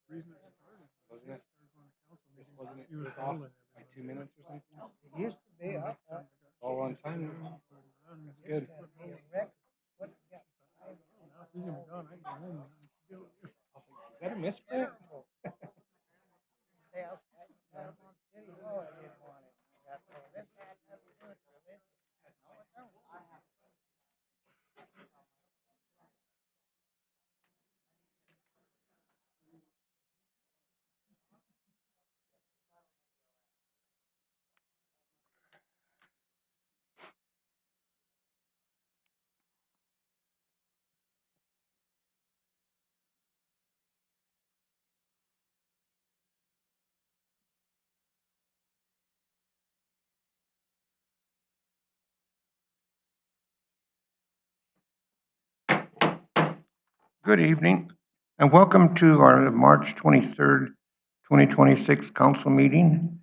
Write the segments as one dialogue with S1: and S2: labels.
S1: Wasn't it? Wasn't it this off by 2 minutes or something?
S2: It used to be.
S1: All on time now. That's good.
S2: Be a record. What, yeah,
S1: I was like, is that a misprint?
S2: Hey, I got 'em on City Hall. I didn't want it. I got told, this had nothing to do with religion. No, it don't.
S3: Good evening, and welcome to our March 23rd, 2026 council meeting.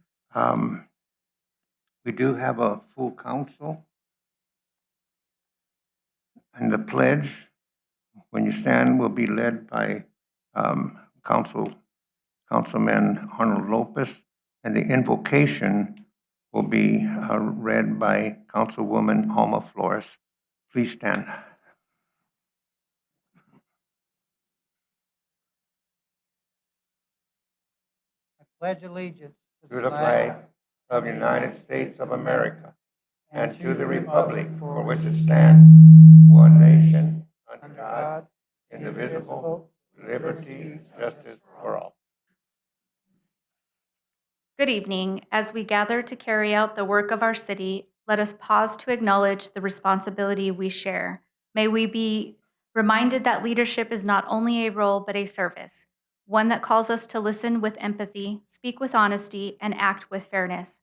S3: We do have a full council. And the pledge, when you stand, will be led by Councilman Arnold Lopez, and the invocation will be read by Councilwoman Alma Flores. Please stand.
S2: I pledge allegiance
S3: To the flag of the United States of America and to the republic for which it stands, one nation, under God, indivisible, with liberty and justice for all.
S4: Good evening. As we gather to carry out the work of our city, let us pause to acknowledge the responsibility we share. May we be reminded that leadership is not only a role but a service, one that calls us to listen with empathy, speak with honesty, and act with fairness.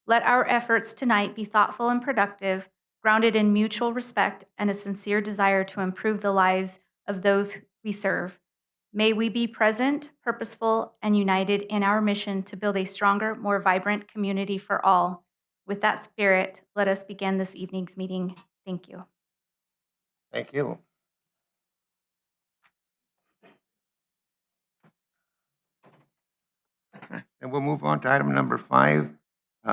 S4: Let our efforts tonight be thoughtful and productive, grounded in mutual respect and a sincere desire to improve the lives of those we serve. May we be present, purposeful, and united in our mission to build a stronger, more vibrant community for all. With that spirit, let us begin this evening's meeting. Thank you.
S3: Thank you. And we'll move on to item number 5.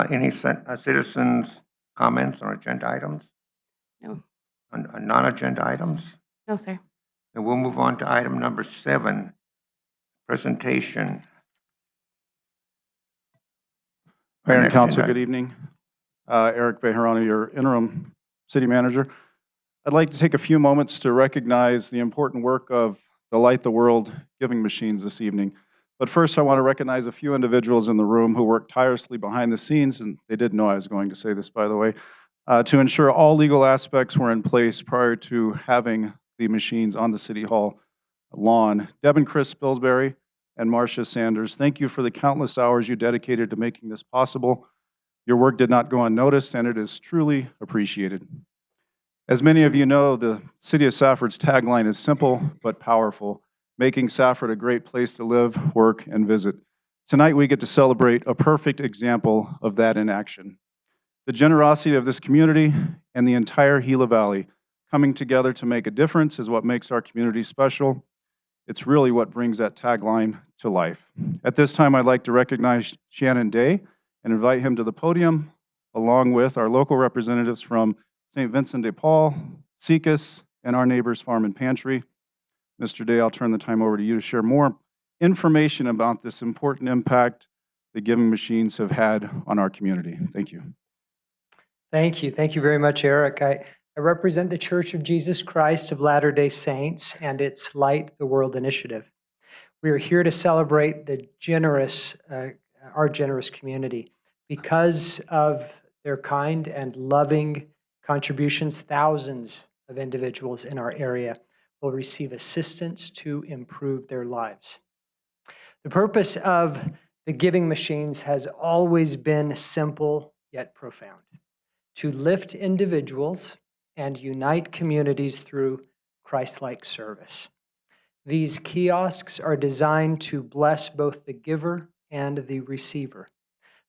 S3: Any citizens' comments on agenda items?
S5: No.
S3: On non-agenda items?
S5: No, sir.
S3: Then we'll move on to item number 7, presentation.
S6: Mayor and
S3: Next
S6: Council,
S3: agenda.
S6: good evening. Eric Bejarano, your interim city manager. I'd like to take a few moments to recognize the important work of the Light the World giving machines this evening. But first, I want to recognize a few individuals in the room who worked tirelessly behind the scenes, and they didn't know I was going to say this, by the way, to ensure all legal aspects were in place prior to having the machines on the City Hall lawn. Deb and Chris Spilsbury and Marcia Sanders, thank you for the countless hours you dedicated to making this possible. Your work did not go unnoticed, and it is truly appreciated. As many of you know, the City of Safford's tagline is simple but powerful, making Safford a great place to live, work, and visit. Tonight, we get to celebrate a perfect example of that in action. The generosity of this community and the entire Gila Valley coming together to make a difference is what makes our community special. It's really what brings that tagline to life. At this time, I'd like to recognize Shannon Day and invite him to the podium, along with our local representatives from St. Vincent de Paul, Secus, and our neighbors Farm and Pantry. Mr. Day, I'll turn the time over to you to share more information about this important impact the giving machines have had on our community. Thank you.
S7: Thank you. Thank you very much, Eric. I represent the Church of Jesus Christ of Latter-day Saints and its Light the World initiative. We are here to celebrate our generous community. Because of their kind and loving contributions, thousands of individuals in our area will receive assistance to improve their lives. The purpose of the giving machines has always been simple yet profound: to lift individuals and unite communities through Christ-like service. These kiosks are designed to bless both the giver and the receiver.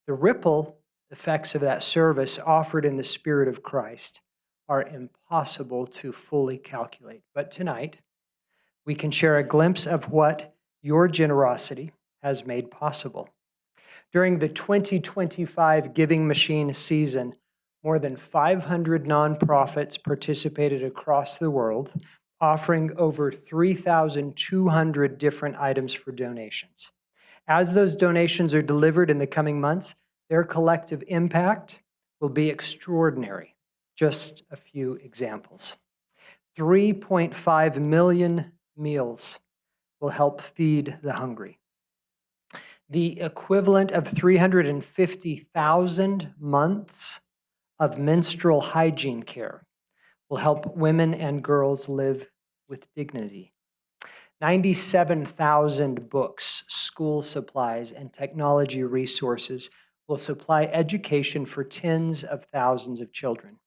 S7: The ripple effects of that service offered in the Spirit of Christ are impossible to fully calculate. But tonight, we can share a glimpse of what your generosity has made possible. During the 2025 Giving Machine season, more than 500 nonprofits participated across the world, offering over 3,200 different items for donations. As those donations are delivered in the coming months, their collective impact will be extraordinary. Just a few examples. 3.5 million meals will help feed the hungry. The equivalent of 350,000 months of menstrual hygiene care will help women and girls live with dignity. 97,000 books, school supplies, and technology resources will supply education for tens of thousands of children.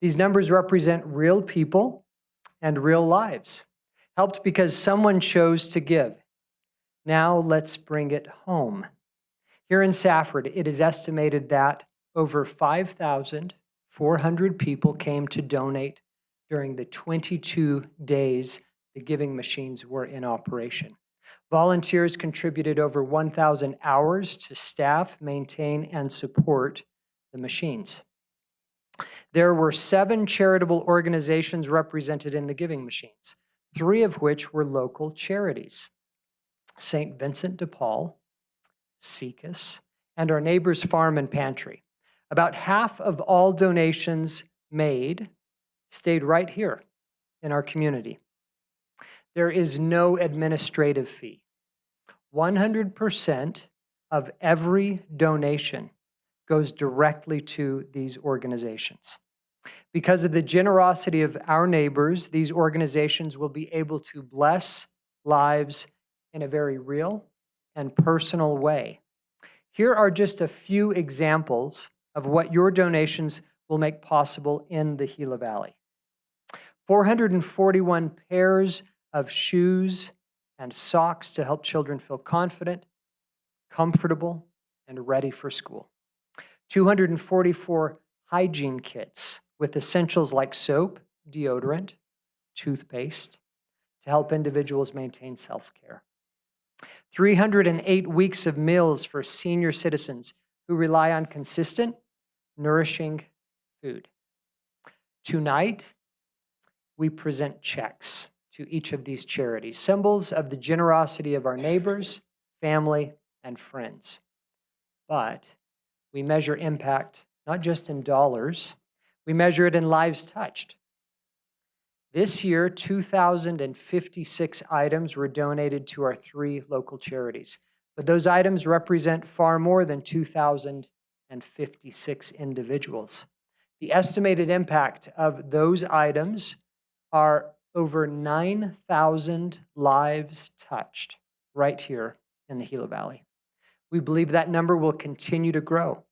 S7: These numbers represent real people and real lives, helped because someone chose to give. Now let's bring it home. Here in Safford, it is estimated that over 5,400 people came to donate during the 22 days the giving machines were in operation. Volunteers contributed over 1,000 hours to staff, maintain, and support the machines. There were 7 charitable organizations represented in the giving machines, 3 of which were local charities: St. Vincent de Paul, SIECUS, and our neighbor's farm and pantry. About half of all donations made stayed right here in our community. There is no administrative fee. 100% of every donation goes directly to these organizations. Because of the generosity of our neighbors, these organizations will be able to bless lives in a very real and personal way. Here are just a few examples of what your donations will make possible in the Gila Valley. 441 pairs of shoes and socks to help children feel confident, comfortable, and ready for school. 244 hygiene kits with essentials like soap, deodorant, toothpaste to help individuals maintain self-care. 308 weeks of meals for senior citizens who rely on consistent, nourishing food. Tonight, we present checks to each of these charities, symbols of the generosity of our neighbors, family, and friends. But we measure impact not just in dollars, we measure it in lives touched. This year, 2,056 items were donated to our 3 local charities, but those items represent far more than 2,056 individuals. The estimated impact of those items are over 9,000 lives touched right here in the Gila Valley. We believe that number will continue to grow.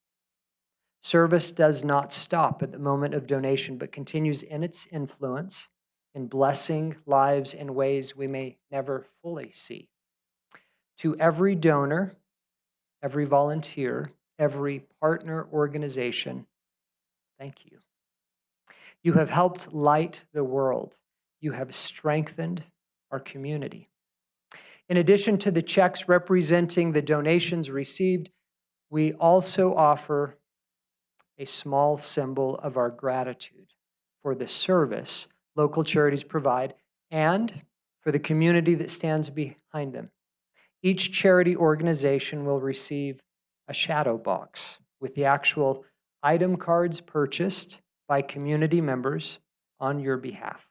S7: Service does not stop at the moment of donation, but continues in its influence in blessing lives in ways we may never fully see. To every donor, every volunteer, every partner organization, thank you. You have helped light the world. You have strengthened our community. In addition to the checks representing the donations received, we also offer a small symbol of our gratitude for the service local charities provide and for the community that stands behind them. Each charity organization will receive a shadow box with the actual item cards purchased by community members on your behalf.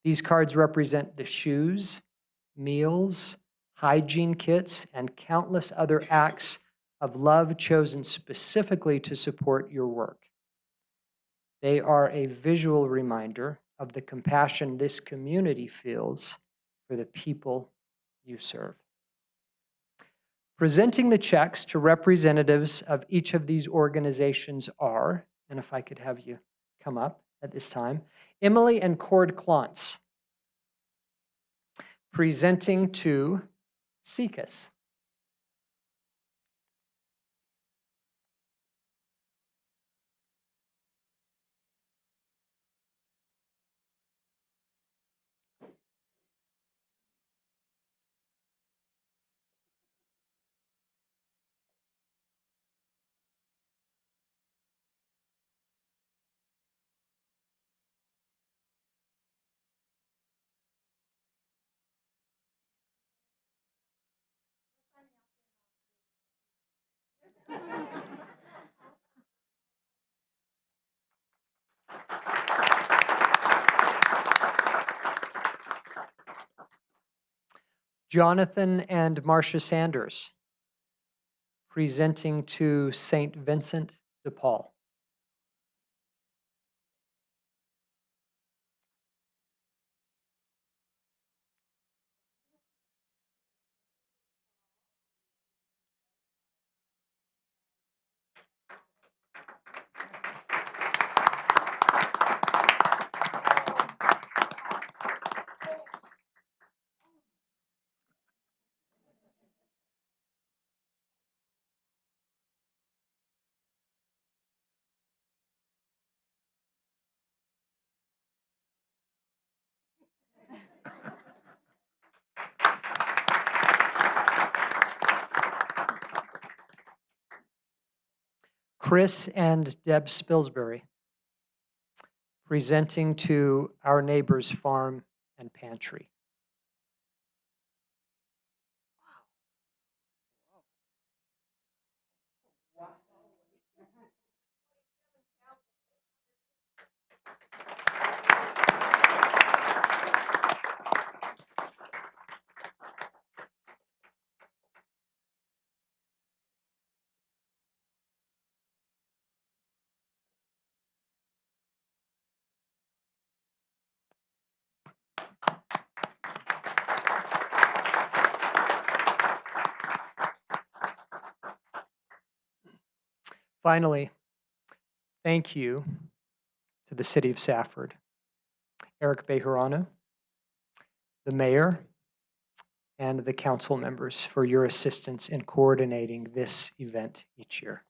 S7: These cards represent the shoes, meals, hygiene kits, and countless other acts of love chosen specifically to support your work. They are a visual reminder of the compassion this community feels for the people you serve. Presenting the checks to representatives of each of these organizations are, and if I could have you come up at this time, Emily and Cord Klontz. Presenting to SIECUS. Jonathan and Marcia Sanders, presenting to St. Vincent de Paul. Chris and Deb Spilsbury, presenting to Our Neighbors Farm and Pantry. Finally, thank you to the City of Safford, Eric Bejarano, the mayor, and the council members for your assistance in coordinating this event each year.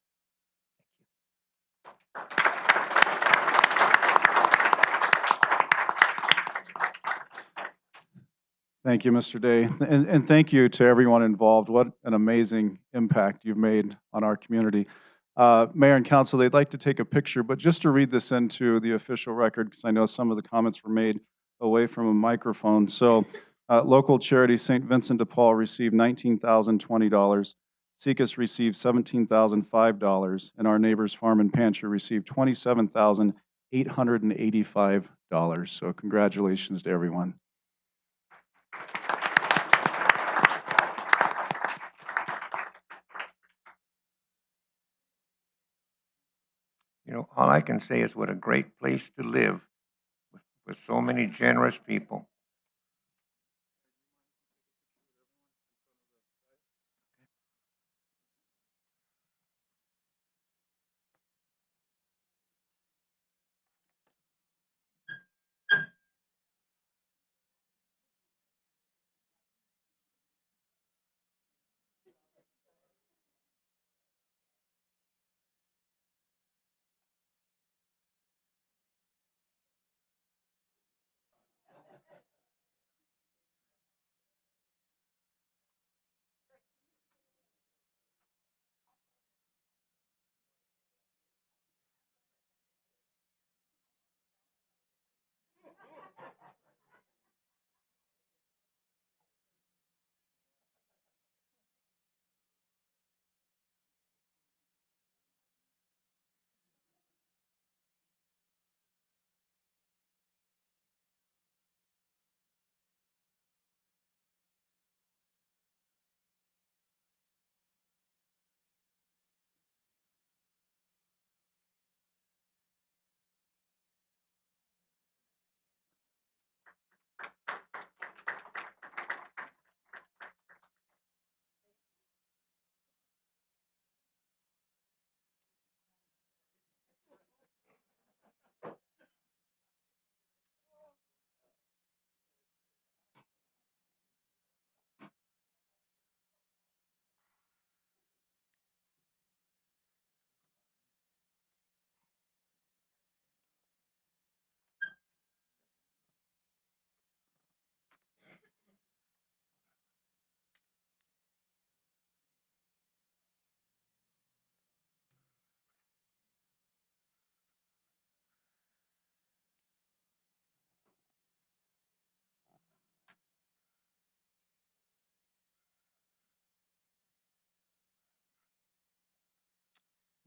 S6: Thank you, Mr. Day. And thank you to everyone involved. What an amazing impact you've made on our community. Mayor and council, they'd like to take a picture, but just to read this into the official record, because I know some of the comments were made away from a microphone. So local charity St. Vincent de Paul received $19,020. Seacus received $17,005, and Our Neighbors Farm and Pantry received $27,885. So congratulations to everyone.
S3: You know, all I can say is what a great place to live with so many generous people.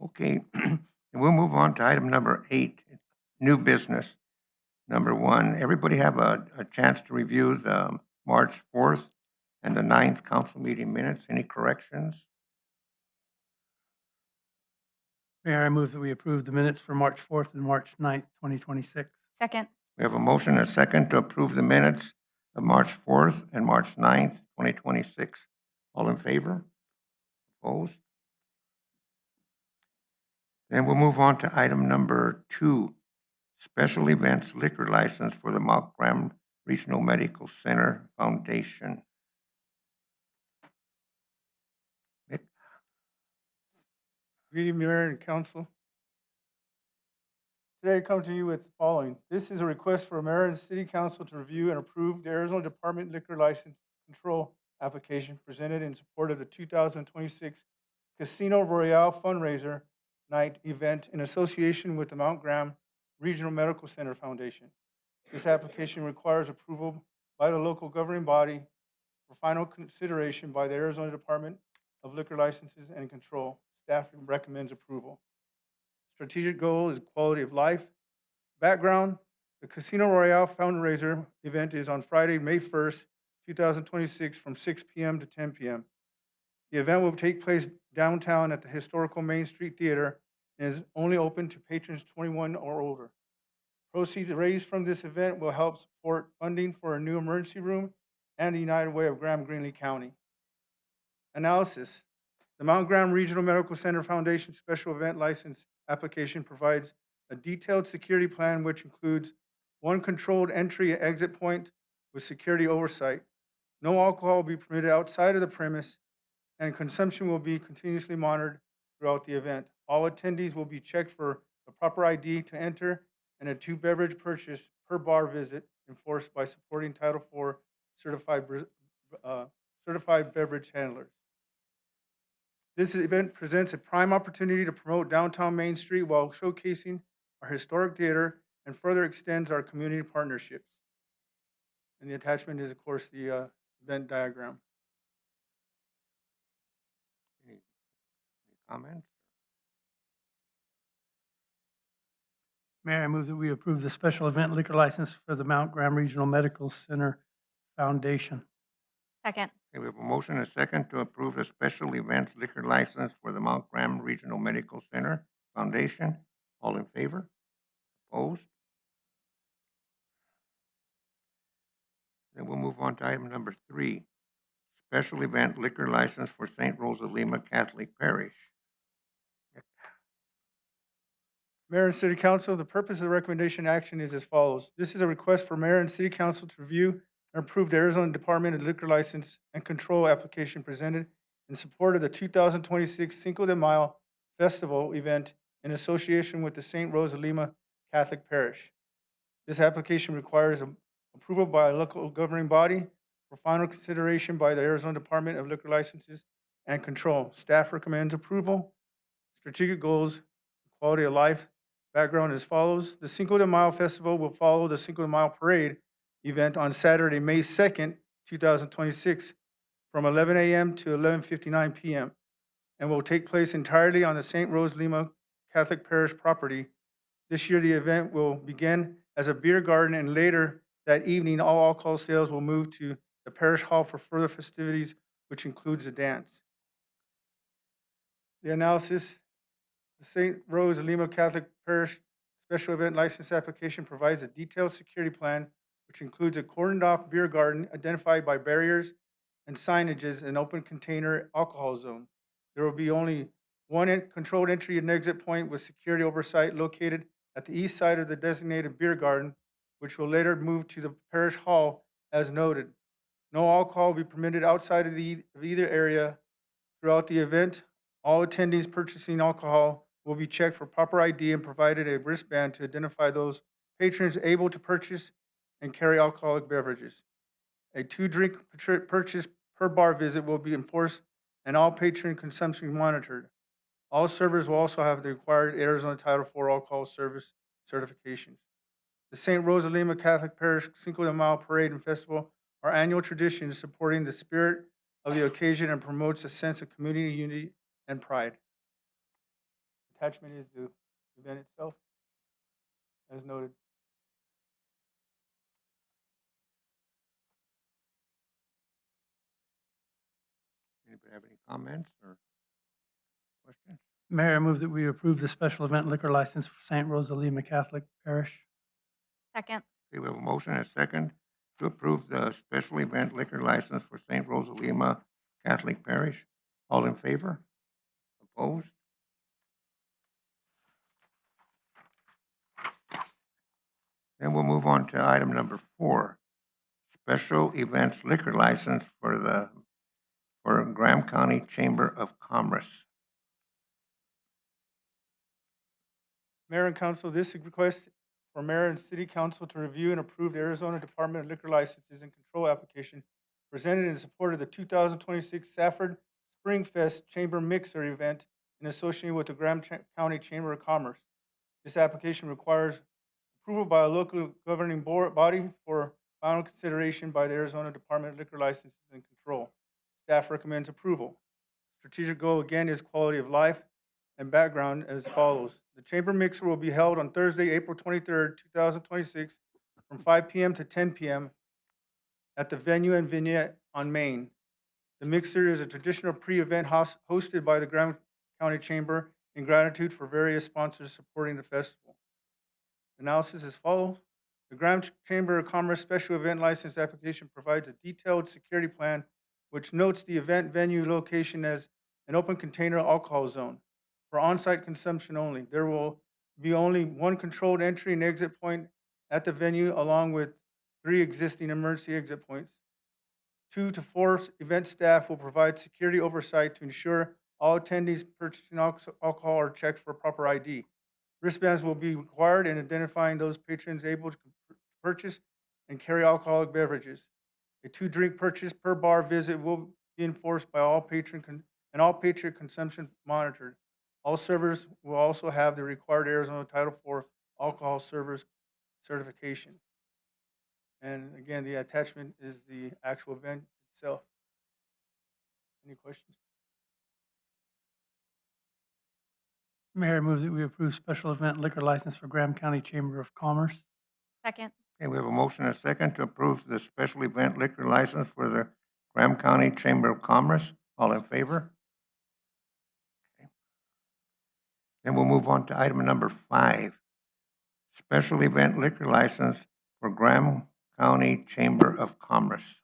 S3: Okay, and we'll move on to item number 8, new business. Number 1, everybody have a chance to review the March 4th and the 9th council meeting minutes. Any corrections?
S1: Mayor, I move that we approve the minutes for March 4th and March 9th, 2026.
S4: Second.
S3: We have a motion and a second to approve the minutes of March 4th and March 9th, 2026. All in favor? Opposed? Then we'll move on to item number 2, special events liquor license for the Mount Graham Regional Medical Center Foundation. Nick?
S5: Good evening, Mayor and Council. Today I come to you with the following. This is a request for Mayor and City Council to review and approve the Arizona Department Liquor License Control application presented in support of the 2026 Casino Royale fundraiser night event in association with the Mount Graham Regional Medical Center Foundation. This application requires approval by the local governing body for final consideration by the Arizona Department of Liquor Licenses and Control. Staff recommends approval. Strategic goal is quality of life. Background, the Casino Royale fundraiser event is on Friday, May 1st, 2026 from 6 p.m. to 10 p.m. The event will take place downtown at the historical Main Street Theater and is only open to patrons 21 or older. Proceeds raised from this event will help support funding for a new emergency room and the United Way of Graham-Greenlee County. Analysis. The Mount Graham Regional Medical Center Foundation Special Event License application provides a detailed security plan which includes one controlled entry and exit point with security oversight. No alcohol will be permitted outside of the premise, and consumption will be continuously monitored throughout the event. All attendees will be checked for the proper ID to enter and a 2 beverage purchase per bar visit enforced by supporting Title IV certified beverage handlers. This event presents a prime opportunity to promote downtown Main Street while showcasing our historic theater and further extends our community partnerships. And the attachment is, of course, the event diagram.
S3: Any comments?
S1: Mayor, I move that we approve the special event liquor license for the Mount Graham Regional Medical Center Foundation.
S4: Second.
S3: Okay, we have a motion and a second to approve the special events liquor license for the Mount Graham Regional Medical Center Foundation. All in favor? Opposed? Then we'll move on to item number 3, special event liquor license for St. Rosalima Catholic Parish.
S5: Mayor and City Council, the purpose of the recommendation action is as follows. This is a request for Mayor and City Council to review and approve the Arizona Department of Liquor License and Control application presented in support of the 2026 Cinco de Mayo Festival event in association with the St. Rosalima Catholic Parish. This application requires approval by a local governing body for final consideration by the Arizona Department of Liquor Licenses and Control. Staff recommends approval. Strategic goals, quality of life. Background as follows. The Cinco de Mayo Festival will follow the Cinco de Mayo Parade event on Saturday, May 2nd, 2026, from 11 a.m. to 11:59 p.m. and will take place entirely on the St. Rosalima Catholic Parish property. This year, the event will begin as a beer garden, and later that evening, all alcohol sales will move to the parish hall for further festivities, which includes a dance. The analysis. The St. Rosalima Catholic Parish Special Event License application provides a detailed security plan, which includes a cordoned-off beer garden identified by barriers and signages, an open container alcohol zone. There will be only one controlled entry and exit point with security oversight located at the east side of the designated beer garden, which will later move to the parish hall as noted. No alcohol will be permitted outside of either area. Throughout the event, all attendees purchasing alcohol will be checked for proper ID and provided a wristband to identify those patrons able to purchase and carry alcoholic beverages. A 2-drink purchase per bar visit will be enforced and all patron consumption monitored. All servers will also have the required Arizona Title IV alcohol service certifications. The St. Rosalima Catholic Parish Cinco de Mayo Parade and Festival are annual traditions supporting the spirit of the occasion and promotes a sense of community unity and pride. Attachment is the event itself, as noted.
S3: comments or questions?
S1: Mayor, I move that we approve the special event liquor license for St. Rosalima Catholic Parish.
S4: Second.
S3: Okay, we have a motion and a second to approve the special event liquor license for St. Rosalima Catholic Parish. All in favor? Opposed? Then we'll move on to item number 4, special events liquor license for Graham County Chamber of Commerce.
S5: Mayor and council, this request for mayor and city council to review and approve the Arizona Department of Liquor Licenses and Control application presented in support of the 2026 Safford Spring Fest Chamber Mixer event in association with the Graham County Chamber of Commerce. This application requires approval by a local governing body for final consideration by the Arizona Department of Liquor Licenses and Control. Staff recommends approval. Strategic goal again is quality of life and background as follows. The Chamber Mixer will be held on Thursday, April 23rd, 2026, from 5 p.m. to 10 p.m. at the venue and vignette on Main. The Mixer is a traditional pre-event hosted by the Graham County Chamber in gratitude for various sponsors supporting the festival. Analysis as follows. The Graham Chamber of Commerce Special Event License application provides a detailed security plan which notes the event venue location as an open container alcohol zone for on-site consumption only. There will be only one controlled entry and exit point at the venue, along with 3 existing emergency exit points. 2 to 4 event staff will provide security oversight to ensure all attendees purchasing alcohol are checked for proper ID. Wristbands will be required in identifying those patrons able to purchase and carry alcoholic beverages. A 2-drink purchase per bar visit will be enforced by all patron all patron consumption monitored. All servers will also have the required Arizona Title IV alcohol servers certification. And again, the attachment is the actual event itself. Any questions?
S1: Mayor, I move that we approve special event liquor license for Graham County Chamber of Commerce.
S4: Second.
S3: Okay, we have a motion and a second to approve the special event liquor license for the Graham County Chamber of Commerce. All in favor? Okay. Then we'll move on to item number 5, special event liquor license for Graham County Chamber of Commerce.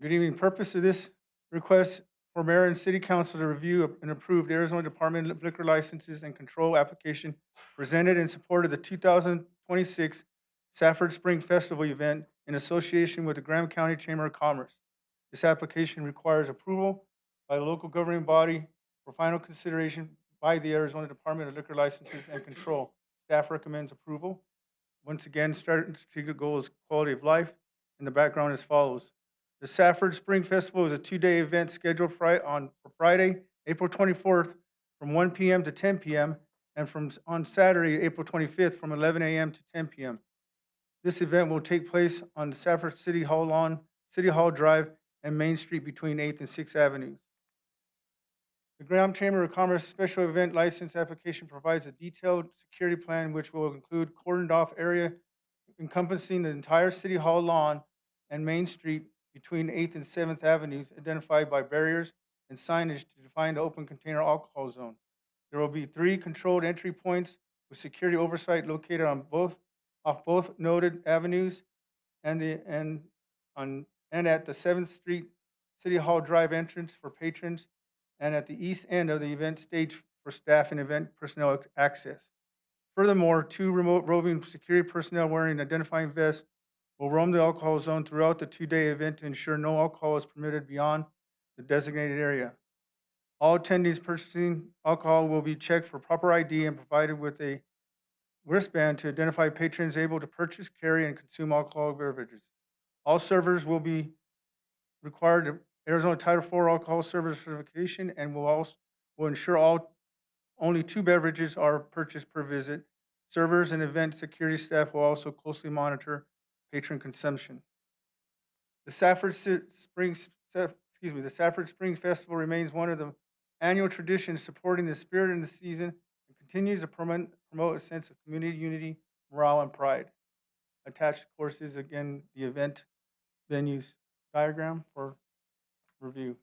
S5: Good evening. Purpose of this request for mayor and city council to review and approve the Arizona Department of Liquor Licenses and Control application presented in support of the 2026 Safford Spring Festival event in association with the Graham County Chamber of Commerce. This application requires approval by the local governing body for final consideration by the Arizona Department of Liquor Licenses and Control. Staff recommends approval. Once again, strategic goal is quality of life, and the background as follows. The Safford Spring Festival is a 2-day event scheduled for Friday, April 24th from 1 p.m. to 10 p.m. and on Saturday, April 25th from 11 a.m. to 10 p.m. This event will take place on the Safford City Hall lawn, City Hall Drive, and Main Street between 8th and 6th Avenues. The Graham Chamber of Commerce Special Event License application provides a detailed security plan which will include cordoned off area encompassing the entire City Hall lawn and Main Street between 8th and 7th Avenues, identified by barriers and signage to define the open container alcohol zone. There will be 3 controlled entry points with security oversight located on off both noted avenues and at the 7th Street City Hall Drive entrance for patrons and at the east end of the event stage for staff and event personnel access. Furthermore, 2 remote roving security personnel wearing identifying vests will roam the alcohol zone throughout the 2-day event to ensure no alcohol is permitted beyond the designated area. All attendees purchasing alcohol will be checked for proper ID and provided with a wristband to identify patrons able to purchase, carry, and consume alcoholic beverages. All servers will be required to Arizona Title IV alcohol server certification and will ensure only 2 beverages are purchased per visit. Servers and event security staff will also closely monitor patron consumption. The Safford Spring Festival remains one of the annual traditions supporting the spirit in the season and continues to promote a sense of community unity, morale, and pride. Attached, of course, is again the event venues diagram for review.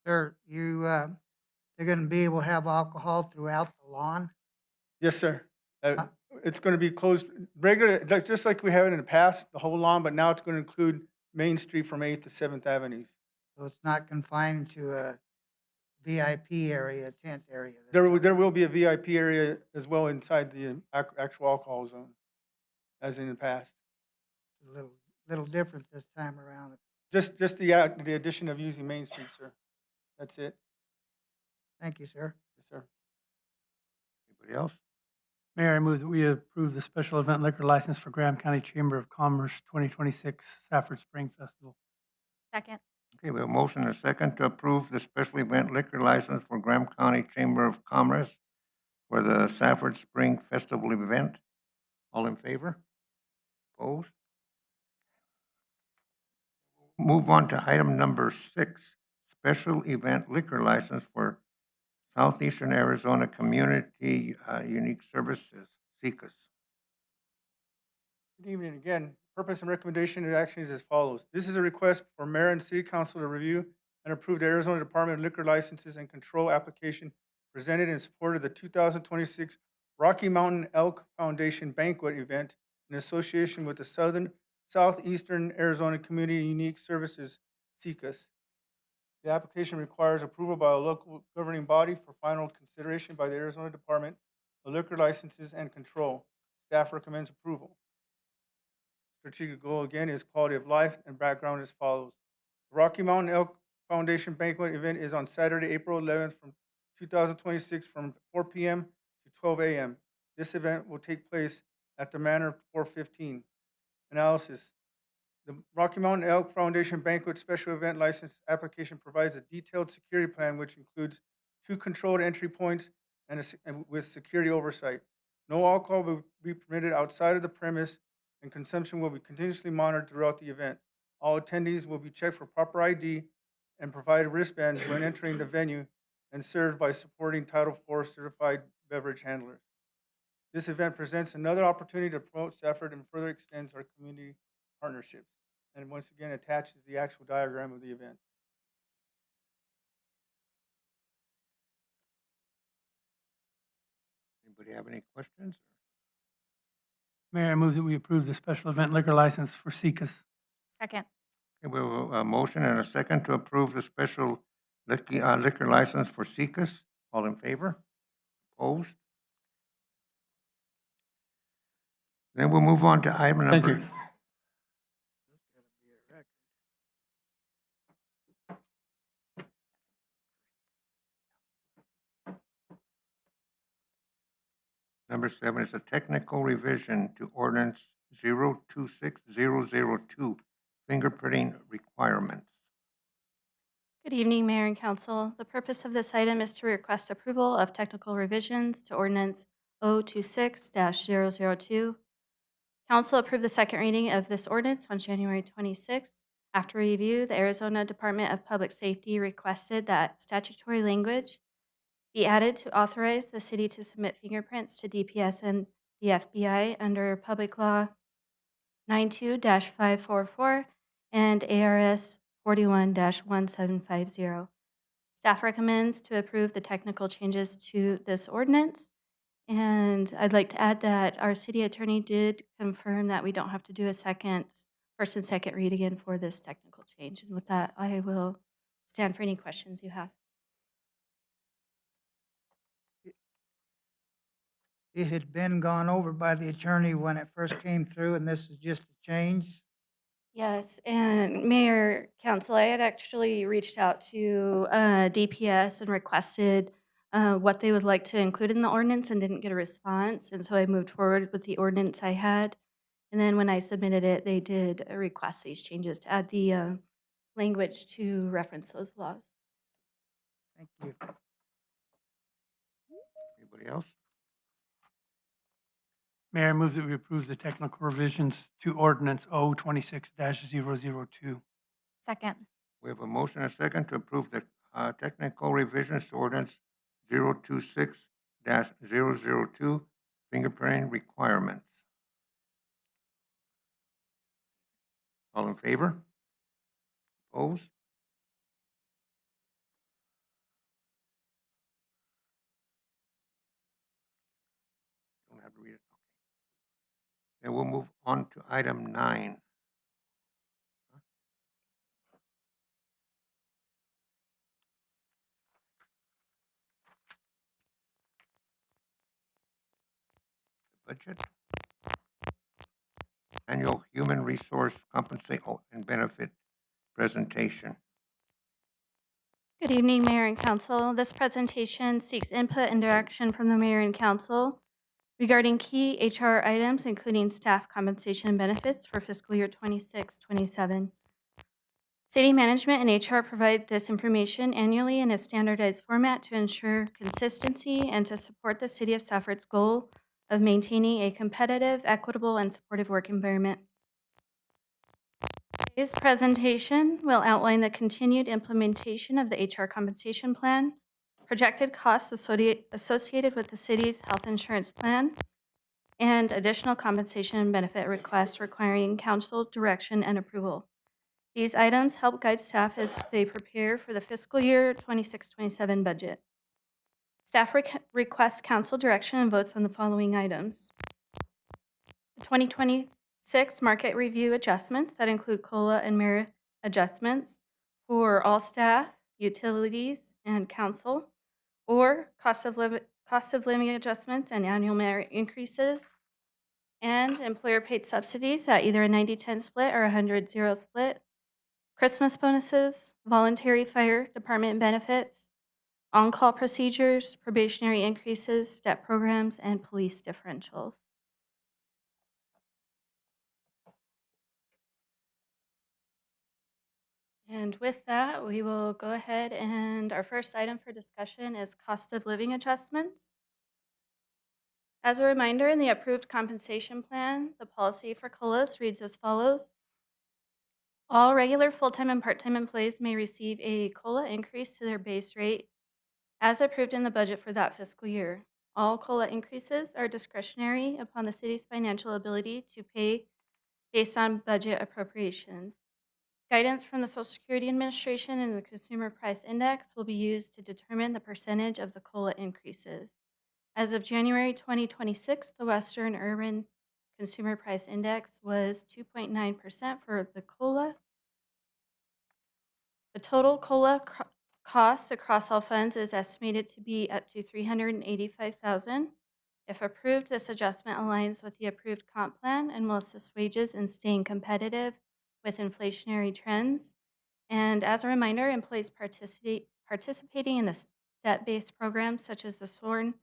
S2: Sir, they're gonna be able to have alcohol throughout the lawn?
S5: Yes, sir.
S2: Uh,
S5: It's going to be closed regular, just like we have it in the past, the whole lawn, but now it's going to include Main Street from 8th to 7th Avenues.
S2: So it's not confined to a VIP area, tent area?
S5: There will be a VIP area as well inside the actual alcohol zone, as in the past.
S2: A little different this time around.
S5: Just the addition of using Main Street, sir. That's it.
S2: Thank you, sir.
S5: Yes, sir.
S3: Anybody else?
S1: Mayor, I move that we approve the special event liquor license for Graham County Chamber of Commerce 2026 Safford Spring Festival.
S4: Second.
S3: Okay, we have a motion and a second to approve the special event liquor license for Graham County Chamber of Commerce for the Safford Spring Festival event. All in favor? Opposed? Move on to item number 6, special event liquor license for Southeastern Arizona Community Unique Services, SECUS.
S5: Good evening again. Purpose and recommendation and action is as follows. This is a request for mayor and city council to review and approve the Arizona Department of Liquor Licenses and Control application presented in support of the 2026 Rocky Mountain Elk Foundation banquet event in association with the Southeastern Arizona Community Unique Services, SECUS. The application requires approval by a local governing body for final consideration by the Arizona Department of Liquor Licenses and Control. Staff recommends approval. Strategic goal again is quality of life and background as follows. The Rocky Mountain Elk Foundation banquet event is on Saturday, April 11th from 2026 from 4 p.m. to 12 a.m. This event will take place at the Manor 415. Analysis. The Rocky Mountain Elk Foundation banquet special event license application provides a detailed security plan which includes 2 controlled entry points and with security oversight. No alcohol will be permitted outside of the premise, and consumption will be continuously monitored throughout the event. All attendees will be checked for proper ID and provided wristbands when entering the venue and served by supporting Title IV certified beverage handlers. This event presents another opportunity to promote Safford and further extends our community partnerships. And once again, attaches the actual diagram of the event.
S3: Anybody have any questions?
S1: Mayor, I move that we approve the special event liquor license for SECUS.
S4: Second.
S3: Okay, we have a motion and a second to approve the special liquor license for SECUS. All in favor? Opposed? Then we'll move on to item
S1: Thank
S3: number.
S1: you.
S3: Number 7 is a technical revision to ordinance 026002, fingerprinting requirements.
S8: Good evening, Mayor and Council. The purpose of this item is to request approval of technical revisions to Ordinance 026-002. Council approved the second reading of this ordinance on January 26th. After review, the Arizona Department of Public Safety requested that statutory language be added to authorize the city to submit fingerprints to DPS and the FBI under Public Law 92-544 and ARS 41-1750. Staff recommends to approve the technical changes to this ordinance. And I'd like to add that our city attorney did confirm that we don't have to do a first and second read again for this technical change. And with that, I will stand for any questions you have.
S2: It had been gone over by the attorney when it first came through, and this is just a change.
S8: Yes, and Mayor, Council, I had actually reached out to DPS and requested what they would like to include in the ordinance and didn't get a response. And so I moved forward with the ordinance I had. And then when I submitted it, they did request these changes to add the language to reference those laws.
S2: Thank you.
S3: Anybody else?
S1: Mayor, I move that we approve the technical revisions to ordinance 026-002.
S4: Second.
S3: We have a motion and a second to approve the technical revisions to ordinance 026-002, fingerprinting requirements. All in favor? Opposed? Then we'll move on to item 9. Budget. Annual Human Resource Compensation and Benefit Presentation.
S8: Good evening, Mayor and Council. This presentation seeks input and direction from the Mayor and Council regarding key HR items, including staff compensation and benefits for fiscal year 26-27. City management and HR provide this information annually in a standardized format to ensure consistency and to support the City of Safford's goal of maintaining a competitive, equitable, and supportive work environment. Today's presentation will outline the continued implementation of the HR compensation plan, projected costs associated with the city's health insurance plan, and additional compensation and benefit requests requiring council direction and approval. These items help guide staff as they prepare for the fiscal year 26-27 budget. Staff requests council direction and votes on the following items. The 2026 market review adjustments that include COLA and merit adjustments for all staff, utilities, and council, or cost of living adjustments and annual merit increases, and employer-paid subsidies at either a 90-10 split or a 100-0 split, Christmas bonuses, voluntary fire department benefits, on-call procedures, probationary increases, step programs, and police differentials. And with that, we will go ahead and our first item for discussion is cost of living adjustments. As a reminder, in the approved compensation plan, the policy for COLAs reads as follows. All regular full-time and part-time employees may receive a COLA increase to their base rate as approved in the budget for that fiscal year. All COLA increases are discretionary upon the city's financial ability to pay based on budget appropriations. Guidance from the Social Security Administration and the Consumer Price Index will be used to determine the percentage of the COLA increases. As of January 2026, the Western Urban Consumer Price Index was 2.9% for the COLA. The total COLA cost across all funds is estimated to be up to $385,000. If approved, this adjustment aligns with the approved comp plan and will assist wages in staying competitive with inflationary trends. And as a reminder, employees participating in the step-based programs such as the Sworn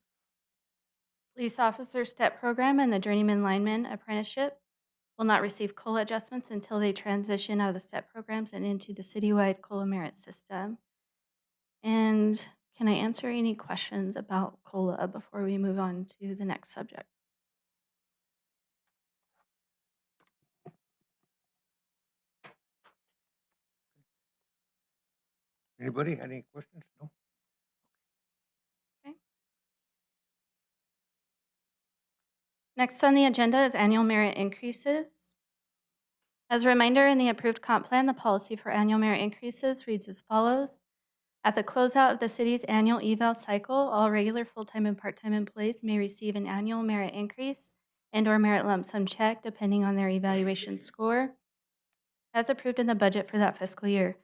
S8: Police Officer Step Program and the Journeyman Lineman Apprenticeship will not receive COLA adjustments until they transition out of the STEP programs and into the citywide COLA merit system. And can I answer any questions about COLA before we move on to the next subject?
S3: Anybody had any questions? No?
S8: Next on the agenda is annual merit increases. As a reminder, in the approved comp plan, the policy for annual merit increases reads as follows. At the closeout of the city's annual eval cycle, all regular full-time and part-time employees may receive an annual merit increase and/or merit lump sum check depending on their evaluation score, as approved in the budget for that fiscal year.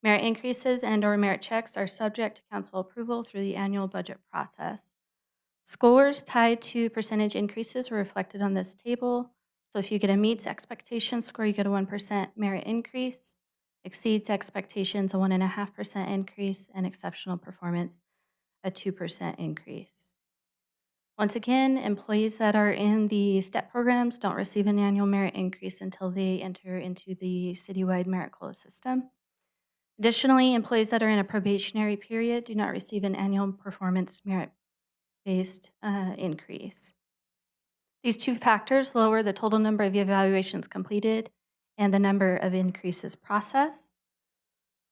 S8: Merit increases and/or merit checks are subject to council approval through the annual budget process. Scores tied to percentage increases are reflected on this table. So if you get a meets expectations score, you get a 1% merit increase, exceeds expectations, a 1.5% increase, and exceptional performance, a 2% increase. Once again, employees that are in the STEP programs don't receive an annual merit increase until they enter into the citywide merit COLA system. Additionally, employees that are in a probationary period do not receive an annual performance merit-based increase. These two factors lower the total number of evaluations completed and the number of increases processed.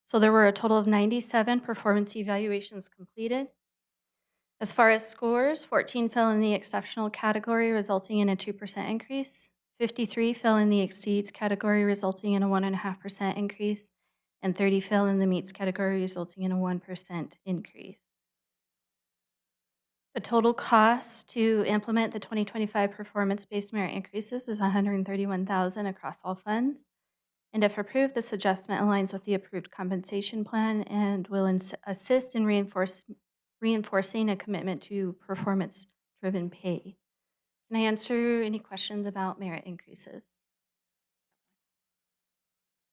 S8: So there were a total of 97 performance evaluations completed. As far as scores, 14 fell in the exceptional category, resulting in a 2% increase. 53 fell in the exceeds category, resulting in a 1.5% increase. And 30 fell in the meets category, resulting in a 1% increase. The total cost to implement the 2025 performance-based merit increases is $131,000 across all funds. And if approved, this adjustment aligns with the approved compensation plan and will assist in reinforcing a commitment to performance-driven pay. Can I answer any questions about merit increases?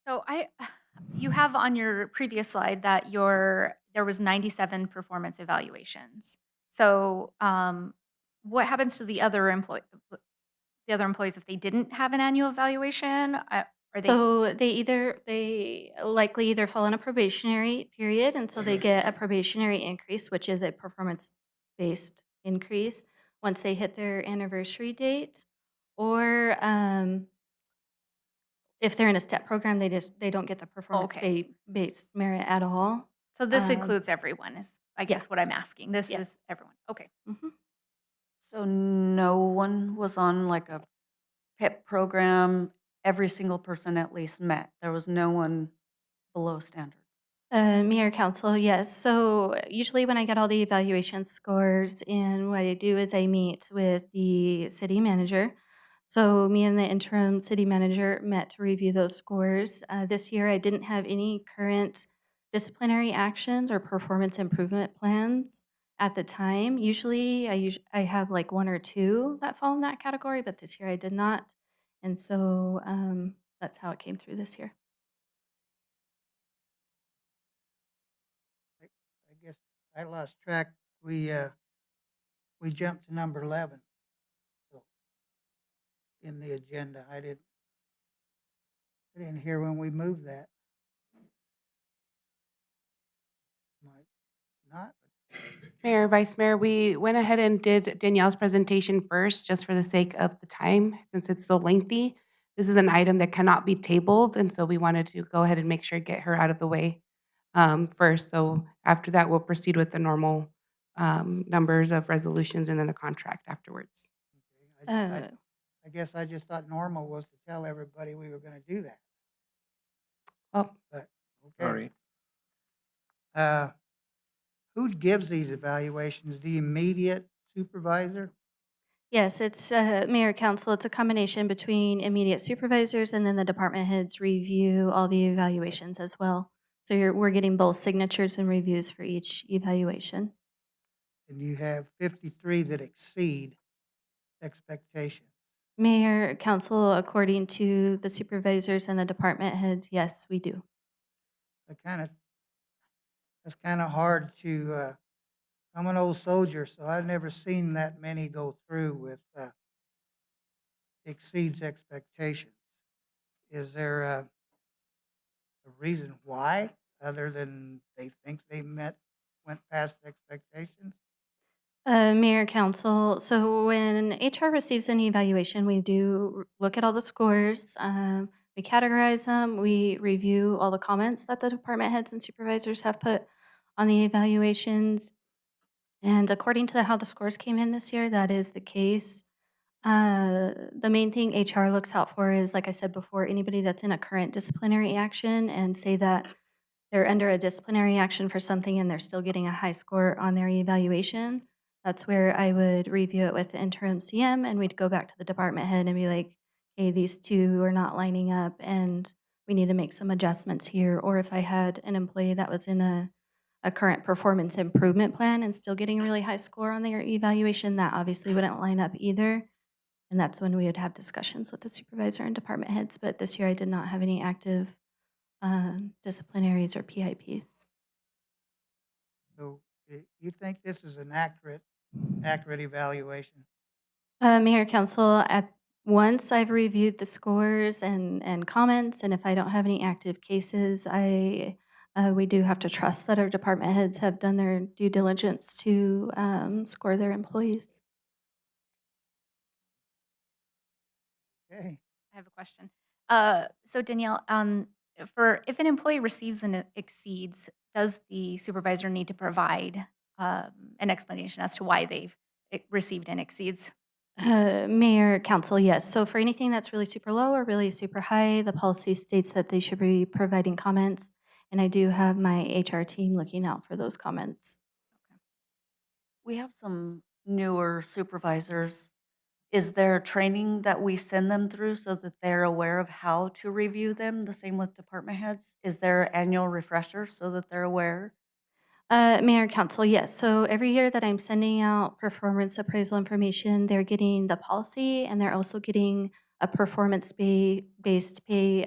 S4: So you have on your previous slide that there was 97 performance evaluations. So what happens to the other employees if they didn't have an annual evaluation? Are they?
S8: So they likely either fall in a probationary period, and so they get a probationary increase, which is a performance-based increase once they hit their anniversary date, or if they're in a STEP program, they don't get the performance-based merit at all.
S4: So this
S8: Um,
S4: includes everyone, is I guess what I'm asking. This
S8: Yes.
S4: is everyone. Okay.
S8: Mhm.
S9: So no one was on like a PIP program. Every single person at least met. There was no one below standard.
S8: Mayor Council, yes. So usually when I get all the evaluation scores, and what I do is I meet with the city manager. So me and the interim city manager met to review those scores. This year I didn't have any current disciplinary actions or performance improvement plans at the time. Usually I have like one or two that fall in that category, but this year I did not. And so that's how it came through this year.
S2: I guess I lost track. We jumped to number 11. So in the agenda, I didn't hear when we moved that. Might not.
S10: Mayor, Vice Mayor, we went ahead and did Danielle's presentation first, just for the sake of the time, since it's so lengthy. This is an item that cannot be tabled, and so we wanted to go ahead and make sure, get her out of the way first. So after that, we'll proceed with the normal numbers of resolutions and then the contract afterwards.
S2: Okay. I guess I just thought normal was to tell everybody we were going to do that.
S10: Oh,
S2: But okay.
S3: Sorry.
S2: Who gives these evaluations? The immediate supervisor?
S8: Yes, it's mayor council. It's a combination between immediate supervisors, and then the department heads review all the evaluations as well. So we're getting both signatures and reviews for each evaluation.
S2: And you have 53 that exceed expectations.
S8: Mayor council, according to the supervisors and the department heads, yes, we do.
S2: That's kind of hard to, I'm an old soldier, so I've never seen that many go through with exceeds expectations. Is there a reason why, other than they think they went past expectations?
S8: Mayor council, so when HR receives an evaluation, we do look at all the scores. We categorize them. We review all the comments that the department heads and supervisors have put on the evaluations. And according to how the scores came in this year, that is the case. The main thing HR looks out for is, like I said before, anybody that's in a current disciplinary action and say that they're under a disciplinary action for something and they're still getting a high score on their evaluation. That's where I would review it with the interim CM, and we'd go back to the department head and be like, hey, these two are not lining up and we need to make some adjustments here. Or if I had an employee that was in a current performance improvement plan and still getting a really high score on their evaluation, that obviously wouldn't line up either. And that's when we would have discussions with the supervisor and department heads. But this year I did not have any active disciplinaries or PIPs.
S2: So you think this is an accurate evaluation?
S8: Mayor Council, once I've reviewed the scores and comments, and if I don't have any active cases, we do have to trust that our department heads have done their due diligence to score their employees.
S2: Okay.
S4: I have a question. So Danielle, if an employee receives and exceeds, does the supervisor need to provide an explanation as to why they've received and exceeds?
S8: Mayor, council, yes. So for anything that's really super low or really super high, the policy states that they should be providing comments. And I do have my HR team looking out for those comments.
S9: We have some newer supervisors, is there training that we send them through so that they're aware of how to review them? The same with department heads? Is there annual refreshers so that they're aware?
S8: Mayor, council, yes. So every year that I'm sending out performance appraisal information, they're getting the policy and they're also getting a performance-based pay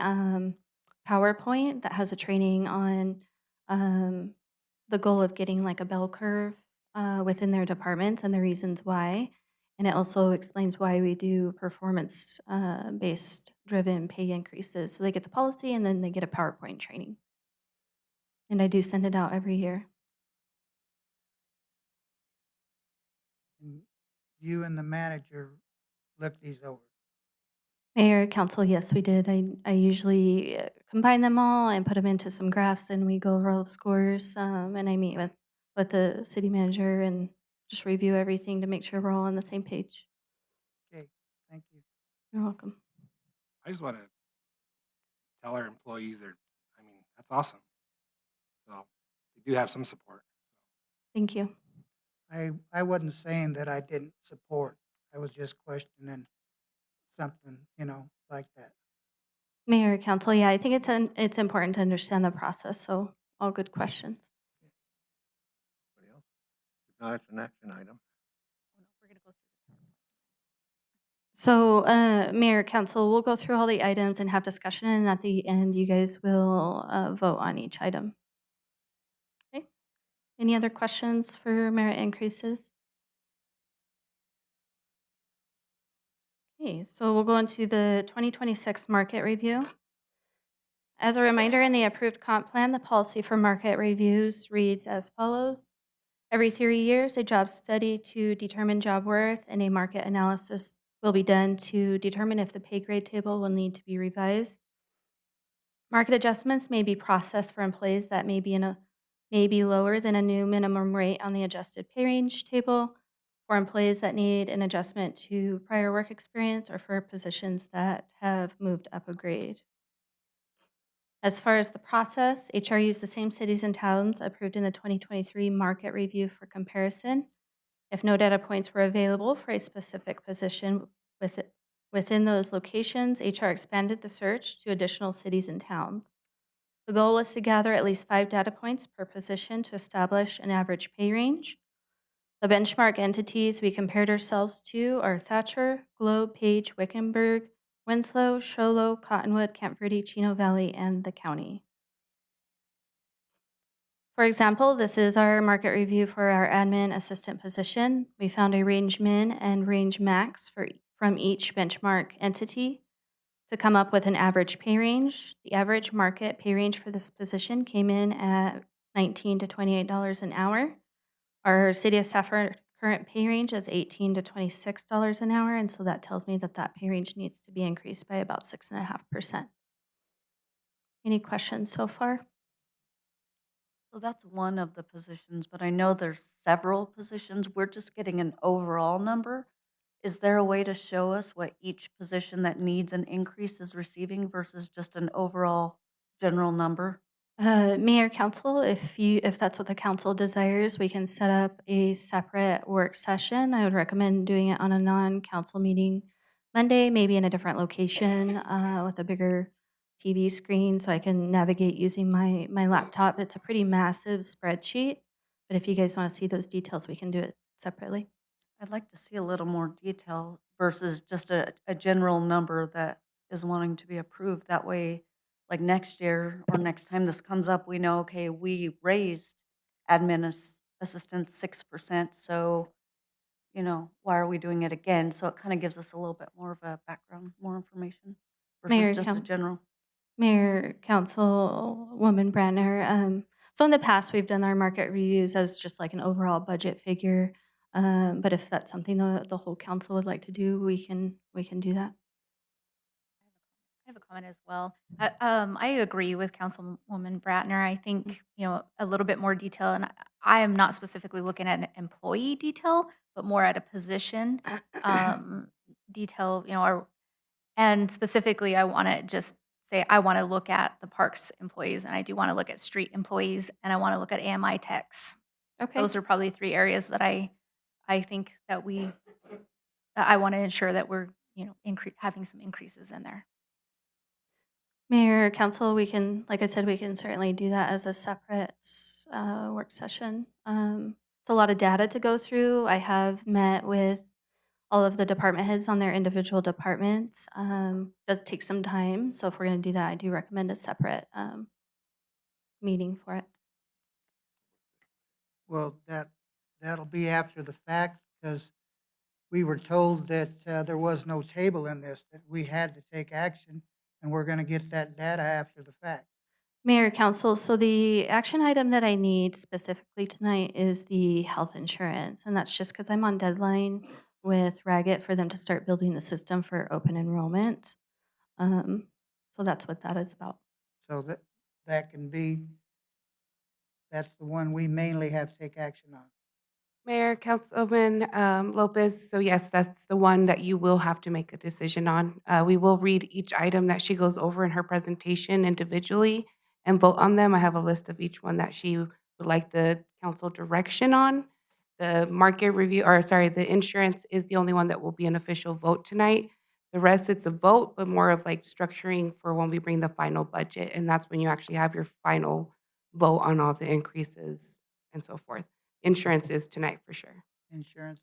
S8: PowerPoint that has a training on um, the goal of getting like a bell curve within their departments and the reasons why. And it also explains why we do performance based driven pay increases. So they get the policy and then they get a PowerPoint training. And I do send it out every year.
S2: And you and the manager look these over.
S8: Mayor, council, yes, we did. I usually combine them all and put them into some graphs, and we go over all the scores. And I meet with the city manager and just review everything to make sure we're all on the same page.
S2: Okay, thank you.
S8: You're welcome.
S11: I just want to tell our employees that's awesome. So they do have some support.
S8: Thank you.
S2: I wasn't saying that I didn't support. I was just questioning something, like that.
S8: Mayor, council, yeah, I think it's important to understand the process. So all good questions.
S3: Anybody else? If not, it's an action item.
S8: So, Mayor, council, we'll go through all the items and have discussion, and at the end, you guys will vote on each item. Okay. Any other questions for merit increases? Okay, so we'll go into the 2026 market review. As a reminder, in the approved comp plan, the policy for market reviews reads as follows. Every 3 years, a job study to determine job worth and a market analysis will be done to determine if the pay grade table will need to be revised. Market adjustments may be processed for employees that may be lower than a new minimum rate on the adjusted pay range table, for employees that need an adjustment to prior work experience, or for positions that have moved up a grade. As far as the process, HR used the same cities and towns approved in the 2023 market review for comparison. If no data points were available for a specific position within those locations, HR expanded the search to additional cities and towns. The goal was to gather at least 5 data points per position to establish an average pay range. The benchmark entities we compared ourselves to are Thatcher, Globe, Page, Wickenburg, Winslow, Show Low, Cottonwood, Camp Verde, Chino Valley, and the county. For example, this is our market review for our admin assistant position. We found a range min and range max from each benchmark entity to come up with an average pay range. The average market pay range for this position came in at $19 to $28 an hour. Our City of Safford current pay range is $18 to $26 an hour, and so that tells me that that pay range needs to be increased by about 6.5%. Any questions so far?
S9: So that's one of the positions, but I know there's several positions. We're just getting an overall number. Is there a way to show us what each position that needs an increase is receiving versus just an overall general number?
S8: Mayor, council, if that's what the council desires, we can set up a separate work session. I would recommend doing it on a non-council meeting Monday, maybe in a different location with a bigger TV screen so I can navigate using my laptop. It's a pretty massive spreadsheet, but if you guys want to see those details, we can do it separately.
S9: I'd like to see a little more detail versus just a general number that is wanting to be approved. That way, like next year or next time this comes up, we know, okay, we raised admin assistants 6%, so, why are we doing it again? So it kind of gives us a little bit more of a background, more information
S8: Mayor,
S9: versus just a general.
S8: Mayor, Councilwoman Brandner, so in the past, we've done our market reviews as just like an overall budget figure. But if that's something the whole council would like to do, we can do that.
S4: I have a comment as well. I agree with Councilwoman Bratner. I think, a little bit more detail, and I am not specifically looking at an employee detail, but more at a position detail, and specifically, I want to just say, I want to look at the parks employees, and I do want to look at street employees, and I want to look at AMI techs.
S8: Okay.
S4: Those are probably 3 areas that I I think that I want to ensure that we're, having some increases in there.
S8: Mayor, council, we can, like I said, we can certainly do that as a separate work session. It's a lot of data to go through. I have met with all of the department heads on their individual departments. Does take some time, so if we're going to do that, I do recommend a separate meeting for it.
S2: Well, that'll be after the fact, because we were told that there was no table in this, that we had to take action, and we're going to get that data after the fact.
S8: Mayor, council, so the action item that I need specifically tonight is the health insurance, and that's just because I'm on deadline with Raggett for them to start building the system for open enrollment. So that's what that is about.
S2: So that can be, that's the one we mainly have to take action on.
S10: Mayor, Councilman Lopez, so yes, that's the one that you will have to make a decision on. We will read each item that she goes over in her presentation individually and vote on them. I have a list of each one that she would like the council direction on. The market review, or sorry, the insurance is the only one that will be an official vote tonight. The rest, it's a vote, but more of like structuring for when we bring the final budget, and that's when you actually have your final vote on all the increases and so forth. Insurance is tonight for sure.
S2: Insurance,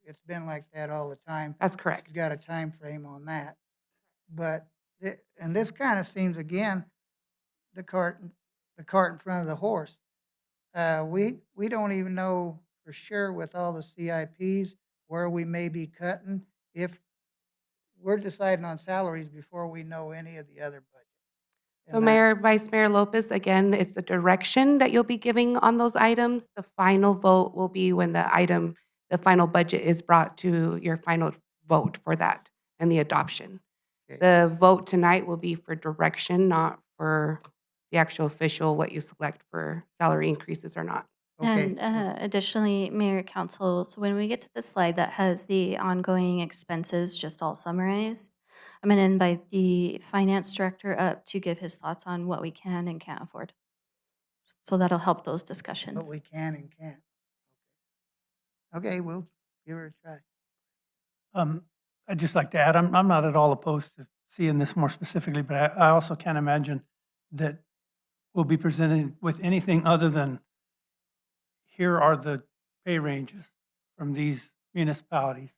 S2: it's been like that all the time.
S10: That's correct.
S2: She's got a time frame on that. But, and this kind of seems, again, the cart in front of the horse. We don't even know for sure with all the CIPs where we may be cutting, if we're deciding on salaries before we know any of the other budgets.
S10: So Mayor, Vice Mayor Lopez, again, it's a direction that you'll be giving on those items. The final vote will be when the final budget is brought to your final vote for that and the adoption.
S2: Okay.
S10: The vote tonight will be for direction, not for the actual official, what you select for salary increases or not.
S2: Okay.
S8: And additionally, Mayor, council, so when we get to the slide that has the ongoing expenses just all summarized, I'm going to invite the finance director up to give his thoughts on what we can and can't afford. So that'll help those discussions.
S2: What we can and can't. Okay, we'll give her a try.
S1: I'd just like to add, I'm not at all opposed to seeing this more specifically, but I also can't imagine that we'll be presented with anything other than, here are the pay ranges from these municipalities.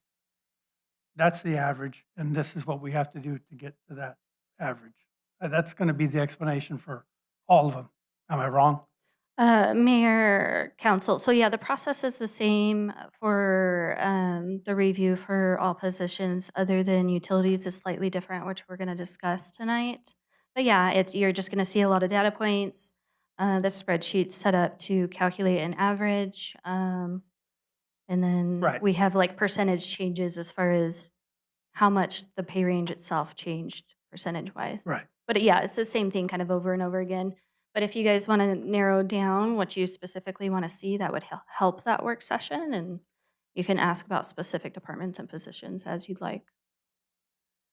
S1: That's the average, and this is what we have to do to get to that average. That's going to be the explanation for all of them. Am I wrong?
S8: Mayor, council, so yeah, the process is the same for the review for all positions other than utilities is slightly different, which we're going to discuss tonight. But yeah, you're just going to see a lot of data points. The spreadsheet's set up to calculate an average. And then
S1: Right.
S8: we have like percentage changes as far as how much the pay range itself changed percentage-wise.
S1: Right.
S8: But yeah, it's the same thing kind of over and over again. But if you guys want to narrow down what you specifically want to see, that would help that work session. And you can ask about specific departments and positions as you'd like.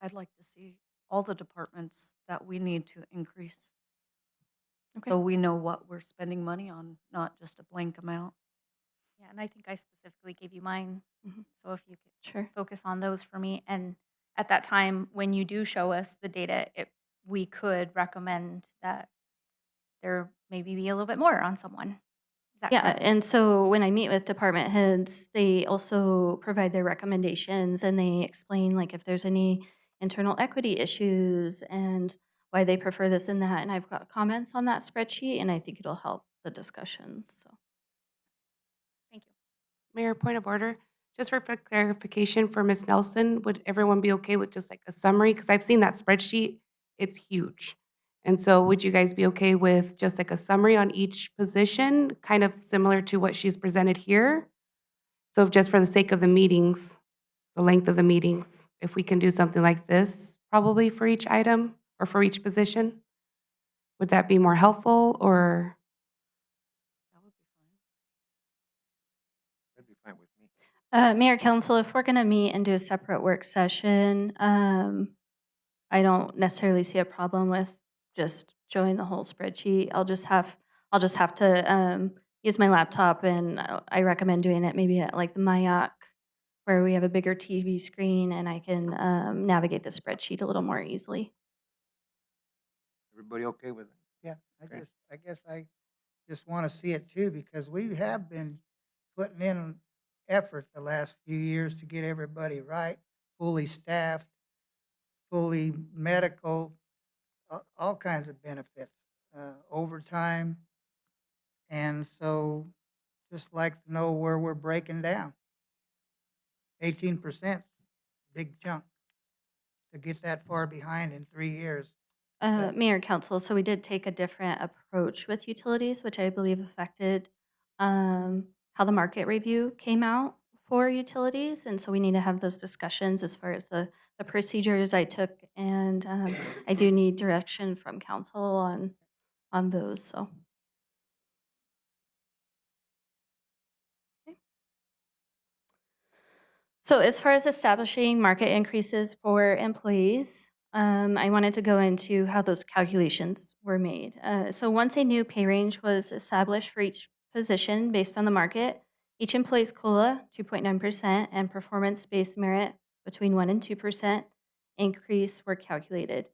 S9: I'd like to see all the departments that we need to increase.
S8: Okay.
S9: So we know what we're spending money on, not just a blank amount.
S4: Yeah, and I think I specifically gave you mine.
S8: Mhm.
S4: So if you could
S8: Sure.
S4: focus on those for me. And at that time, when you do show us the data, we could recommend that there maybe be a little bit more on someone. Is that
S8: Yeah,
S4: correct?
S8: and so when I meet with department heads, they also provide their recommendations and they explain like if there's any internal equity issues and why they prefer this and that. And I've got comments on that spreadsheet and I think it'll help the discussions. So
S4: Thank you.
S10: Mayor, point of order, just for clarification for Ms. Nelson, would everyone be okay with just like a summary? Because I've seen that spreadsheet, it's huge. And so would you guys be okay with just like a summary on each position, kind of similar to what she's presented here? So just for the sake of the meetings, the length of the meetings, if we can do something like this, probably for each item or for each position? Would that be more helpful or?
S9: That would be fine.
S3: That'd be fine with me.
S8: Mayor, council, if we're going to meet and do a separate work session, I don't necessarily see a problem with just showing the whole spreadsheet. I'll just have to use my laptop, and I recommend doing it maybe at like the Mayak, where we have a bigger TV screen and I can navigate the spreadsheet a little more easily.
S3: Everybody okay with it?
S2: Yeah,
S3: Okay.
S2: I guess I just want to see it too, because we have been putting in effort the last few years to get everybody right, fully staffed, fully medical, all kinds of benefits, overtime. And so just like to know where we're breaking down. 18%, big chunk to get that far behind in 3 years. Yeah.
S8: Mayor, council, so we did take a different approach with utilities, which I believe affected how the market review came out for utilities. And so we need to have those discussions as far as the procedures I took. And I do need direction from council on those, so. Okay. So as far as establishing market increases for employees, I wanted to go into how those calculations were made. So once a new pay range was established for each position based on the market, each employee's COLA, 2.9%, and performance-based merit, between 1% and 2%, increase were calculated.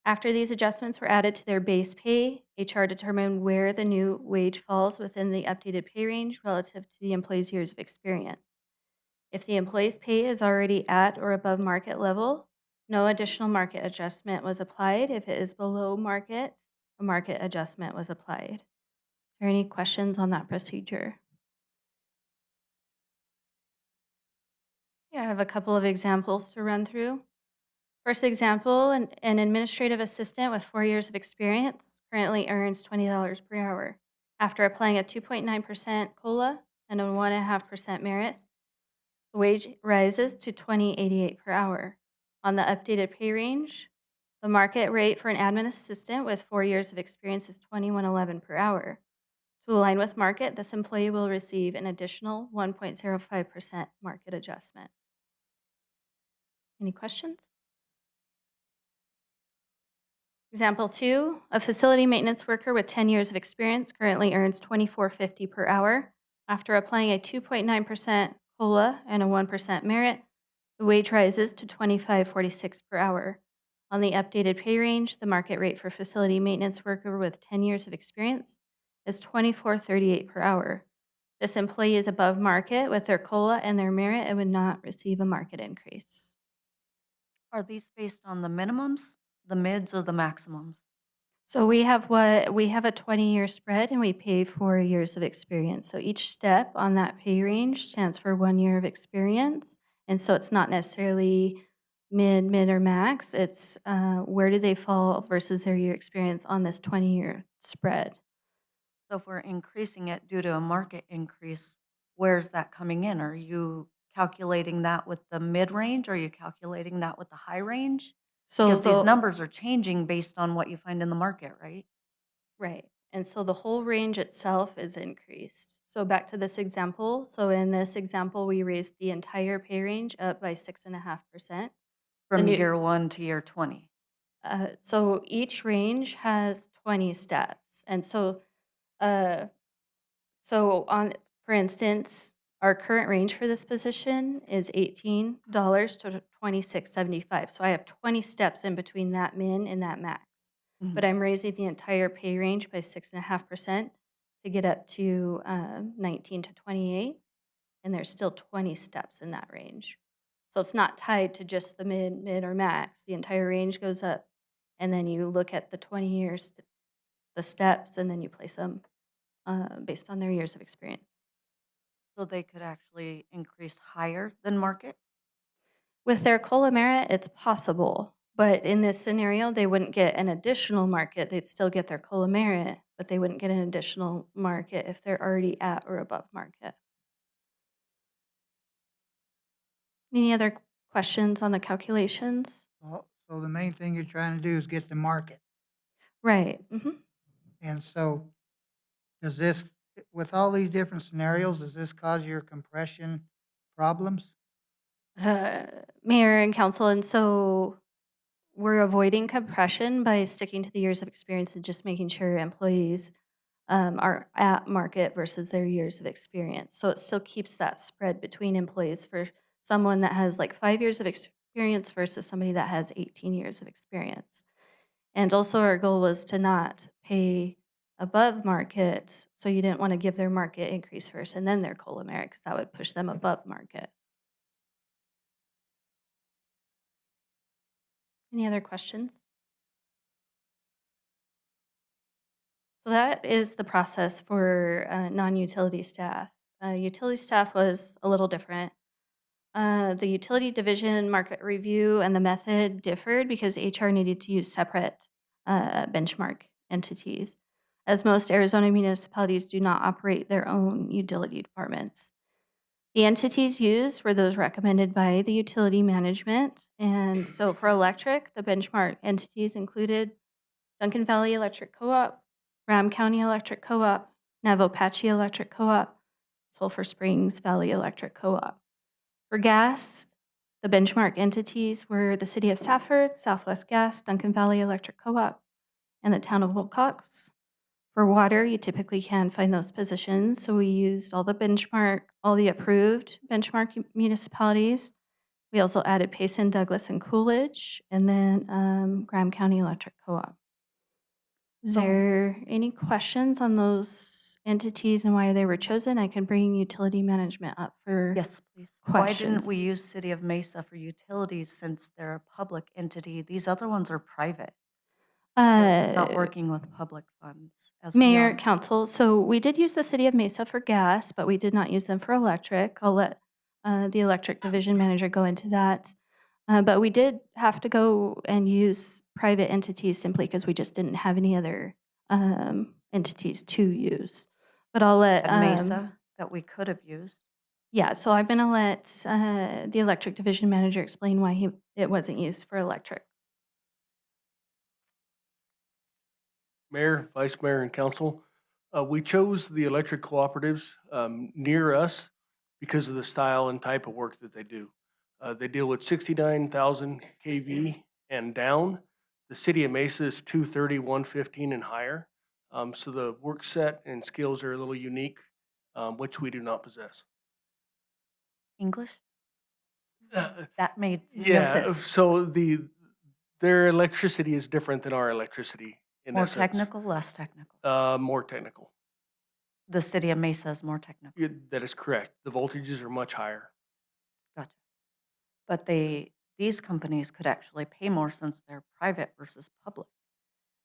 S8: After these adjustments were added to their base pay, HR determined where the new wage falls within the updated pay range relative to the employee's years of experience. If the employee's pay is already at or above market level, no additional market adjustment was applied. If it is below market, a market adjustment was applied. Are there any questions on that procedure? Yeah, I have a couple of examples to run through. First example, an administrative assistant with 4 years of experience currently earns $20 per hour. After applying a 2.9% COLA and a 1.5% merit, the wage rises to $20.88 per hour. On the updated pay range, the market rate for an admin assistant with 4 years of experience is $21.11 per hour. To align with market, this employee will receive an additional 1.05% market adjustment. Any questions? Example 2, a facility maintenance worker with 10 years of experience currently earns $24.50 per hour. After applying a 2.9% COLA and a 1% merit, the wage rises to $25.46 per hour. On the updated pay range, the market rate for facility maintenance worker with 10 years of experience is $24.38 per hour. This employee is above market with their COLA and their merit and would not receive a market increase.
S9: Are these based on the minimums, the mids, or the maximums?
S8: So we have a 20-year spread, and we pay 4 years of experience. So each step on that pay range stands for 1 year of experience. And so it's not necessarily mid, or max. It's where do they fall versus their year experience on this 20-year spread.
S9: So if we're increasing it due to a market increase, where's that coming in? Are you calculating that with the mid-range, or are you calculating that with the high range?
S8: So
S9: Because these numbers are changing based on what you find in the market, right?
S8: Right. And so the whole range itself is increased. So back to this example. So in this example, we raised the entire pay range up by 6.5%.
S9: From
S8: new-
S9: year 1 to year 20.
S8: So each range has 20 steps. And so, for instance, our current range for this position is $18 to $26.75. So I have 20 steps in between that min and that max. But I'm raising the entire pay range by 6.5% to get up to 19 to 28, and there's still 20 steps in that range. So it's not tied to just the mid, or max. The entire range goes up, and then you look at the 20 years, the steps, and then you place them based on their years of experience.
S9: So they could actually increase higher than market?
S8: With their COLA merit, it's possible. But in this scenario, they wouldn't get an additional market. They'd still get their COLA merit, but they wouldn't get an additional market if they're already at or above market. Any other questions on the calculations?
S2: So the main thing you're trying to do is get the market.
S8: Right.
S2: And so does this, with all these different scenarios, does this cause your compression problems?
S8: Mayor and council, and so we're avoiding compression by sticking to the years of experience and just making sure employees are at market versus their years of experience. So it still keeps that spread between employees for someone that has like 5 years of experience versus somebody that has 18 years of experience. And also our goal was to not pay above market, so you didn't want to give their market increase first and then their COLA merit, because that would push them above market. Any other questions? So that is the process for non-utility staff. Utility staff was a little different. The utility division market review and the method differed because HR needed to use separate benchmark entities, as most Arizona municipalities do not operate their own utility departments. The entities used were those recommended by the utility management. And so for electric, the benchmark entities included Duncan Valley Electric Co-op, Graham County Electric Co-op, Navajo Electric Co-op, Sulphur Springs Valley Electric Co-op. For gas, the benchmark entities were the City of Safford, Southwest Gas, Duncan Valley Electric Co-op, and the Town of Wilcox. For water, you typically can find those positions, so we used all the approved benchmark municipalities. We also added Payson, Douglas, and Coolidge, and then Graham County Electric Co-op. Is
S9: So-
S8: there any questions on those entities and why they were chosen? I can bring utility management up for
S9: Yes, please. Why didn't
S8: questions.
S9: we use City of Mesa for utilities since they're a public entity? These other ones are private. So they're not working with public funds as we
S8: Mayor,
S9: are.
S8: council, so we did use the City of Mesa for gas, but we did not use them for electric. I'll let the electric division manager go into that. But we did have to go and use private entities simply because we just didn't have any other entities to use. But I'll let
S9: At Mesa that we could have used.
S8: yeah. So I'm gonna let the electric division manager explain why it wasn't used for electric.
S12: Mayor, Vice Mayor, and Council, we chose the electric cooperatives near us because of the style and type of work that they do. They deal with 69,000 kV and down. The City of Mesa is 230, 115 and higher. So the work set and skills are a little unique, which we do not possess.
S9: English? That made no
S12: Yeah,
S9: sense.
S12: so their electricity is different than our electricity in
S9: More
S12: that sense.
S9: technical, less technical?
S12: More technical.
S9: The City of Mesa is more technical.
S12: Yeah, that is correct. The voltages are much higher.
S9: Gotcha. But these companies could actually pay more since they're private versus public.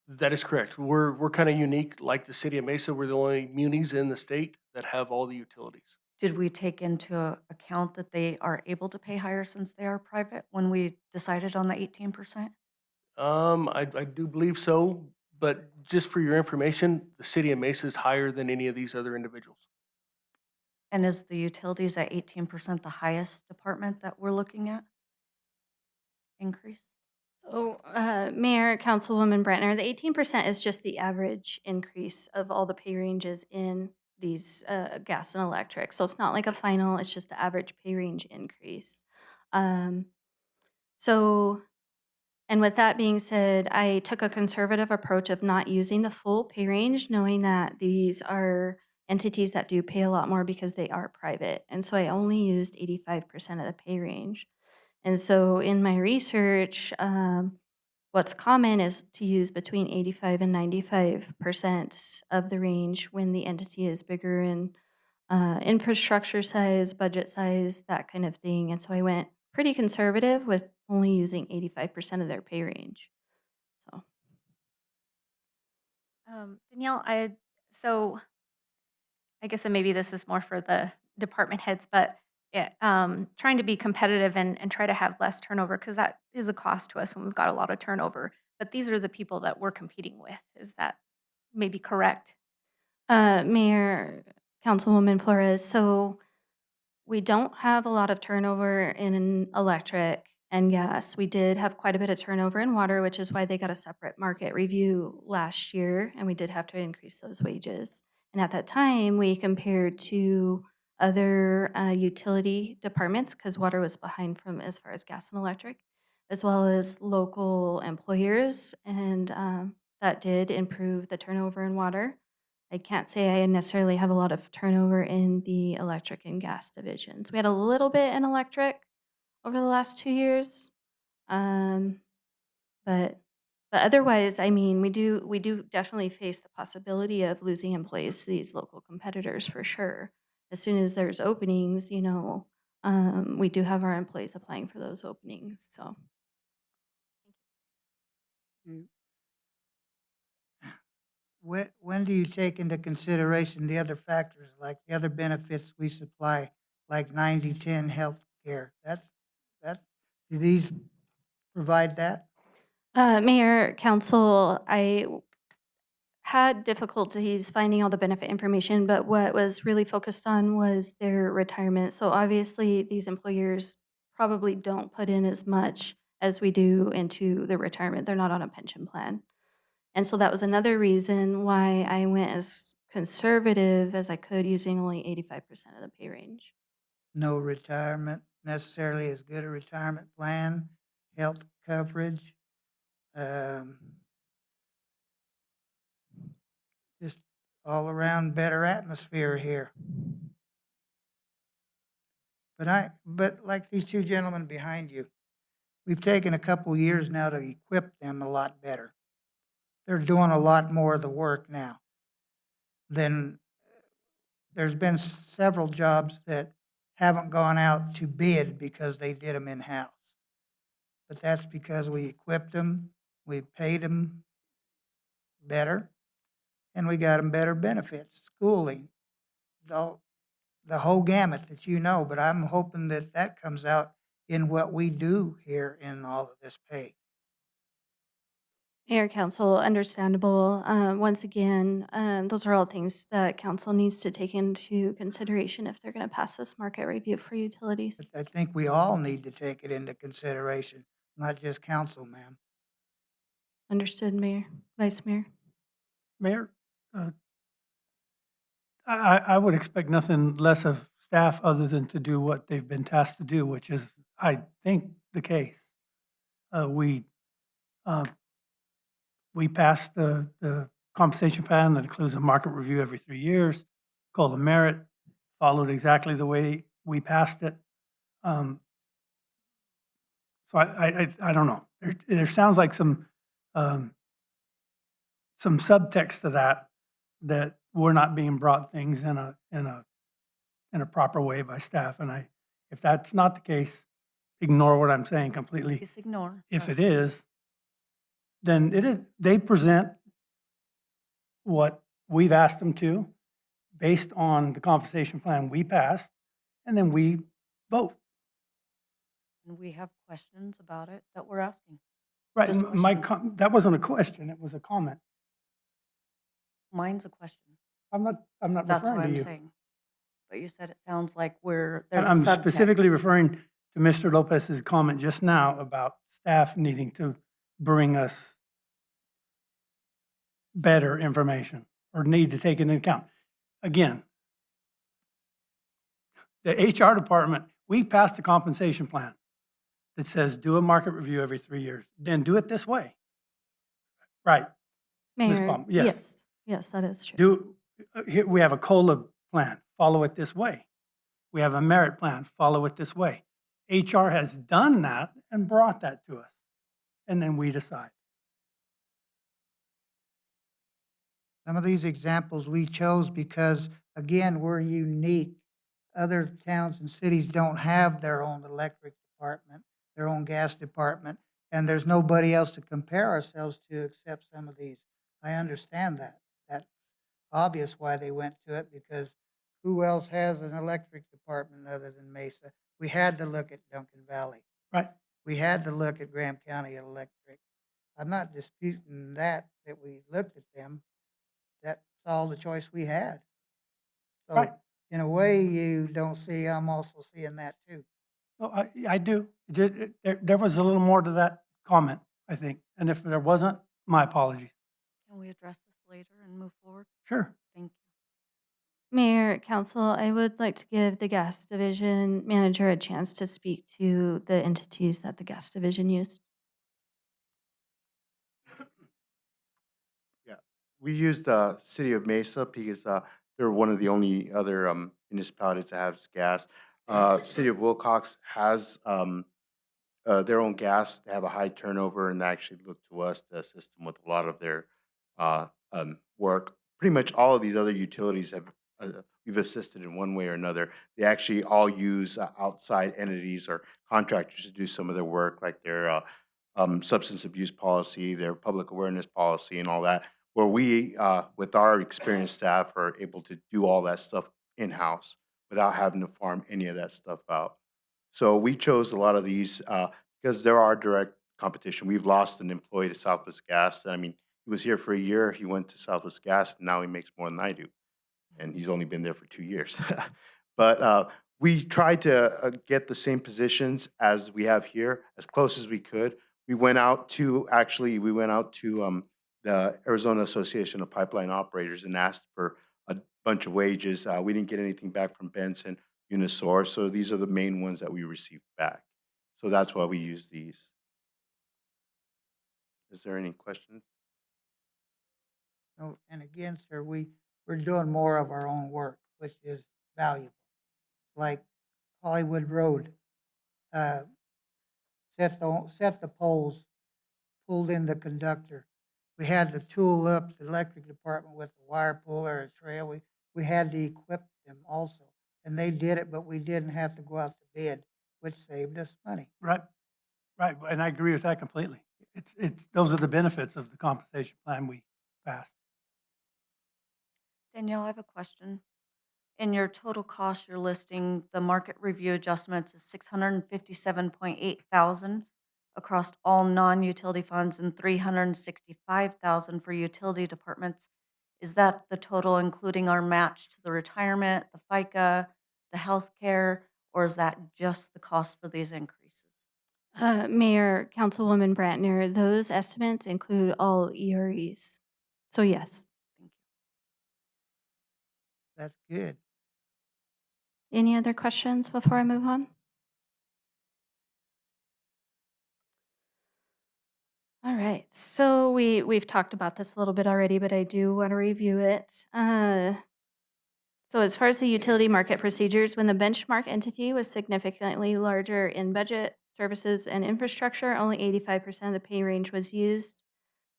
S12: That is correct. We're kind of unique, like the City of Mesa. We're the only munis in the state that have all the utilities.
S9: Did we take into account that they are able to pay higher since they are private when we decided on the 18%?
S12: I do believe so, but just for your information, the City of Mesa is higher than any of these other individuals.
S9: And is the utilities at 18% the highest department that we're looking at? Increase?
S8: So, Mayor, Councilwoman Brentner, the 18% is just the average increase of all the pay ranges in these gas and electric. So it's not like a final, it's just the average pay range increase. So, and with that being said, I took a conservative approach of not using the full pay range, knowing that these are entities that do pay a lot more because they are private. And so I only used 85% of the pay range. And so in my research, what's common is to use between 85 and 95% of the range when the entity is bigger in infrastructure size, budget size, that kind of thing. And so I went pretty conservative with only using 85% of their pay range. So
S4: Danielle, so I guess that maybe this is more for the department heads, but trying to be competitive and try to have less turnover, because that is a cost to us when we've got a lot of turnover. But these are the people that we're competing with. Is that maybe correct?
S8: Mayor, Councilwoman Flores, so we don't have a lot of turnover in electric and gas. We did have quite a bit of turnover in water, which is why they got a separate market review last year, and we did have to increase those wages. And at that time, we compared to other utility departments, because water was behind from as far as gas and electric, as well as local employers, and that did improve the turnover in water. I can't say I necessarily have a lot of turnover in the electric and gas divisions. We had a little bit in electric over the last 2 years. Um, but otherwise, I mean, we do definitely face the possibility of losing employees to these local competitors for sure. As soon as there's openings, we do have our employees applying for those openings. So
S2: When do you take into consideration the other factors, like the other benefits we supply, like 90/10 healthcare? Do these provide that?
S8: Mayor, council, I had difficulties finding all the benefit information, but what was really focused on was their retirement. So obviously, these employers probably don't put in as much as we do into the retirement. They're not on a pension plan. And so that was another reason why I went as conservative as I could, using only 85% of the pay range.
S2: No retirement necessarily as good a retirement plan, health coverage, um, just all around better atmosphere here. But like these two gentlemen behind you, we've taken a couple years now to equip them a lot better. They're doing a lot more of the work now. Then there's been several jobs that haven't gone out to bid because they did them in-house. But that's because we equipped them, we paid them better, and we got them better benefits, schooling, the whole gamut that you know. But I'm hoping that that comes out in what we do here in all of this pay.
S8: Mayor, council, understandable. Once again, those are all things that council needs to take into consideration if they're going to pass this market review for utilities.
S2: But I think we all need to take it into consideration, not just council, ma'am.
S8: Understood, Mayor, Vice Mayor.
S1: Mayor, I would expect nothing less of staff other than to do what they've been tasked to do, which is, I think, the case. We passed the compensation plan that includes a market review every 3 years, called a merit, followed exactly the way we passed it. So I don't know. There sounds like some subtext to that we're not being brought things in a proper way by staff. And if that's not the case, ignore what I'm saying completely.
S9: Please ignore.
S1: If it is, then they present what we've asked them to based on the compensation plan we passed, and then we vote.
S9: And we have questions about it that we're asking.
S1: Right,
S9: Just
S1: and that wasn't a question, it was a comment.
S9: Mine's a question.
S1: I'm not
S9: That's what
S1: referring to
S9: I'm
S1: you.
S9: saying. But you said it sounds like there's a
S1: I'm
S9: subtext.
S1: specifically referring to Mr. Lopez's comment just now about staff needing to bring us better information or need to take it into account. Again, the HR department, we passed a compensation plan that says do a market review every 3 years, then do it this way. Right, Ms.
S8: Mayor,
S1: Palmer, yes.
S8: yes, that is true.
S1: Here, we have a COLA plan, follow it this way. We have a merit plan, follow it this way. HR has done that and brought that to us, and then we decide.
S2: Some of these examples we chose because, again, we're unique. Other towns and cities don't have their own electric department, their own gas department, and there's nobody else to compare ourselves to except some of these. I understand that. That's obvious why they went to it, because who else has an electric department other than Mesa? We had to look at Duncan Valley.
S1: Right.
S2: We had to look at Graham County Electric. I'm not disputing that we looked at them. That's all the choice we had. So
S1: Right.
S2: in a way, you don't see, I'm also seeing that too.
S1: Oh, I do. There was a little more to that comment, I think. And if there wasn't, my apologies.
S9: Can we address this later and move forward?
S1: Sure.
S9: Thank you.
S8: Mayor, council, I would like to give the gas division manager a chance to speak to the entities that the gas division used.
S13: we use the city of Mesa because they're one of the only other municipalities that has gas. City of Wilcox has their own gas. They have a high turnover, and they actually look to us to assist them with a lot of their work. Pretty much all of these other utilities have we've assisted in one way or another. They actually all use outside entities or contractors to do some of their work, like their substance abuse policy, their public awareness policy, and all that. Where we, with our experienced staff, are able to do all that stuff in-house without having to farm any of that stuff out. So we chose a lot of these because there are direct competition. We've lost an employee to Southwest Gas. I mean, he was here for a year. He went to Southwest Gas, and now he makes more than I do. And he's only been there for 2 years. But we tried to get the same positions as we have here, as close as we could. We went out to the Arizona Association of Pipeline Operators and asked for a bunch of wages. We didn't get anything back from Benson, Unisource, so these are the main ones that we received back. So that's why we use these. Is there any questions?
S2: No, and again, sir, we're doing more of our own work, which is valuable. Like Hollywood Road, set the poles, pulled in the conductor. We had to tool up the electric department with a wire puller, a trail. We had to equip them also. And they did it, but we didn't have to go out to bid, which saved us money.
S1: Right, right, and I agree with that completely. Those are the benefits of the compensation plan we passed.
S9: Danielle, I have a question. In your total cost, you're listing the market review adjustments as 657.8 thousand across all non-utility funds and 365,000 for utility departments. Is that the total, including our match to the retirement, the FICA, the healthcare, or is that just the cost for these increases?
S8: Mayor, Councilwoman Brantner, those estimates include all EREs. So yes.
S9: Thank you.
S2: That's good.
S8: Any other questions before I move on? All right, so we've talked about this a little bit already, but I do want to review it. So as far as the utility market procedures, when the benchmark entity was significantly larger in budget, services, and infrastructure, only 85% of the pay range was used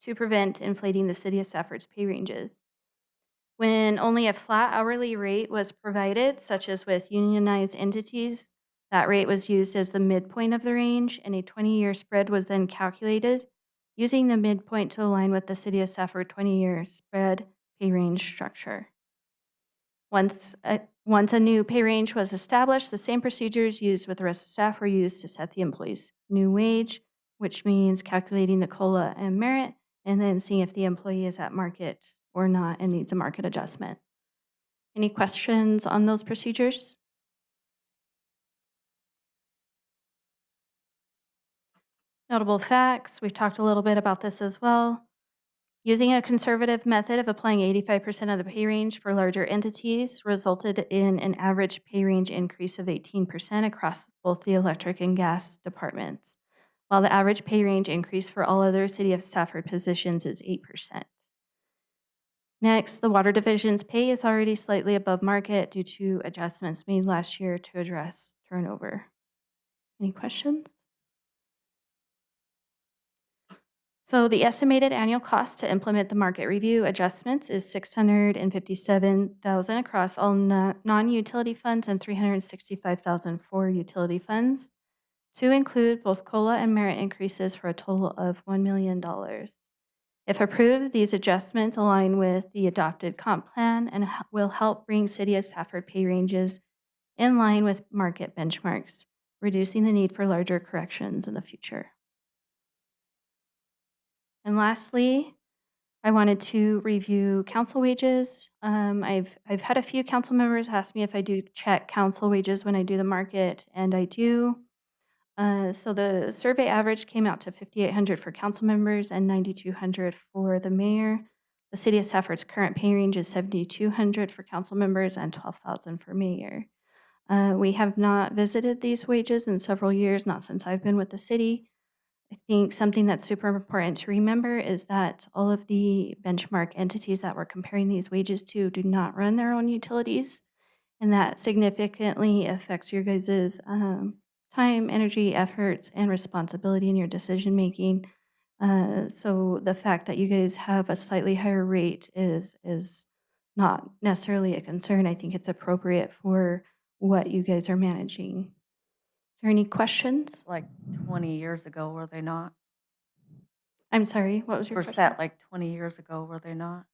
S8: to prevent inflating the city of Stafford's pay ranges. When only a flat hourly rate was provided, such as with unionized entities, that rate was used as the midpoint of the range, and a 20-year spread was then calculated using the midpoint to align with the city of Stafford 20-year spread pay range structure. Once a new pay range was established, the same procedures used with the rest of staff were used to set the employee's new wage, which means calculating the COLA and merit, and then seeing if the employee is at market or not and needs a market adjustment. Any questions on those procedures? Notable facts, we've talked a little bit about this as well. Using a conservative method of applying 85% of the pay range for larger entities resulted in an average pay range increase of 18% across both the electric and gas departments, while the average pay range increase for all other City of Stafford positions is 8%. Next, the water division's pay is already slightly above market due to adjustments made last year to address turnover. Any questions? So the estimated annual cost to implement the market review adjustments is $657,000 across all non-utility funds and $365,000 for utility funds, to include both COLA and merit increases for a total of $1 million. If approved, these adjustments align with the adopted comp plan and will help bring City of Stafford pay ranges in line with market benchmarks, reducing the need for larger corrections in the future. And lastly, I wanted to review council wages. I've had a few council members ask me if I do check council wages when I do the market, and I do. So the survey average came out to $5,800 for council members and $9,200 for the mayor. The City of Stafford's current pay range is $7,200 for council members and $12,000 for mayor. We have not visited these wages in several years, not since I've been with the city. I think something that's super important to remember is that all of the benchmark entities that we're comparing these wages to do not run their own utilities. And that significantly affects your guys' time, energy, efforts, and responsibility in your decision making. So the fact that you guys have a slightly higher rate is not necessarily a concern. I think it's appropriate for what you guys are managing. Is there any questions?
S9: Like 20 years ago, were they not?
S8: I'm sorry, what was your
S9: Were
S8: question?
S9: set like 20 years ago, were they not?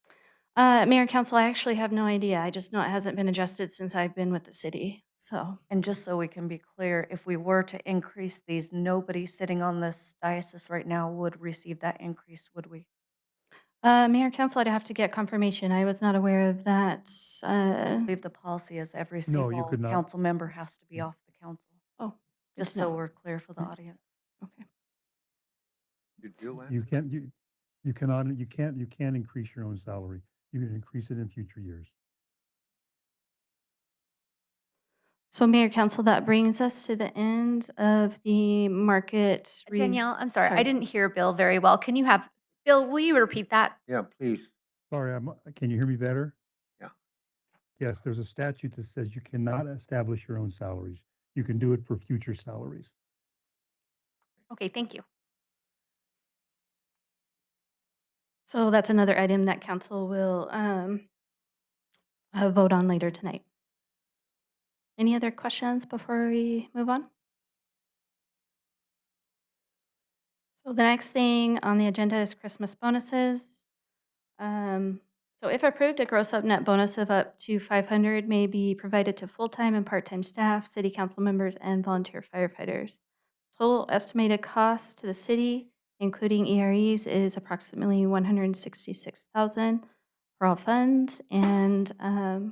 S8: Mayor, council, I actually have no idea. I just know it hasn't been adjusted since I've been with the city. So,
S9: And just so we can be clear, if we were to increase these, nobody sitting on this diocese right now would receive that increase, would we?
S8: Mayor, council, I'd have to get confirmation. I was not aware of that.
S9: I believe the policy is every
S14: No, you
S9: single
S14: could not.
S9: council member has to be off the council,
S8: Oh, good
S9: just
S8: to
S9: so
S8: know.
S9: we're clear for the audience.
S8: Okay.
S14: You can't, you cannot, you can't increase your own salary. You can increase it in future years.
S8: So, Mayor, council, that brings us to the end of the market.
S4: Danielle, I'm sorry, I
S8: sorry.
S4: didn't hear Bill very well. Can you have, Bill, will you repeat that?
S3: Yeah, please.
S14: Sorry, can you hear me better?
S3: Yeah.
S14: Yes, there's a statute that says you cannot establish your own salaries. You can do it for future salaries.
S4: Okay, thank you.
S8: So that's another item that council will vote on later tonight. Any other questions before we move on? So the next thing on the agenda is Christmas bonuses. So if approved, a gross up net bonus of up to $500 may be provided to full-time and part-time staff, city council members, and volunteer firefighters. Total estimated cost to the city, including EREs, is approximately $166,000 for all funds. And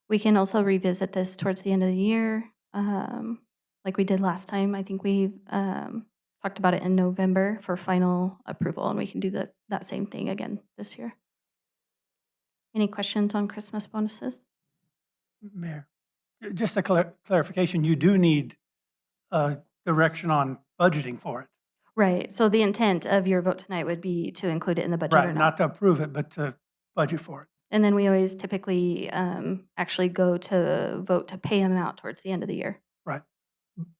S8: we can also revisit this towards the end of the year, like we did last time. I think we talked about it in November for final approval, and we can do that same thing again this year. Any questions on Christmas bonuses?
S1: Mayor, just a clarification, you do need direction on budgeting for it.
S8: Right, so the intent of your vote tonight would be to include it in the budget or
S1: Right,
S8: not?
S1: not to approve it, but to budget for it.
S8: And then we always typically actually go to vote to pay them out towards the end of the year.
S1: Right.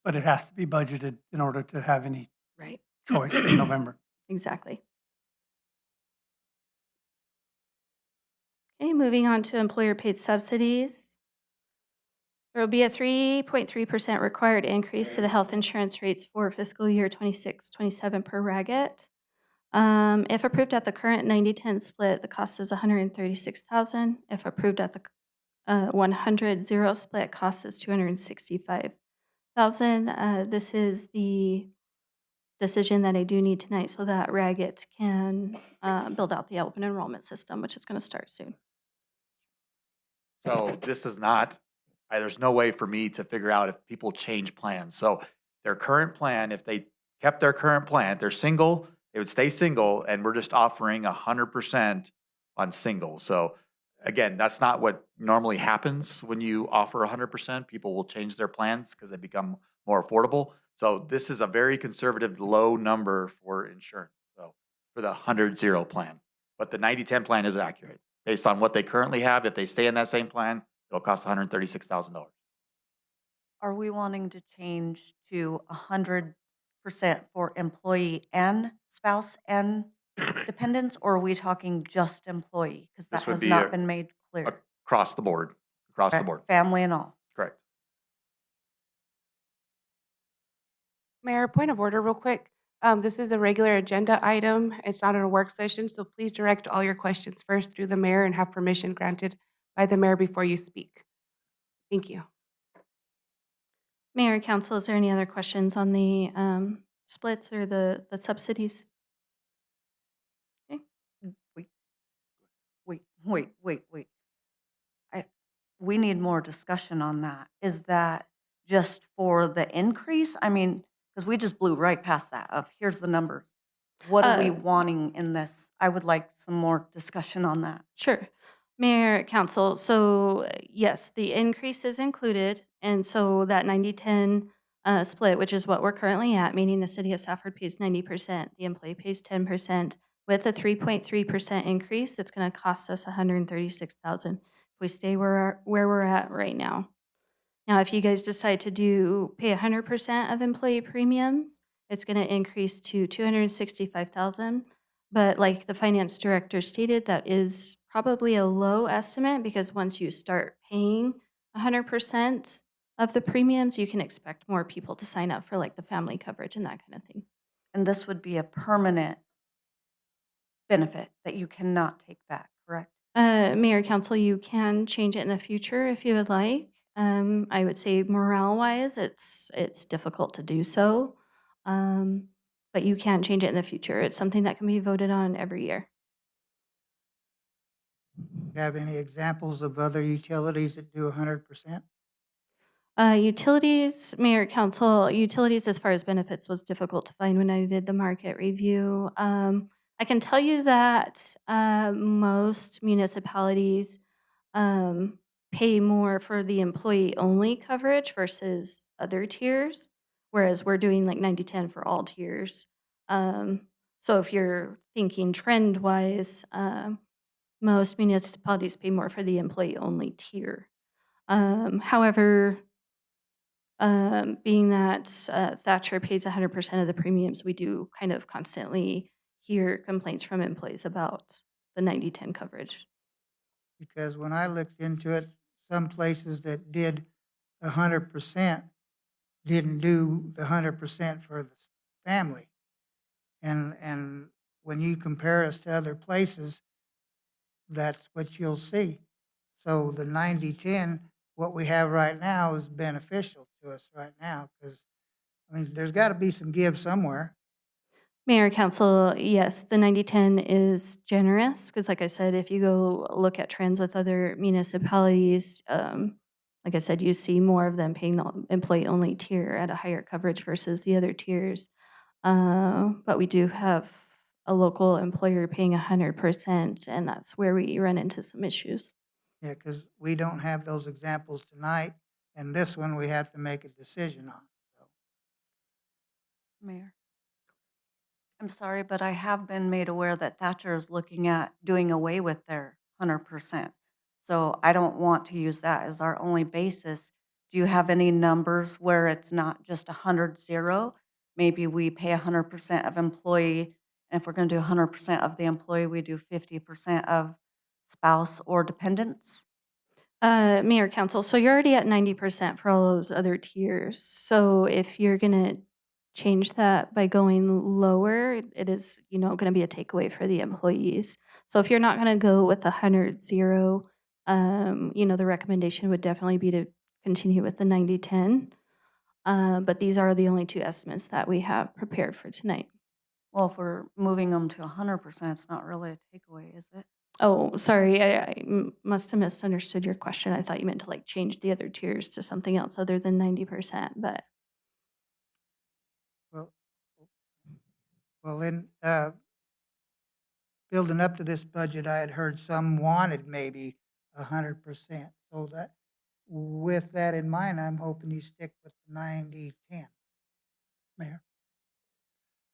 S1: But it has to be budgeted in order to have any
S8: Right.
S1: choice in November.
S8: Exactly. Okay, moving on to employer-paid subsidies. There will be a 3.3% required increase to the health insurance rates for fiscal year 26-27 per RAGET. If approved at the current 90-10 split, the cost is $136,000. If approved at the 100-0 split, cost is $265,000. This is the decision that I do need tonight so that RAGET can build out the open enrollment system, which is going to start soon.
S15: So this is not, there's no way for me to figure out if people change plans. So their current plan, if they kept their current plan, if they're single, they would stay single, and we're just offering 100% on single. So again, that's not what normally happens when you offer 100%. People will change their plans because they become more affordable. So this is a very conservative, low number for insurance. So for the 100-0 plan, but the 90-10 plan is accurate based on what they currently have. If they stay in that same plan, it'll cost $136,000.
S9: Are we wanting to change to 100% for employee and spouse and dependents, or are we talking just employee? Because that
S15: This would
S9: has
S15: be
S9: not been made clear.
S15: Across the board, across the board.
S9: Family and all.
S15: Correct.
S10: Mayor, point of order real quick. This is a regular agenda item. It's not a work session, so please direct all your questions first through the mayor and have permission granted by the mayor before you speak. Thank you.
S8: Mayor, council, is there any other questions on the splits or the subsidies?
S9: Wait. We need more discussion on that. Is that just for the increase? I mean, because we just blew right past that of here's the numbers. What are we wanting in this? I would like some more discussion on that.
S8: Sure. Mayor, council, so yes, the increase is included, and so that 90-10 split, which is what we're currently at, meaning the city of Safford pays 90%, the employee pays 10%. With a 3.3% increase, it's going to cost us $136,000 if we stay where we're at right now. Now, if you guys decide to pay 100% of employee premiums, it's going to increase to $265,000. But like the finance director stated, that is probably a low estimate because once you start paying 100% of the premiums, you can expect more people to sign up for like the family coverage and that kind of thing.
S9: And this would be a permanent benefit that you cannot take back, correct?
S8: Mayor, council, you can change it in the future if you would like. I would say morale-wise, it's difficult to do so, but you can change it in the future. It's something that can be voted on every year.
S2: Have any examples of other utilities that do 100%?
S8: Utilities, Mayor, council, utilities as far as benefits was difficult to find when I did the market review. I can tell you that most municipalities pay more for the employee-only coverage versus other tiers, whereas we're doing like 90/10 for all tiers. So if you're thinking trend-wise, most municipalities pay more for the employee-only tier. However, being that Thatcher pays 100% of the premiums, we do kind of constantly hear complaints from employees about the 90/10 coverage.
S2: Because when I looked into it, some places that did 100% didn't do the 100% for the family. And when you compare us to other places, that's what you'll see. So the 90/10, what we have right now is beneficial to us right now because, I mean, there's got to be some give somewhere.
S8: Mayor, council, yes, the 90/10 is generous because, like I said, if you go look at trends with other municipalities, like I said, you see more of them paying the employee-only tier at a higher coverage versus the other tiers. But we do have a local employer paying 100%, and that's where we run into some issues.
S2: Yeah, because we don't have those examples tonight, and this one we have to make a decision on. So,
S9: Mayor, I'm sorry, but I have been made aware that Thatcher is looking at doing away with their 100%. So I don't want to use that as our only basis. Do you have any numbers where it's not just 100-0? Maybe we pay 100% of employee, and if we're going to do 100% of the employee, we do 50% of spouse or dependents?
S8: Mayor, council, so you're already at 90% for all those other tiers. So if you're gonna change that by going lower, it is, going to be a takeaway for the employees. So if you're not gonna go with 100-0, the recommendation would definitely be to continue with the 90/10. But these are the only two estimates that we have prepared for tonight.
S9: Well, if we're moving them to 100%, it's not really a takeaway, is it?
S8: Oh, sorry, I must have misunderstood your question. I thought you meant to like change the other tiers to something else other than 90%, but
S2: well, in building up to this budget, I had heard some wanted maybe 100%. So that, with that in mind, I'm hoping you stick with 90/10.
S1: Mayor.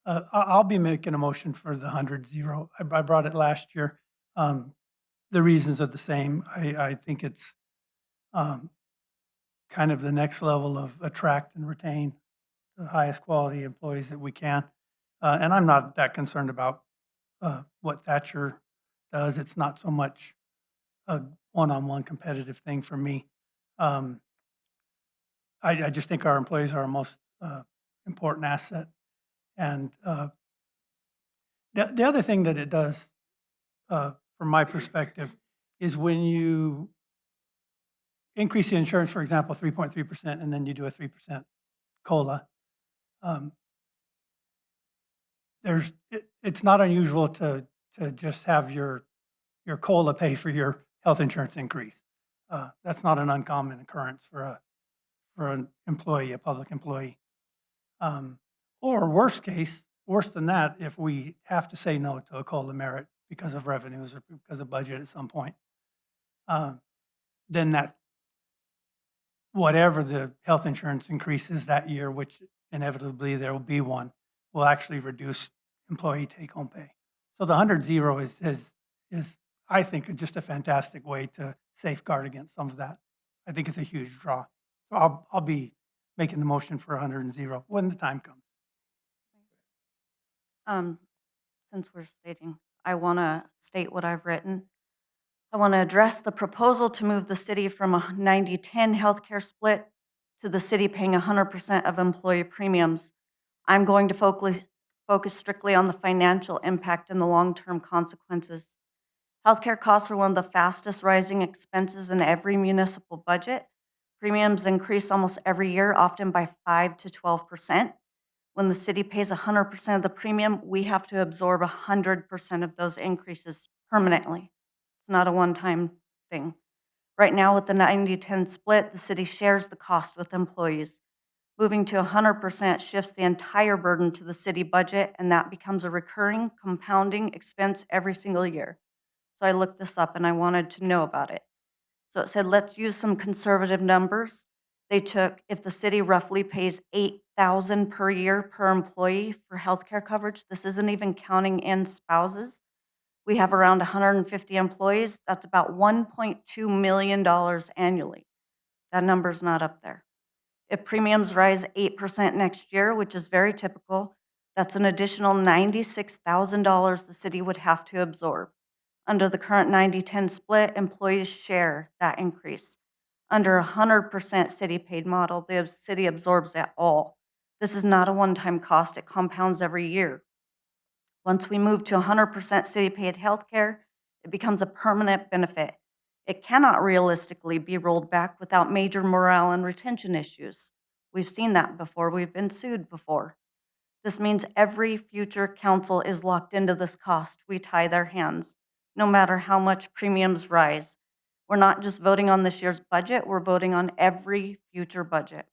S1: I'll be making a motion for the 100-0. I brought it last year. The reasons are the same. I think it's kind of the next level of attract and retain the highest quality employees that we can. And I'm not that concerned about what Thatcher does. It's not so much a one-on-one competitive thing for me. I just think our employees are our most important asset. And the other thing that it does, from my perspective, is when you increase the insurance, for example, 3.3%, and then you do a 3% COLA, it's not unusual to just have your COLA pay for your health insurance increase. That's not an uncommon occurrence for an employee, a public employee. Or worst than that, if we have to say no to a COLA merit because of revenues or because of budget at some point, then that whatever the health insurance increases that year, which inevitably there will be one, will actually reduce employee take-home pay. So the 100-0 is, I think, just a fantastic way to safeguard against some of that. I think it's a huge draw. So I'll be making the motion for 100-0 when the time comes.
S9: Since we're stating, I want to state what I've written. I want to address the proposal to move the city from a 90-10 healthcare split to the city paying 100% of employee premiums. I'm going to focus strictly on the financial impact and the long-term consequences. Healthcare costs are one of the fastest rising expenses in every municipal budget. Premiums increase almost every year, often by 5 to 12%. When the city pays 100% of the premium, we have to absorb 100% of those increases permanently. It's not a one-time thing. Right now, with the 90-10 split, the city shares the cost with employees. Moving to 100% shifts the entire burden to the city budget, and that becomes a recurring, compounding expense every single year. So I looked this up and I wanted to know about it. So it said, let's use some conservative numbers. They took, if the city roughly pays $8,000 per year per employee for healthcare coverage, this isn't even counting in spouses. We have around 150 employees. That's about $1.2 million annually. That number's not up there. If premiums rise 8% next year, which is very typical, that's an additional $96,000 the city would have to absorb. Under the current 90-10 split, employees share that increase. Under a 100% city-paid model, the city absorbs it all. This is not a one-time cost. It compounds every year. Once we move to 100% city-paid healthcare, it becomes a permanent benefit. It cannot realistically be rolled back without major morale and retention issues. We've seen that before. We've been sued before. This means every future council is locked into this cost. We tie their hands, no matter how much premiums rise. We're not just voting on this year's budget, we're voting on every future budget.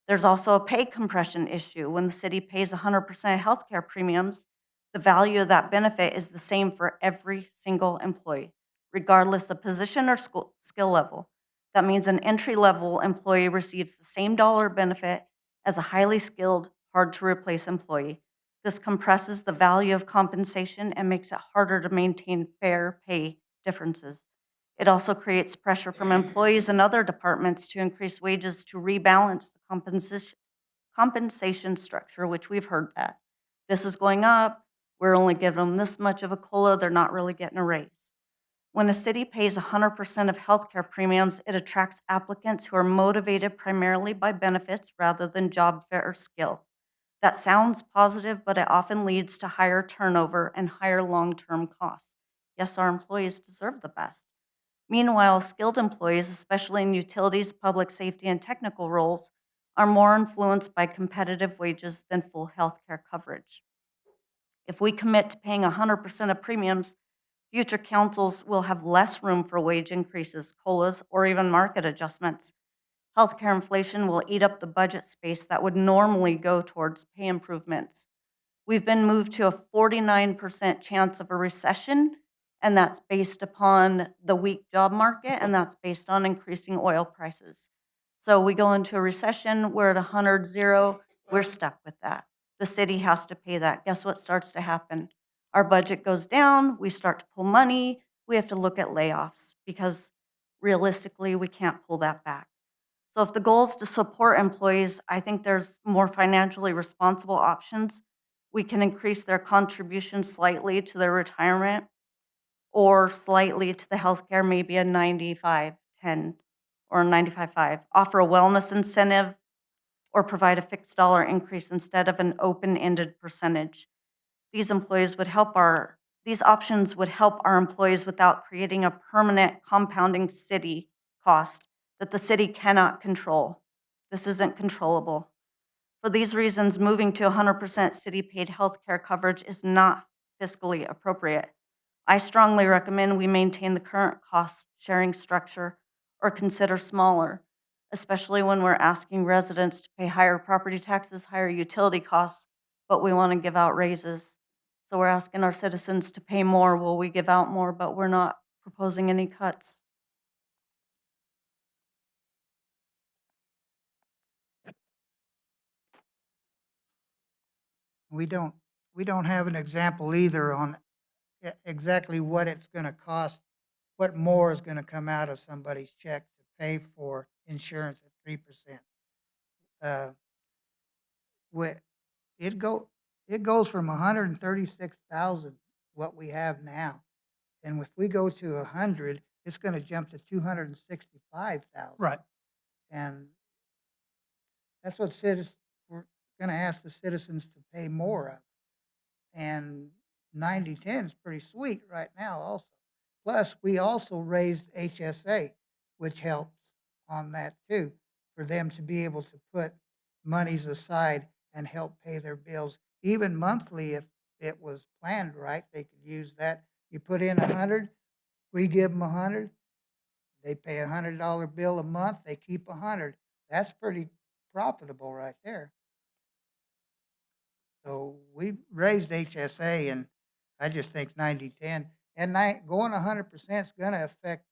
S9: There's also a pay compression issue. When the city pays 100% healthcare premiums, the value of that benefit is the same for every single employee, regardless of position or skill level. That means an entry-level employee receives the same dollar benefit as a highly skilled, hard-to-replace employee. This compresses the value of compensation and makes it harder to maintain fair pay differences. It also creates pressure from employees and other departments to increase wages to rebalance the compensation structure, which we've heard that. This is going up. We're only giving them this much of a COLA. They're not really getting a raise. When a city pays 100% of healthcare premiums, it attracts applicants who are motivated primarily by benefits rather than job fit or skill. That sounds positive, but it often leads to higher turnover and higher long-term costs. Yes, our employees deserve the best. Meanwhile, skilled employees, especially in utilities, public safety, and technical roles, are more influenced by competitive wages than full healthcare coverage. If we commit to paying 100% of premiums, future councils will have less room for wage increases, COLAs, or even market adjustments. Healthcare inflation will eat up the budget space that would normally go towards pay improvements. We've been moved to a 49% chance of a recession, and that's based upon the weak job market, and that's based on increasing oil prices. So we go into a recession, we're at 100-0, we're stuck with that. The city has to pay that. Guess what starts to happen? Our budget goes down, we start to pull money, we have to look at layoffs because realistically, we can't pull that back. So if the goal is to support employees, I think there's more financially responsible options. We can increase their contribution slightly to their retirement or slightly to the healthcare, maybe a 95-10 or a 95-5. Offer a wellness incentive or provide a fixed dollar increase instead of an open-ended percentage. These options would help our employees without creating a permanent compounding city cost that the city cannot control. This isn't controllable. For these reasons, moving to 100% city-paid healthcare coverage is not fiscally appropriate. I strongly recommend we maintain the current cost-sharing structure or consider smaller, especially when we're asking residents to pay higher property taxes, higher utility costs, but we want to give out raises. So we're asking our citizens to pay more. Will we give out more? But we're not proposing any cuts.
S2: We don't have an example either on exactly what it's gonna cost, what more is gonna come out of somebody's check to pay for insurance at 3%. Uh, wh- it goes from 136,000, what we have now. And if we go to 100, it's gonna jump to 265,000.
S1: Right.
S2: And that's what we're gonna ask the citizens to pay more of. And 90/10 is pretty sweet right now also. Plus, we also raised HSA, which helps on that too, for them to be able to put monies aside and help pay their bills. Even monthly, if it was planned right, they could use that. You put in 100, we give them 100, they pay a $100 bill a month, they keep 100. That's pretty profitable right there. So we raised HSA, and I just think 90/10, and going 100% is going to affect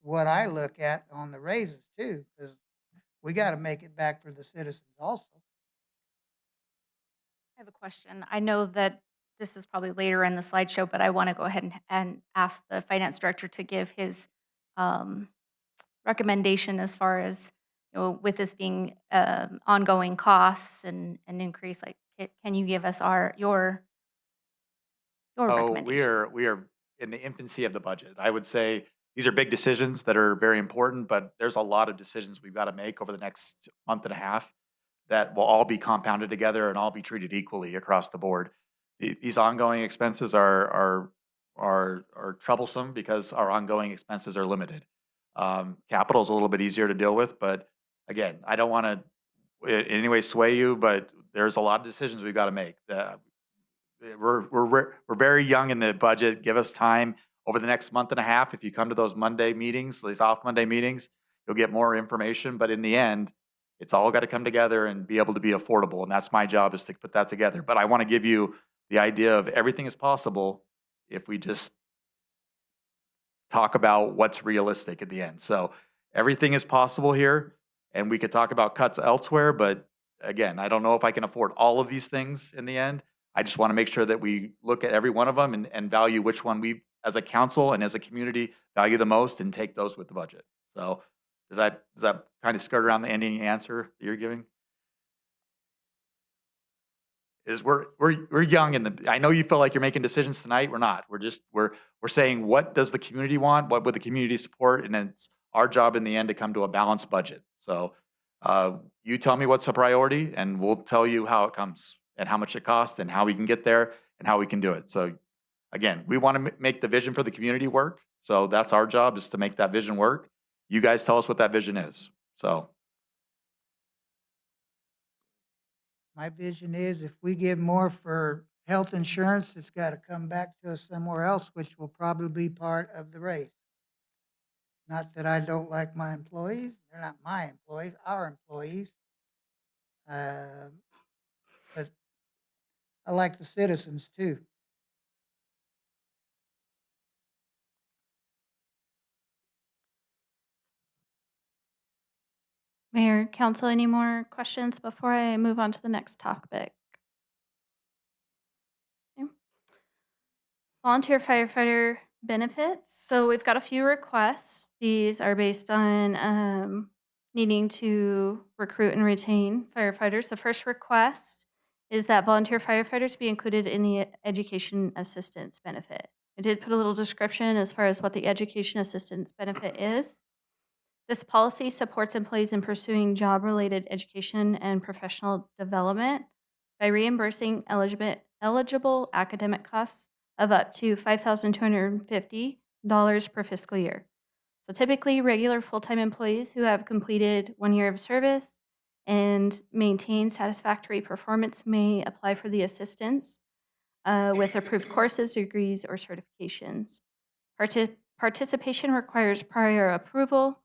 S2: what I look at on the raises too, because we got to make it back for the citizens also.
S4: I have a question. I know that this is probably later in the slideshow, but I want to go ahead and ask the finance director to give his recommendation as far as, with this being ongoing costs and increase, like, can you give us your
S15: Oh,
S4: recommendation?
S15: we are in the infancy of the budget. I would say these are big decisions that are very important, but there's a lot of decisions we've got to make over the next month and a half that will all be compounded together and all be treated equally across the board. These ongoing expenses are troublesome because our ongoing expenses are limited. Capital is a little bit easier to deal with, but again, I don't want to in any way sway you, but there's a lot of decisions we've got to make. We're very young in the budget. Give us time over the next month and a half. If you come to those Monday meetings, these off Monday meetings, you'll get more information. But in the end, it's all got to come together and be able to be affordable. And that's my job, is to put that together. But I want to give you the idea of everything is possible if we just talk about what's realistic at the end. So everything is possible here, and we could talk about cuts elsewhere. But again, I don't know if I can afford all of these things in the end. I just want to make sure that we look at every one of them and value which one we, as a council and as a community, value the most, and take those with the budget. So does that kind of skirt around the ending answer that you're giving? Is we're young, and I know you feel like you're making decisions tonight. We're not. We're saying, what does the community want? What would the community support? And it's our job in the end to come to a balanced budget. So you tell me what's a priority, and we'll tell you how it comes and how much it costs and how we can get there and how we can do it. So again, we want to make the vision for the community work. So that's our job, is to make that vision work. You guys tell us what that vision is. So
S2: My vision is if we give more for health insurance, it's got to come back to us somewhere else, which will probably be part of the raise. Not that I don't like my employees, they're not my employees, our employees. But I like the citizens too.
S8: Mayor, council, any more questions before I move on to the next topic? Okay. Volunteer firefighter benefits. So we've got a few requests. These are based on needing to recruit and retain firefighters. The first request is that volunteer firefighters be included in the education assistance benefit. I did put a little description as far as what the education assistance benefit is. This policy supports employees in pursuing job-related education and professional development by reimbursing eligible academic costs of up to $5,250 per fiscal year. So typically, regular full-time employees who have completed 1 year of service and maintain satisfactory performance may apply for the assistance with approved courses, degrees, or certifications. Participation requires prior approval,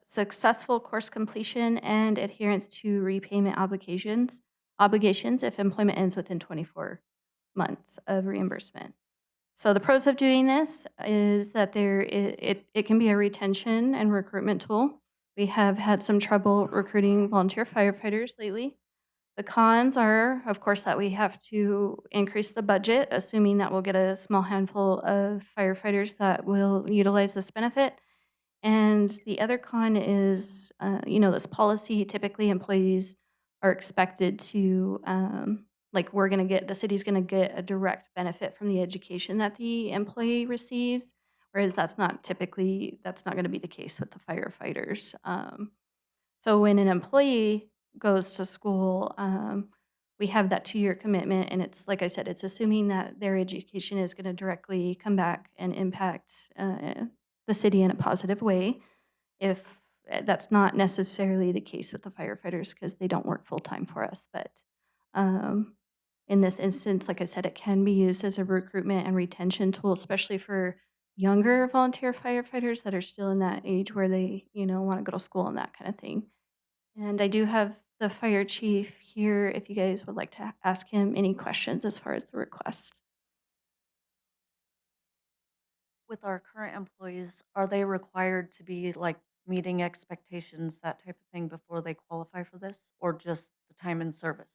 S8: successful course completion, and adherence to repayment obligations if employment ends within 24 months of reimbursement. So the pros of doing this is that it can be a retention and recruitment tool. We have had some trouble recruiting volunteer firefighters lately. The cons are, of course, that we have to increase the budget, assuming that we'll get a small handful of firefighters that will utilize this benefit. And the other con is, this policy, typically employees are expected to, the city's gonna get a direct benefit from the education that the employee receives, whereas that's not gonna be the case with the firefighters. So when an employee goes to school, we have that 2-year commitment, and it's, like I said, it's assuming that their education is gonna directly come back and impact, the city in a positive way. If that's not necessarily the case with the firefighters because they don't work full-time for us, but in this instance, like I said, it can be used as a recruitment and retention tool, especially for younger volunteer firefighters that are still in that age where they, want to go to school and that kind of thing. And I do have the fire chief here if you guys would like to ask him any questions as far as the request.
S9: With our current employees, are they required to be like meeting expectations, that type of thing before they qualify for this, or just the time in service?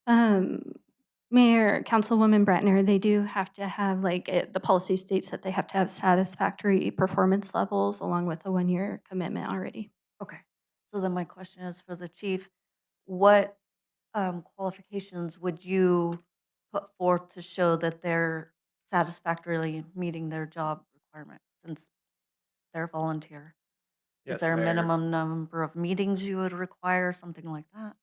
S8: Um, Mayor, Councilwoman Bratner, they do have to have, the policy states that they have to have satisfactory performance levels along with a 1-year commitment already.
S9: Okay. So then my question is for the chief, what qualifications would you put forth to show that they're satisfactorily meeting their job requirement since they're volunteer? Is
S16: Yes,
S9: there a
S16: Mayor.
S9: minimum number of meetings you would require, something like that?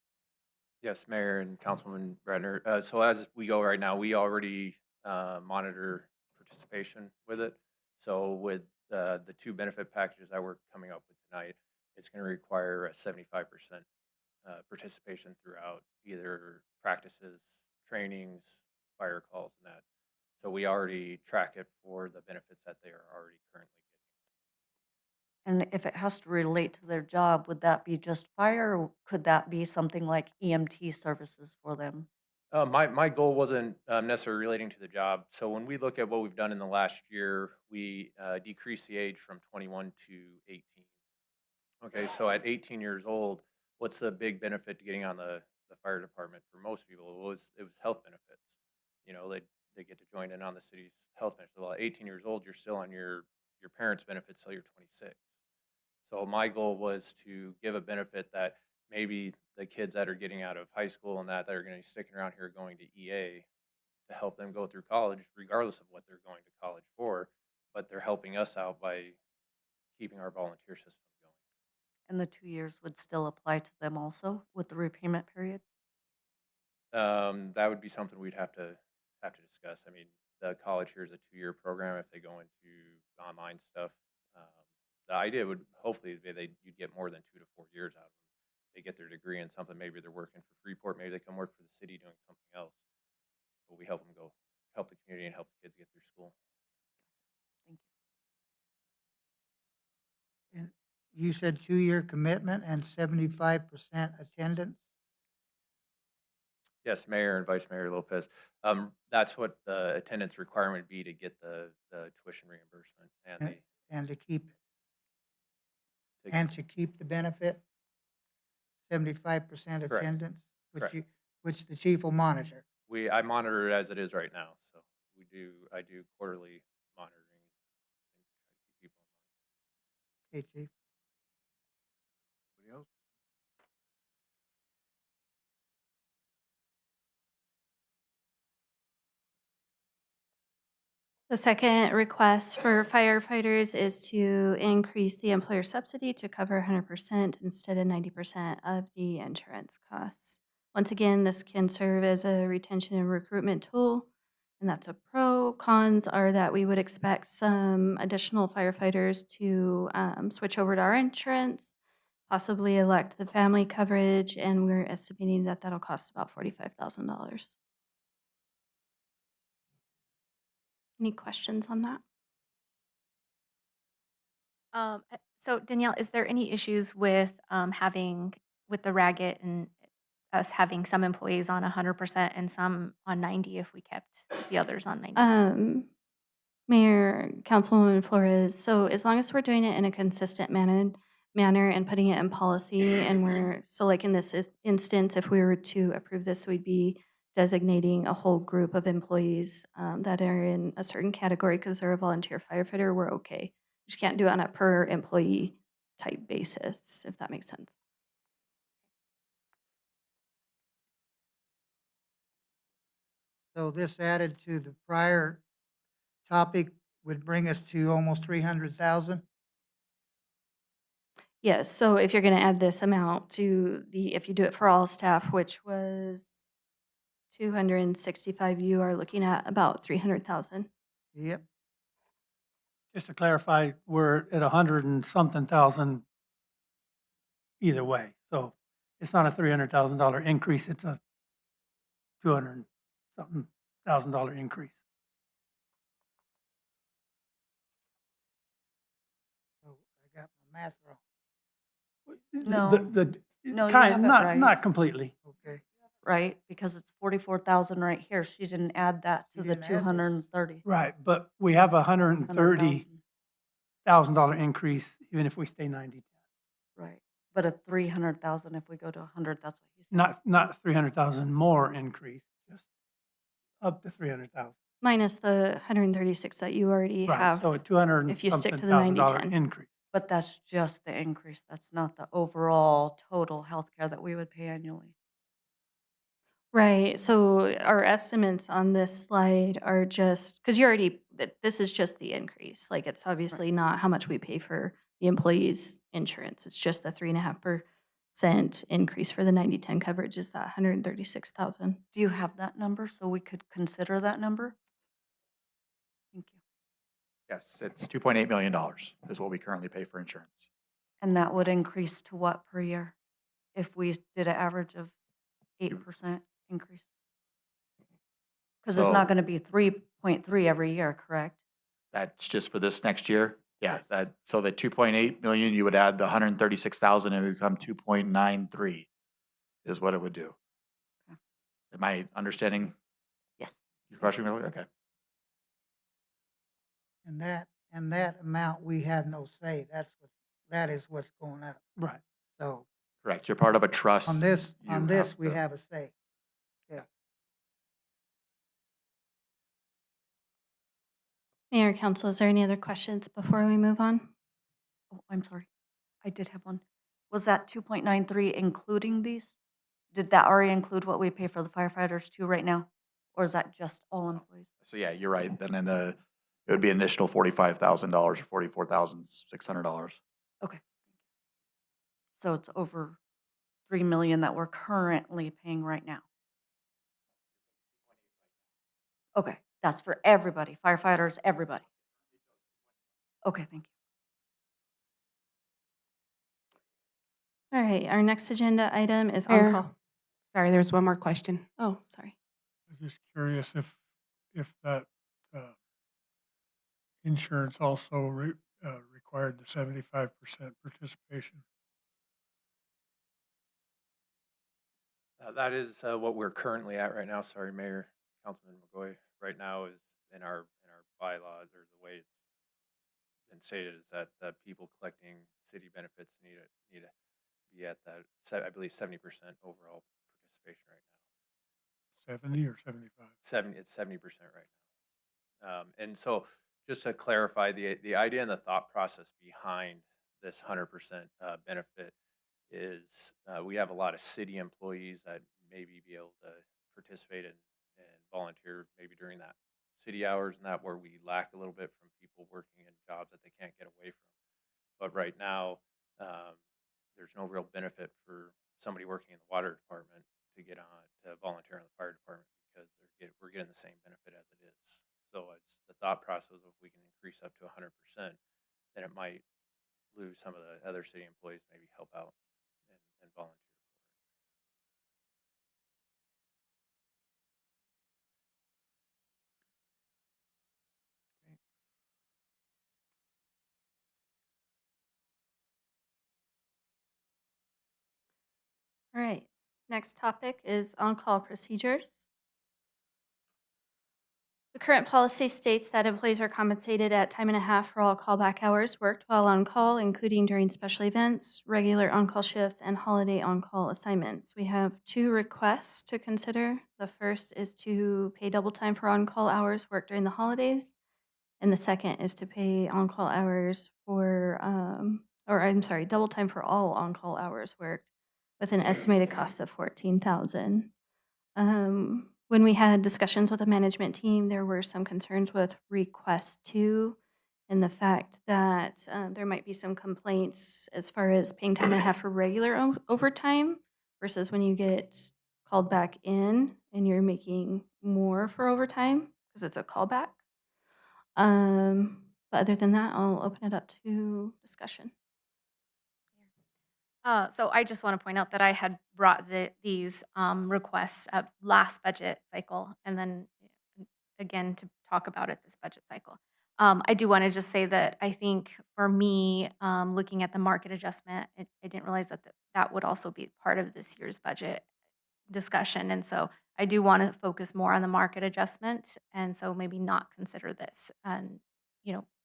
S16: Yes, Mayor and Councilman Brenner. So as we go right now, we already monitor participation with it. So with the 2 benefit packages that we're coming up with tonight, it's going to require a 75% participation throughout either practices, trainings, fire calls, and that. So we already track it for the benefits that they are already currently
S9: And if it has to relate to their job, would that be just fire, or could that be something like EMT services for them?
S16: My goal wasn't necessarily relating to the job. So when we look at what we've done in the last year, we decreased the age from 21 to 18. Okay, so at 18 years old, what's the big benefit to getting on the fire department for most people? It was health benefits. They get to join in on the city's health benefits. Well, at 18 years old, you're still on your parents' benefits till you're 26. So my goal was to give a benefit that maybe the kids that are getting out of high school and that are going to be sticking around here going to EA to help them go through college, regardless of what they're going to college for, but they're helping us out by keeping our volunteer system going.
S9: And the 2 years would still apply to them also with the repayment period?
S16: That would be something we'd have to discuss. I mean, the college here is a 2-year program. If they go into online stuff, the idea would hopefully be you'd get more than 2 to 4 years out of them. They get their degree in something. Maybe they're working for Freeport. Maybe they come work for the city doing something else. But we help them help the community and help the kids get through school.
S9: Thank you.
S2: And you said 2-year commitment and 75% attendance?
S16: Yes, Mayor and Vice Mayor Lopez. That's what the attendance requirement would be to get the tuition reimbursement
S2: And to keep it.
S16: to-
S2: And to keep the benefit, 75%
S16: Correct.
S2: attendance,
S16: Correct.
S2: which the chief will monitor.
S16: I monitor it as it is right now. So I do quarterly monitoring and try to keep people in line.
S2: Okay, chief.
S3: Anybody else?
S8: The second request for firefighters is to increase the employer subsidy to cover 100% instead of 90% of the insurance costs. Once again, this can serve as a retention and recruitment tool, and that's a pro. Cons are that we would expect some additional firefighters to switch over to our insurance, possibly elect the family coverage, and we're estimating that that'll cost about $45,000. Any questions on that?
S4: So Danielle, is there any issues with with the Ragged and us having some employees on 100% and some on 90 if we kept the others on 90?
S8: Mayor, Councilwoman Flores, so as long as we're doing it in a consistent manner and putting it in policy. And so like in this instance, if we were to approve this, we'd be designating a whole group of employees that are in a certain category because they're a volunteer firefighter. We're okay. Just can't do it on a per employee type basis, if that makes sense.
S2: So this added to the prior topic would bring us to almost 300,000?
S8: Yes, so if you're gonna add this amount to if you do it for all staff, which was 265, you are looking at about 300,000.
S2: Yep.
S1: Just to clarify, we're at 100 and something thousand either way. So it's not a $300,000 increase, it's a 200 and something $1,000 increase.
S2: Oh, I got my math wrong.
S9: No. No, you
S1: Kind,
S9: have it
S1: not,
S9: right.
S1: not completely.
S2: Okay.
S9: Right, because it's 44,000 right here. She didn't add that to
S2: You
S9: the
S2: didn't add this.
S9: 230.
S1: Right, but we have a $130,000
S9: 100,000.
S1: increase even if we stay 90.
S9: Right, but a 300,000 if we go to 100, that's what he said.
S1: Not 300,000 more increase, just up to 300,000.
S8: Minus the 136 that you already
S1: Right,
S8: have.
S1: so a 200 and
S8: if you stick
S1: something
S8: to the
S1: $1,000
S8: 90/10.
S1: increase.
S9: But that's just the increase. That's not the overall total healthcare that we would pay annually.
S8: Right, so our estimates on this slide are just, because this is just the increase. Like, it's obviously not how much we pay for the employees' insurance. It's just the 3.5% increase for the 90/10 coverage is that 136,000.
S9: Do you have that number so we could consider that number? Thank you.
S15: Yes, it's $2.8 million is what we currently pay for insurance.
S9: And that would increase to what per year? If we did an average of 8% increase? Because it's
S15: So-
S9: not going to be 3.3 every year, correct?
S15: That's just for this next year? Yeah,
S9: Yes.
S15: so the 2.8 million, you would add the 136,000 and it would become 2.93 is what it would do.
S9: Okay.
S15: Am I understanding
S9: Yes.
S15: your question? Really? Okay.
S2: And that amount, we have no say. That is what's going up.
S1: Right.
S2: So
S15: Correct. You're part of a trust.
S2: on this,
S15: You
S2: we
S15: to-
S2: have a say. Yeah.
S8: Mayor, Council, is there any other questions before we move on?
S9: Oh, I'm sorry. I did have one. Was that 2.93 including these? Did that already include what we pay for the firefighters too right now? Or is that just all employees?
S15: So yeah, you're right. Then it would be an additional $45,000 or $44,600.
S9: Okay. So it's over 3 million that we're currently paying right now. Okay, that's for everybody, firefighters, everybody. Okay, thank you.
S8: All right, our next agenda item is
S10: Mayor.
S8: on-call.
S10: Sorry, there's one more question.
S8: Oh, sorry.
S5: I was just curious if that insurance also required the 75% participation.
S16: That is what we're currently at right now. Sorry, Mayor, Councilman McGoy. Right now is in our bylaws, or the way it's been stated, is that people collecting city benefits need to be at that, I believe, 70% overall participation right now.
S5: 70 or 75?
S16: It's 70% right now. And so, just to clarify, the idea and the thought process behind this 100% benefit is we have a lot of city employees that maybe be able to participate and volunteer maybe during that city hours and that, where we lack a little bit from people working in jobs that they can't get away from. But right now, there's no real benefit for somebody working in the water department to get on to volunteer in the fire department, because we're getting the same benefit as it is. So it's the thought process of, if we can increase up to 100%, then it might lose some of the other city employees, maybe help out and volunteer for it.
S8: All right, next topic is on-call procedures. The current policy states that employees are compensated at time and a half for all callback hours worked while on call, including during special events, regular on-call shifts, and holiday on-call assignments. We have 2 requests to consider. The first is to pay double time for on-call hours worked during the holidays, and the second is to pay on-call hours for, double time for all on-call hours worked with an estimated cost of $14,000. When we had discussions with the management team, there were some concerns with request 2 and the fact that there might be some complaints as far as paying time and a half for regular overtime versus when you get called back in and you're making more for overtime because it's a callback. But other than that, I'll open it up to discussion.
S4: So I just want to point out that I had brought these requests up last budget cycle and then again to talk about it this budget cycle. I do want to just say that I think for me, looking at the market adjustment, I didn't realize that that would also be part of this year's budget discussion. And so I do want to focus more on the market adjustment. And so maybe not consider this and,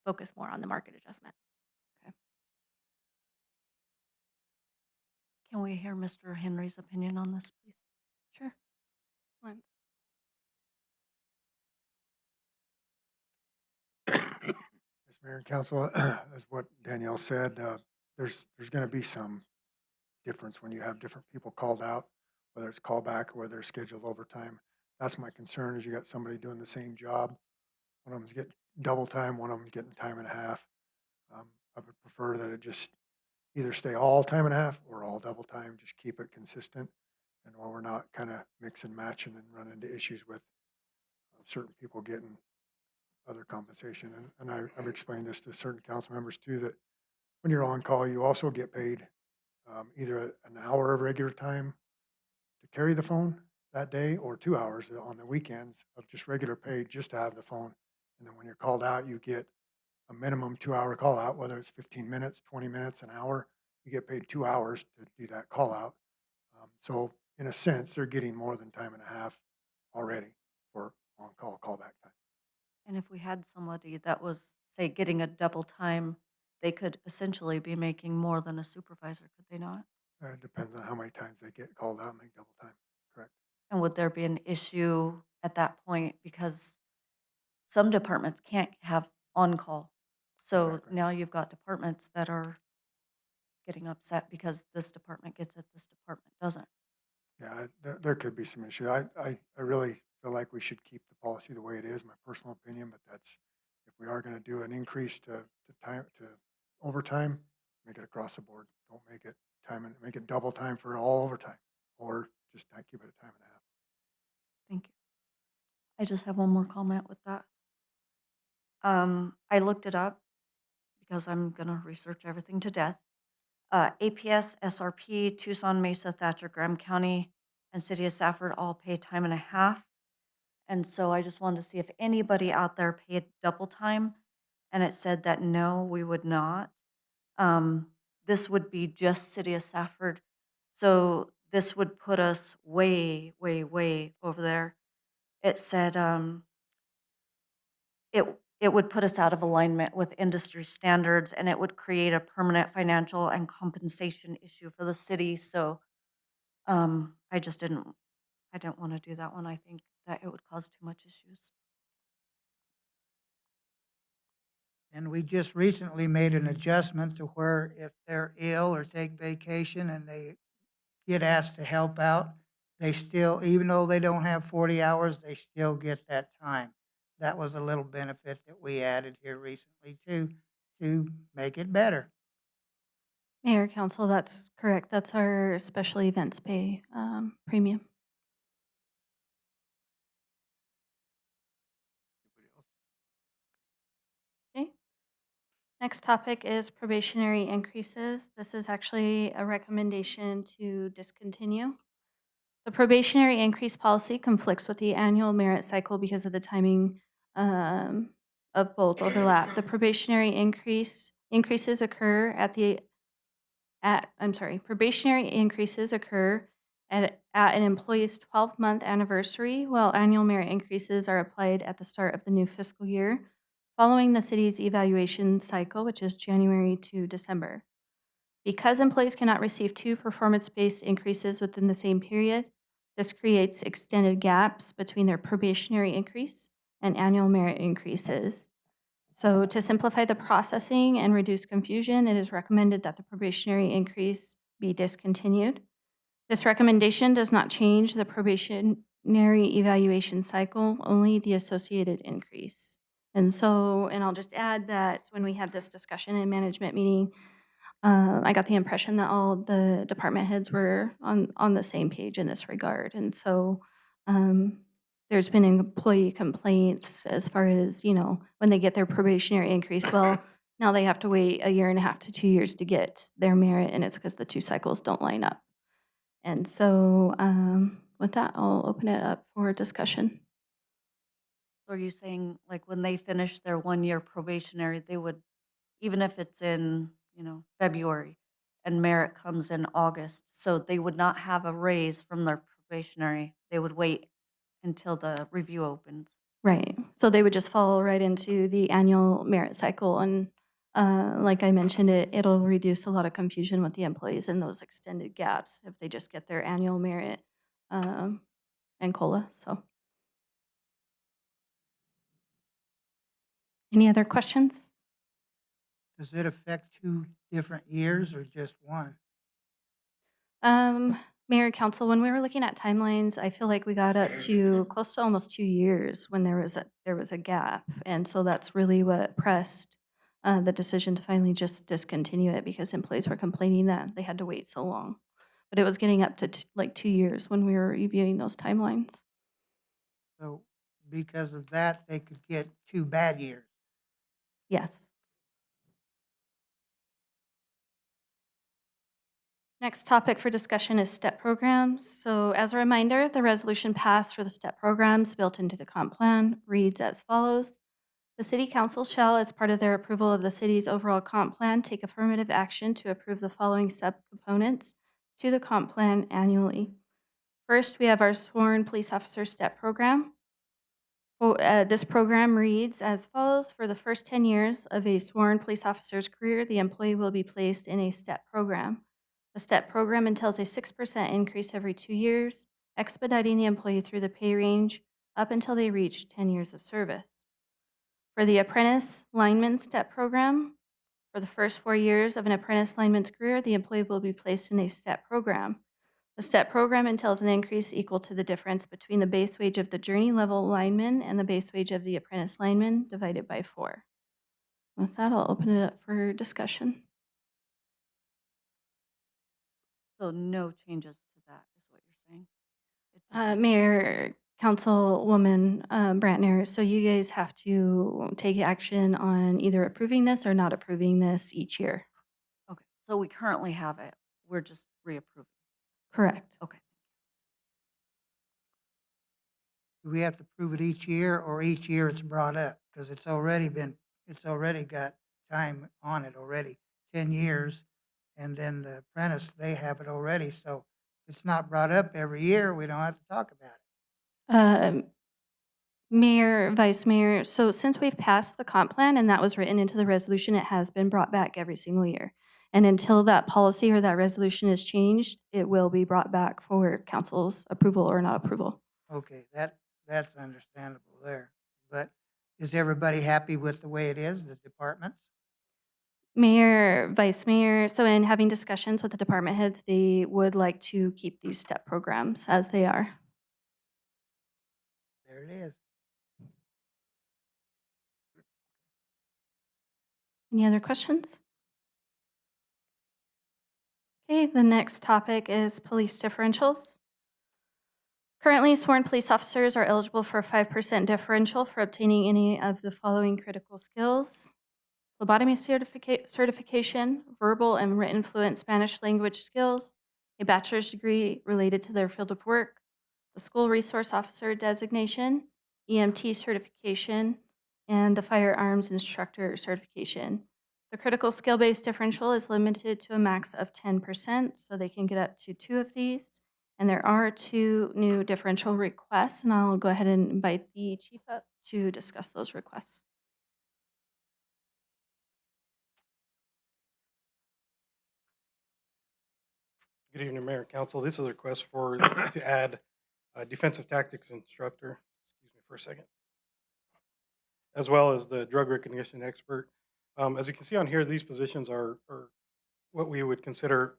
S4: focus more on the market adjustment.
S9: Can we hear Mr. Henry's opinion on this, please?
S8: Sure. Lynn.
S17: Mr. Mayor and Council, as what Danielle said, there's going to be some difference when you have different people called out, whether it's callback or whether it's scheduled overtime. That's my concern, is you got somebody doing the same job. One of them's getting double time, one of them's getting time and a half. I would prefer that it just either stay all time and a half or all double time, just keep it consistent. And while we're not kind of mix and matching and run into issues with certain people getting other compensation. And I've explained this to certain council members too, that when you're on call, you also get paid either an hour of regular time to carry the phone that day or 2 hours on the weekends of just regular pay just to have the phone. And then when you're called out, you get a minimum 2-hour call out, whether it's 15 minutes, 20 minutes, an hour, you get paid 2 hours to do that call out. So in a sense, they're getting more than time and a half already for on-call callback time.
S9: And if we had somebody that was, say, getting a double time, they could essentially be making more than a supervisor, could they not?
S17: It depends on how many times they get called out and make double time, correct?
S9: And would there be an issue at that point? Because some departments can't have on-call. So
S17: Exactly.
S9: now you've got departments that are getting upset because this department gets it, this department doesn't.
S17: Yeah, there could be some issue. I really feel like we should keep the policy the way it is, my personal opinion, but that's, if we are going to do an increase to overtime, make it across the board. Don't make it time and make it double time for all overtime, or just not keep it at time and a half.
S9: Thank you. I just have one more comment with that. I looked it up because I'm going to research everything to death. APS, SRP, Tucson, Mesa, Thatcher, Graham County, and City of Safford all pay time and a half. And so I just wanted to see if anybody out there paid double time. And it said that no, we would not. This would be just City of Safford. So this would put us way, way, way over there. It said it would put us out of alignment with industry standards, and it would create a permanent financial and compensation issue for the city. So I didn't want to do that one. I think that it would cause too much issues.
S2: And we just recently made an adjustment to where if they're ill or take vacation and they get asked to help out, they still, even though they don't have 40 hours, they still get that time. That was a little benefit that we added here recently too, to make it better.
S8: Mayor, Council, that's correct. That's our special events pay premium. Okay. Next topic is probationary increases. This is actually a recommendation to discontinue. The probationary increase policy conflicts with the annual merit cycle because of the timing of both overlap. The probationary increases occur probationary increases occur at an employee's 12-month anniversary, while annual merit increases are applied at the start of the new fiscal year, following the city's evaluation cycle, which is January to December. Because employees cannot receive two performance-based increases within the same period, this creates extended gaps between their probationary increase and annual merit increases. So to simplify the processing and reduce confusion, it is recommended that the probationary increase be discontinued. This recommendation does not change the probationary evaluation cycle, only the associated increase. And I'll just add that when we had this discussion in management meeting, I got the impression that all the department heads were on the same page in this regard. And so there's been employee complaints as far as, when they get their probationary increase, well, now they have to wait 1.5 to 2 years to get their merit, and it's because the 2 cycles don't line up. And so with that, I'll open it up for discussion.
S9: So are you saying, like, when they finish their 1-year probationary, they would, even if it's in, February, and merit comes in August, so they would not have a raise from their probationary, they would wait until the review opens?
S8: Right. So they would just fall right into the annual merit cycle. And like I mentioned, it'll reduce a lot of confusion with the employees in those extended gaps if they just get their annual merit and COLA. So any other questions?
S2: Does it affect 2 different years or just one?
S8: Mayor, Council, when we were looking at timelines, I feel like we got up to close to almost 2 years when there was a gap. And so that's really what pressed the decision to finally just discontinue it, because employees were complaining that they had to wait so long. But it was getting up to like 2 years when we were reviewing those timelines.
S2: So because of that, they could get 2 bad years.
S8: Yes. Next topic for discussion is STEP programs. So as a reminder, the resolution passed for the STEP programs built into the comp plan reads as follows. The City Council shall, as part of their approval of the city's overall comp plan, take affirmative action to approve the following subcomponents to the comp plan annually. First, we have our sworn police officer STEP program. This program reads as follows. For the first 10 years of a sworn police officer's career, the employee will be placed in a STEP program. The STEP program entails a 6% increase every 2 years, expediting the employee through the pay range up until they reach 10 years of service. For the apprentice lineman STEP program, for the first 4 years of an apprentice lineman's career, the employee will be placed in a STEP program. The STEP program entails an increase equal to the difference between the base wage of the journey level lineman and the base wage of the apprentice lineman divided by 4. With that, I'll open it up for discussion.
S9: So no changes to that is what you're saying?
S8: Mayor, Councilwoman Brantner, so you guys have to take action on either approving this or not approving this each year.
S9: Okay, so we currently have it, we're just reapproving.
S8: Correct.
S9: Okay.
S2: Do we have to prove it each year, or each year it's brought up? Because it's already got time on it already, 10 years. And then the apprentice, they have it already. So if it's not brought up every year, we don't have to talk about it.
S8: Mayor, Vice Mayor, so since we've passed the comp plan and that was written into the resolution, it has been brought back every single year. And until that policy or that resolution is changed, it will be brought back for council's approval or not approval.
S2: Okay, that's understandable there. But is everybody happy with the way it is, the departments?
S8: Mayor, Vice Mayor, so in having discussions with the department heads, they would like to keep these STEP programs as they are.
S2: There it is.
S8: Any other questions? Okay, the next topic is police differentials. Currently, sworn police officers are eligible for a 5% differential for obtaining any of the following critical skills: phlebotomy certification, verbal and written fluent Spanish language skills, a bachelor's degree related to their field of work, the school resource officer designation, EMT certification, and the firearms instructor certification. The critical skill-based differential is limited to a max of 10%, so they can get up to 2 of these, And there are 2 new differential requests, and I'll go ahead and invite the chief up to discuss those requests.
S18: Good evening, Mayor and Council. This is a request to add a defensive tactics instructor, excuse me for a second, as well as the drug recognition expert. As you can see on here, these positions are what we would consider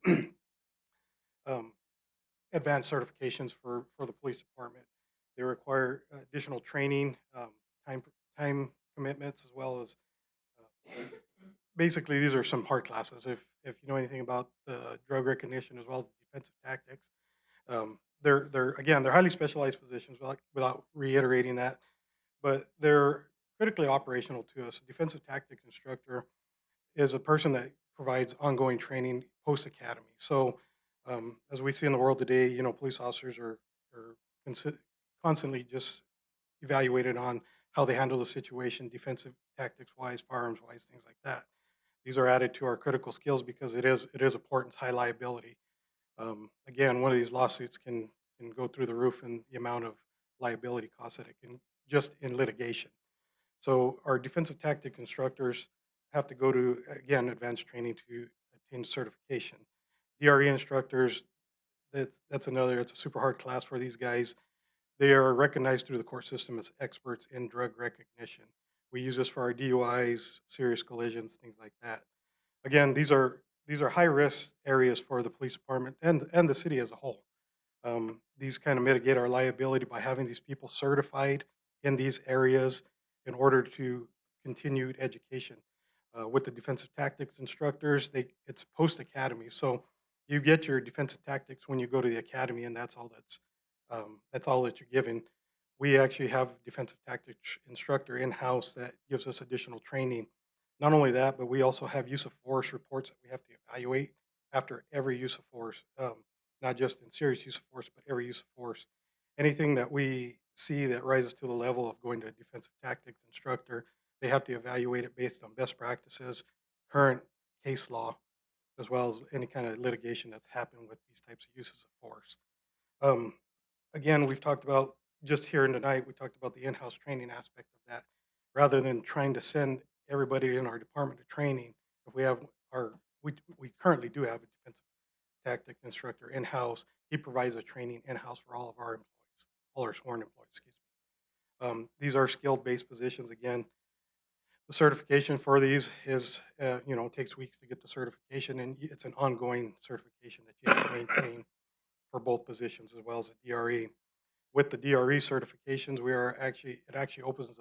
S18: advanced certifications for the police department. They require additional training, time commitments, as well as basically these are some hard classes. If you know anything about the drug recognition as well as defensive tactics, they're highly specialized positions. Without reiterating that, but they're critically operational to us. A defensive tactics instructor is a person that provides ongoing training post academy. So as we see in the world today, you know, police officers are constantly just evaluated on how they handle the situation, defensive tactics wise, firearms wise, things like that. These are added to our critical skills because it is important, it's high liability. Again, one of these lawsuits can go through the roof in the amount of liability costs that it can just in litigation. So our defensive tactics instructors have to go to, again, advanced training to obtain certification. DRE instructors, it's a super hard class for these guys. They are recognized through the court system as experts in drug recognition. We use this for our DUIs, serious collisions, things like that. Again, these are high risk areas for the police department and the city as a whole. These kind of mitigate our liability by having these people certified in these areas in order to continued education. With the defensive tactics instructors, it's post academy, so you get your defensive tactics when you go to the academy, and that's all that you're given. We actually have defensive tactics instructor in house that gives us additional training. Not only that, but we also have use of force reports that we have to evaluate after every use of force, not just in serious use of force, but every use of force. Anything that we see that rises to the level of going to a defensive tactics instructor, they have to evaluate it based on best practices, current case law, as well as any kind of litigation that's happened with these types of uses of force. Again, we've talked about, just here and tonight, we talked about the in-house training aspect of that. Rather than trying to send everybody in our department to training, if we have we currently do have a defensive tactics instructor in-house. He provides a training in-house for all of our employees, all our sworn employees, excuse me. These are skill-based positions. Again, the certification for these is, takes weeks to get the certification, and it's an ongoing certification that you have to maintain for both positions as well as the DRE. With the DRE certifications, it actually opens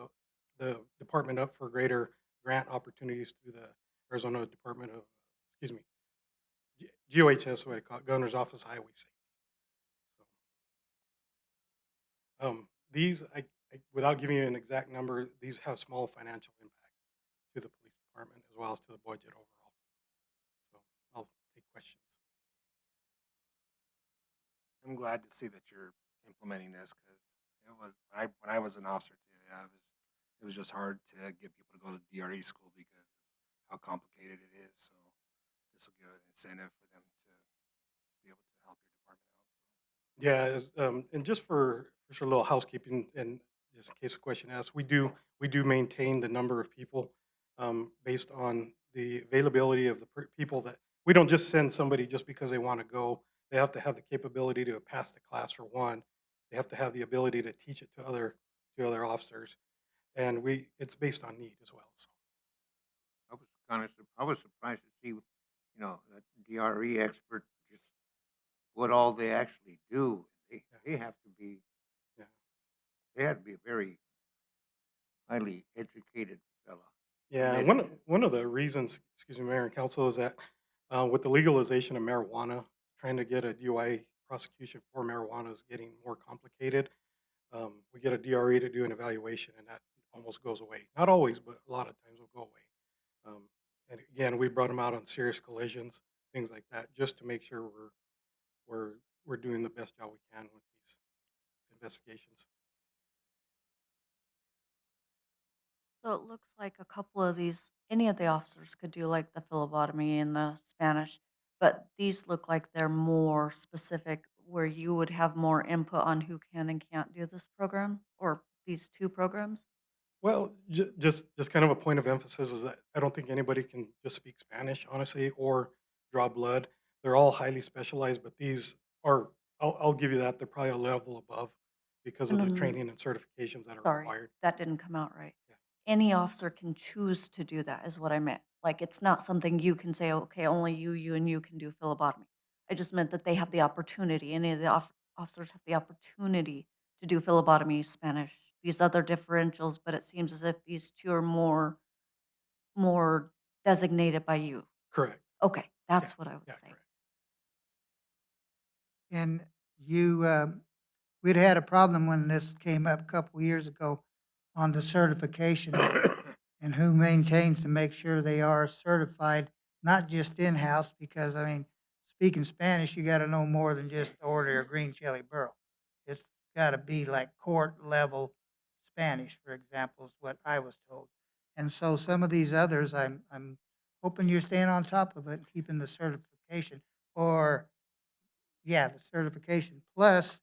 S18: the department up for greater grant opportunities through the Arizona Department of, GOHS, what I call it, Governor's Office of Highway Safety. So, these, without giving you an exact number, these have small financial impact to the police department as well as to the budget overall. So I'll take questions.
S11: I'm glad to see that you're implementing this because when I was an officer too, it was just hard to get people to go to DRE school because of how complicated it is. So this will give an incentive for them to be able to help your department out.
S18: Yeah, and just for sure, a little housekeeping, and just in case a question asked, we do maintain the number of people based on the availability of the people. That we don't just send somebody just because they want to go. They have to have the capability to pass the class for one. They have to have the ability to teach it to other officers, and it's based on need as well. So.
S3: I was surprised to see, that DRE expert just what all they actually do. They have to be, they have to be a very highly educated fella.
S18: Yeah, one of the reasons, excuse me, Mayor and Council, is that with the legalization of marijuana, trying to get a DUI prosecution for marijuana is getting more complicated. We get a DRE to do an evaluation, and that almost goes away. Not always, but a lot of times will go away. And again, we brought them out on serious collisions, things like that, just to make sure we're doing the best job we can with these investigations.
S9: So it looks like a couple of these, any of the officers could do like the phlebotomy and the Spanish, but these look like they're more specific where you would have more input on who can and can't do this program or these two programs?
S18: Well, just kind of a point of emphasis is that I don't think anybody can just speak Spanish, honestly, or draw blood. They're all highly specialized, but these are, I'll give you that, they're probably a level above because of the
S9: Mm,
S18: training and certifications that are
S9: sorry,
S18: required.
S9: that didn't come out right.
S18: Yeah.
S9: Any officer can choose to do that, is what I meant. Like, it's not something you can say, okay, only you and you can do phlebotomy. I just meant that they have the opportunity, any of the officers have the opportunity to do phlebotomy, Spanish, these other differentials, but it seems as if these two are more designated by you.
S18: Correct.
S9: Okay,
S18: Yeah.
S9: that's what I was
S18: Yeah,
S9: saying.
S18: correct.
S2: And you, we'd had a problem when this came up a couple years ago on the certification and who maintains to make sure they are certified, not just in-house, because, I mean, speaking Spanish, you got to know more than just order a green chili burro. It's got to be like court level Spanish, for example, is what I was told. And so some of these others, I'm hoping you're staying on top of it and keeping the certification, or, yeah, the certification, plus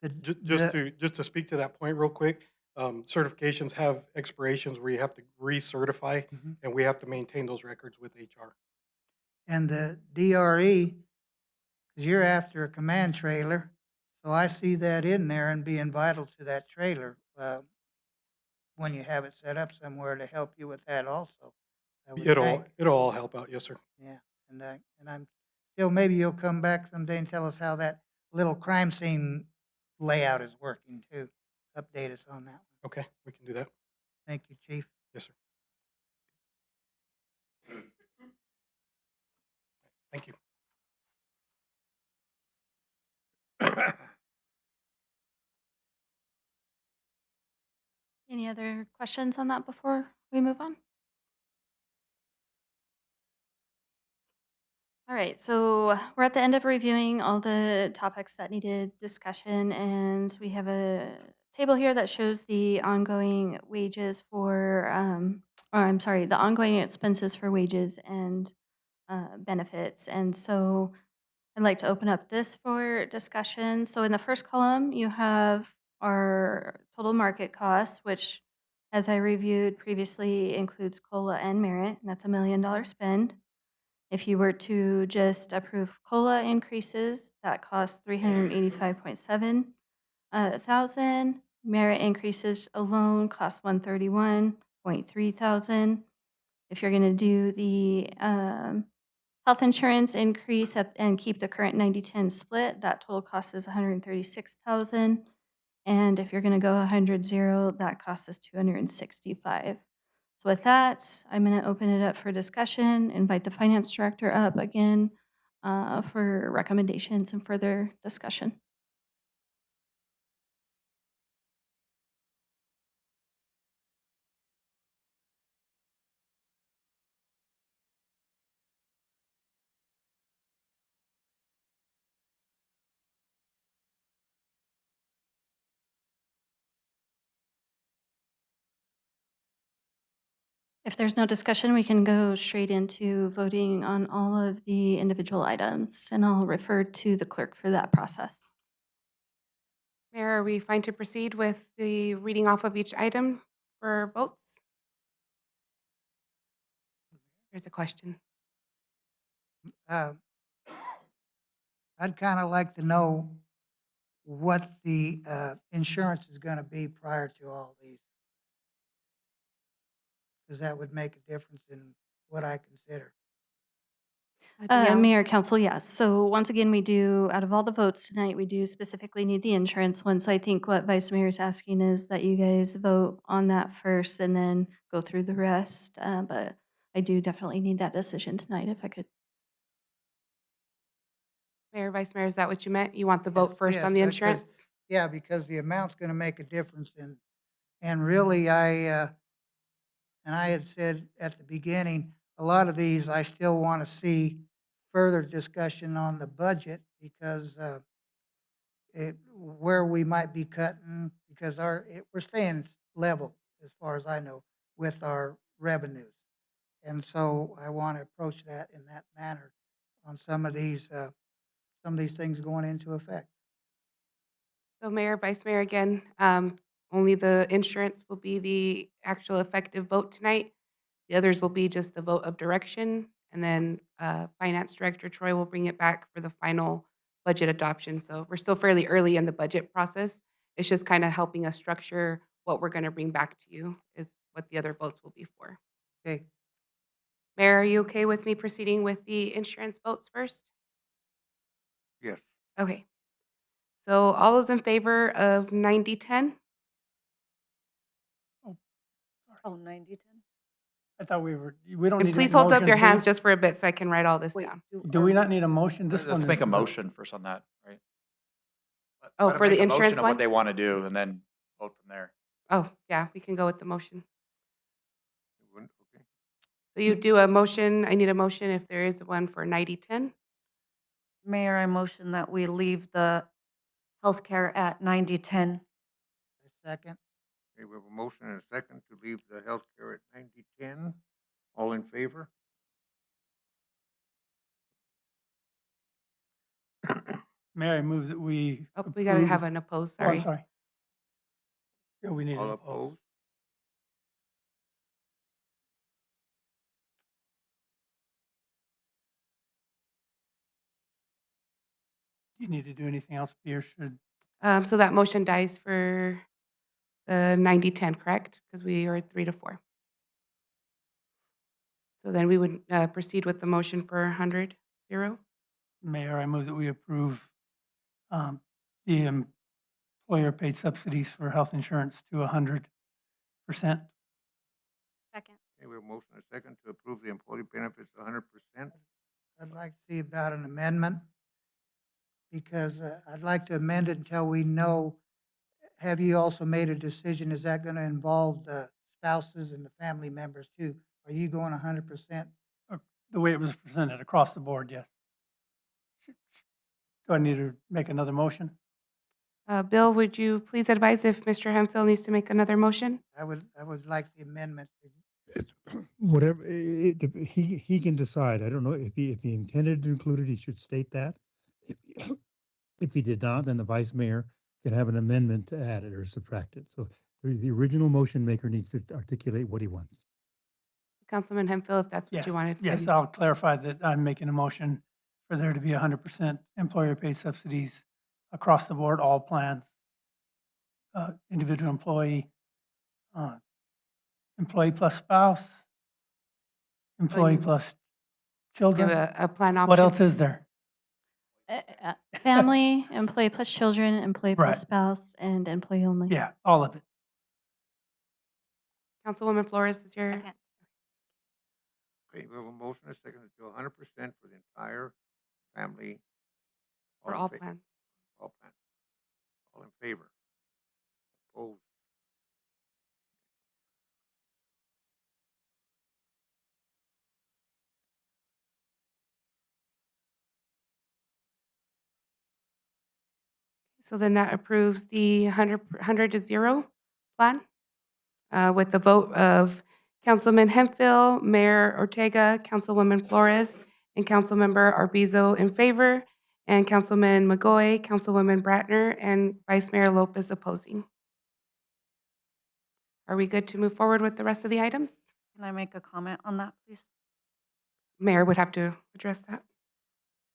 S2: the,
S18: Just to speak to that point real quick, certifications have expirations where you have to recertify,
S2: Mhm.
S18: and we have to maintain those records with HR.
S2: and the DRE, because you're after a command trailer, so I see that in there and being vital to that trailer when you have it set up somewhere to help you with that also. I would think.
S18: It'll all help out, yes, sir.
S2: Yeah, and I'm still, maybe you'll come back someday and tell us how that little crime scene layout is working too. Update us on that one.
S18: Okay, we can do that.
S2: Thank you, Chief.
S18: Yes, sir. Thank you.
S8: Any other questions on that before we move on? All right, so we're at the end of reviewing all the topics that needed discussion, and we have a table here that shows the ongoing wages for, or I'm sorry, the ongoing expenses for wages and benefits. And so I'd like to open up this for discussion. So in the first column, you have our total market costs, which, as I reviewed previously, includes COLA and merit, and that's $1 million spend. If you were to just approve COLA increases, that costs 385.7 thousand. Merit increases alone cost 131.3 thousand. If you're going to do the health insurance increase and keep the current 90-10 split, that total cost is 136,000. And if you're going to go 100-0, that cost us 265. So with that, I'm going to open it up for discussion, invite the finance director up again for recommendations and further discussion. If there's no discussion, we can go straight into voting on all of the individual items, and I'll refer to the clerk for that process.
S10: Mayor, are we fine to proceed with the reading off of each item for votes? There's a question.
S2: Uh, I'd kind of like to know what the insurance is going to be prior to all these. Because that would make a difference in what I consider.
S10: Danielle?
S8: Mayor, Council, yes. So once again, we do, out of all the votes tonight, we do specifically need the insurance one. So I think what Vice Mayor is asking is that you guys vote on that first and then go through the rest. But I do definitely need that decision tonight if I could.
S10: Mayor, Vice Mayor, is that what you meant? You want the vote first
S2: Yes,
S10: on the
S2: because-
S10: insurance?
S2: Yeah, because the amount's going to make a difference and really and I had said at the beginning, a lot of these I still want to see further discussion on the budget because where we might be cutting, because we're staying level as far as I know with our revenues. And so I want to approach that in that manner on some of these some of these things going into effect.
S10: So Mayor, Vice Mayor, again, only the insurance will be the actual effective vote tonight. The others will be just the vote of direction, and then Finance Director Troy will bring it back for the final budget adoption. So we're still fairly early in the budget process. It's just kind of helping us structure what we're going to bring back to you is what the other votes will be for.
S2: Okay,
S10: Mayor, are you okay with me proceeding with the insurance votes first?
S3: Yes.
S10: Okay. So all those in favor of 9010?
S9: Oh, 90, 10?
S1: I thought we don't
S10: And
S1: need.
S10: please
S1: a
S10: hold up
S1: motion,
S10: your
S1: do
S10: hands
S1: we?
S10: just for a bit so I can write all this
S9: Wait,
S10: down.
S1: Do we not need a motion? This one
S15: Let's
S1: is
S15: make a
S1: the-
S15: motion first on that, right?
S10: Oh,
S15: Let 'em
S10: for the
S15: make a motion
S10: insurance
S15: of
S10: one?
S15: What they want to do, and then vote from there.
S10: Oh, yeah, we can go with the motion.
S3: Okay.
S10: So you do a motion, I need a motion if there is one for 9010.
S9: Mayor, I motion that we leave the healthcare at 90, 10.
S2: second.
S3: Okay, we have a motion and a second to leave the healthcare at 90-10. All in favor?
S1: Mayor, I move that we.
S10: Oh, we got to have
S1: approve-
S10: an opposed,
S1: Oh, I'm
S10: sorry.
S1: sorry. Yeah, we need an
S3: All
S1: opposed.
S3: opposed?
S1: Do you need to do anything else, Pierce? Should,
S10: So that motion dies for the 9010, correct? Because we are 3 to 4. So then we would proceed with the motion for 100-0.
S1: Mayor, I move that we approve the employer-paid subsidies for health insurance to 100%.
S4: Second.
S3: Okay, we have a motion and a second to approve the employee benefits 100%.
S2: I'd like to see about an amendment, because I'd like to amend it until we know, have you also made a decision, is that going to involve the spouses and the family members too? Are you going 100%?
S1: The way it was presented across the board, yes. Do I need to make another motion?
S10: Bill, would you please advise if Mr. Hemphill needs to make another motion?
S2: I would like the amendment.
S14: Whatever, he can decide. I don't know if he intended to include it, he should state that. If he did not, then the vice mayor can have an amendment to add it or subtract it. So the original motion maker needs to articulate what he wants.
S10: Councilman Hemphill, if that's what
S1: Yes,
S10: you wanted.
S1: yes, I'll clarify that I'm making a motion for there to be 100% employer-paid subsidies across the board, all plans. Individual employee, employee plus spouse, employee
S10: you-
S1: plus
S10: Give
S1: children.
S10: a plan option.
S1: What else is there?
S8: Family, employee plus children, employee
S1: Right.
S8: plus spouse, and employee only.
S1: Yeah, all of it.
S10: Councilwoman Flores is your,
S4: Second.
S3: Okay, we have a motion and a second to do 100% for the entire family.
S10: for
S3: in
S10: all
S3: fa-
S10: plans.
S3: All plans. All in favor? Opposed?
S10: So then that approves the 100-0 plan with the vote of Councilman Hemphill, Mayor Ortega, Councilwoman Flores, and Councilmember Arbizo in favor, and Councilman Magoy, Councilwoman Bratner, and Vice Mayor Lopez opposing. Are we good to move forward with the rest of the items?
S9: Can I make a comment on that, please?
S10: Mayor would have to address that.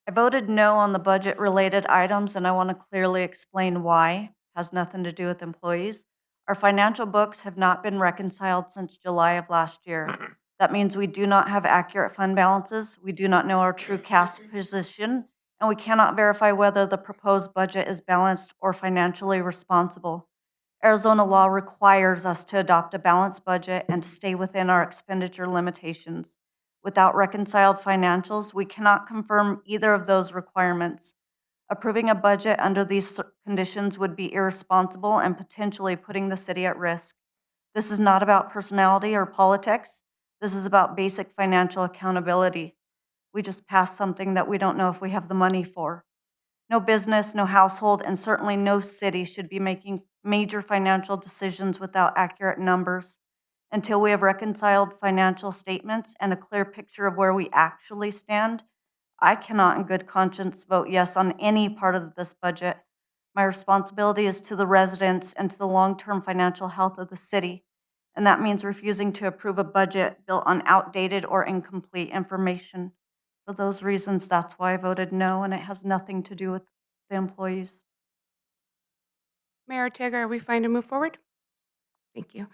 S9: I voted no on the budget-related items, and I want to clearly explain why. Has nothing to do with employees. Our financial books have not been reconciled since July of last year. That means we do not have accurate fund balances, we do not know our true cash position, and we cannot verify whether the proposed budget is balanced or financially responsible. Arizona law requires us to adopt a balanced budget and to stay within our expenditure limitations. Without reconciled financials, we cannot confirm either of those requirements. Approving a budget under these conditions would be irresponsible and potentially putting the city at risk. This is not about personality or politics. This is about basic financial accountability. We just passed something that we don't know if we have the money for. No business, no household, and certainly no city should be making major financial decisions without accurate numbers. Until we have reconciled financial statements and a clear picture of where we actually stand, I cannot in good conscience vote yes on any part of this budget. My responsibility is to the residents and to the long-term financial health of the city. And that means refusing to approve a budget built on outdated or incomplete information. For those reasons, that's why I voted no, and it has nothing to do with the employees.
S10: Mayor Ortega, are we fine to move forward? Thank you.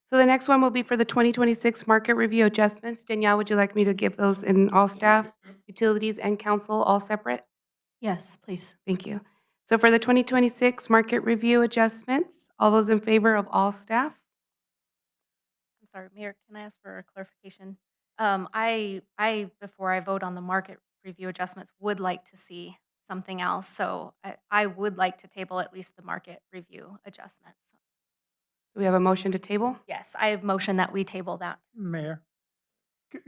S10: So the next one will be for the 2026 market review adjustments. Danielle, would you like me to give those in all staff, utilities, and council all separate?
S8: Yes, please.
S10: Thank you. So for the 2026 market review adjustments, all those in favor of all staff?
S4: I'm sorry, Mayor, can I ask for a clarification? Before I vote on the market review adjustments, would like to see something else. So I would like to table at least the market review adjustments.
S10: Do we have a motion to table?
S4: Yes, I have motion that we table that.
S1: Mayor,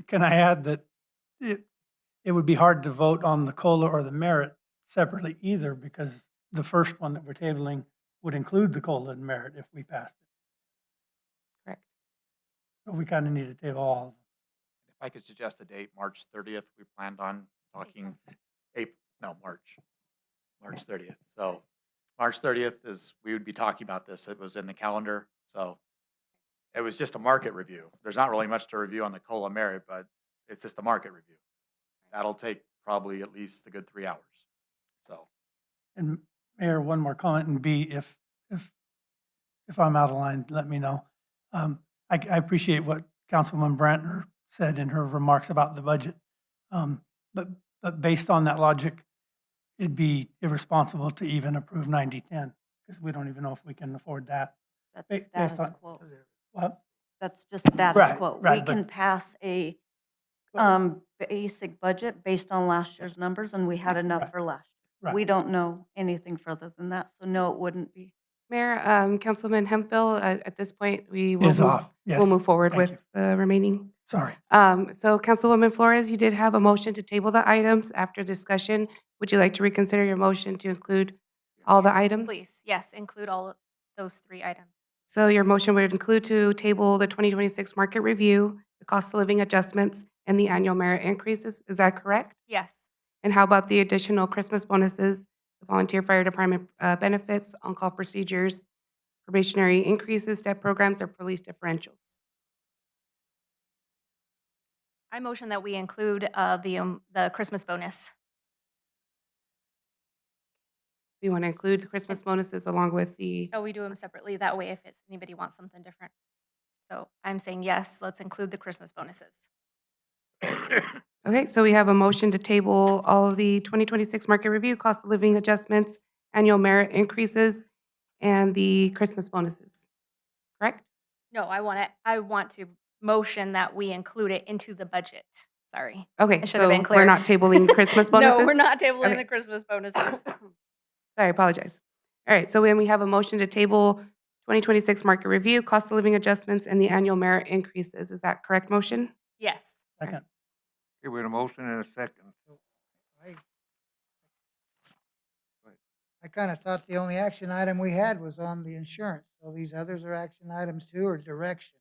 S1: can I add that it would be hard to vote on the COLA or the merit separately either, because the first one that we're tabling would include the COLA and merit if we passed it.
S10: Correct.
S1: So we kind of need to table all of them.
S15: If I could suggest a date, March 30th, we planned on talking, March 30th. So March 30th is, we would be talking about this. It was in the calendar, so it was just a market review. There's not really much to review on the COLA merit, but it's just a market review. That'll take probably at least a good 3 hours. So,
S1: And Mayor, one more comment, and B, if I'm out of line, let me know. I appreciate what Councilwoman Brantner said in her remarks about the budget. But based on that logic, it'd be irresponsible to even approve 90-10, because we don't even know if we can afford that.
S9: That's
S1: Based
S9: status
S1: on-
S9: quo.
S1: What?
S9: That's just status
S1: Right,
S9: quo.
S1: right,
S9: We
S1: but-
S9: can pass a basic budget based on last year's numbers, and we had enough
S1: Right,
S9: for last year.
S1: right.
S9: We don't know anything further than that, so no, it wouldn't be.
S10: Mayor, Councilman Hemphill, at this point, we will
S1: Is off, yes.
S10: we'll move forward
S1: Thank
S10: with the remaining.
S1: Sorry.
S10: So Councilwoman Flores, you did have a motion to table the items after discussion. Would you like to reconsider your motion to include all the items?
S4: Please, yes, include all of those 3 items.
S10: So your motion would include to table the 2026 market review, the cost of living adjustments, and the annual merit increases. Is that correct?
S4: Yes,
S10: And how about the additional Christmas bonuses, the volunteer fire department benefits, on-call procedures, probationary increases, step programs, or police differentials?
S4: I motion that we include the Christmas bonus.
S10: We want to include the Christmas bonuses along with the,
S4: Oh, we do them separately that way if anybody wants something different. So I'm saying yes, let's include the Christmas bonuses.
S10: okay, so we have a motion to table all of the 2026 market review, cost of living adjustments, annual merit increases, and the Christmas bonuses. Correct?
S4: No, I want to motion that we include it into the budget. Sorry.
S10: Okay,
S4: I should have
S10: so
S4: been clear.
S10: we're not tabling Christmas bonuses?
S4: No, we're not tabling
S10: Okay.
S4: the Christmas bonuses.
S10: Sorry, I apologize. All right, so then we have a motion to table 2026 market review, cost of living adjustments, and the annual merit increases. Is that correct motion?
S4: Yes.
S1: Second.
S3: Okay, we have a motion and a second.
S2: I kind of thought the only action item we had was on the insurance. So these others are action items too, or direction?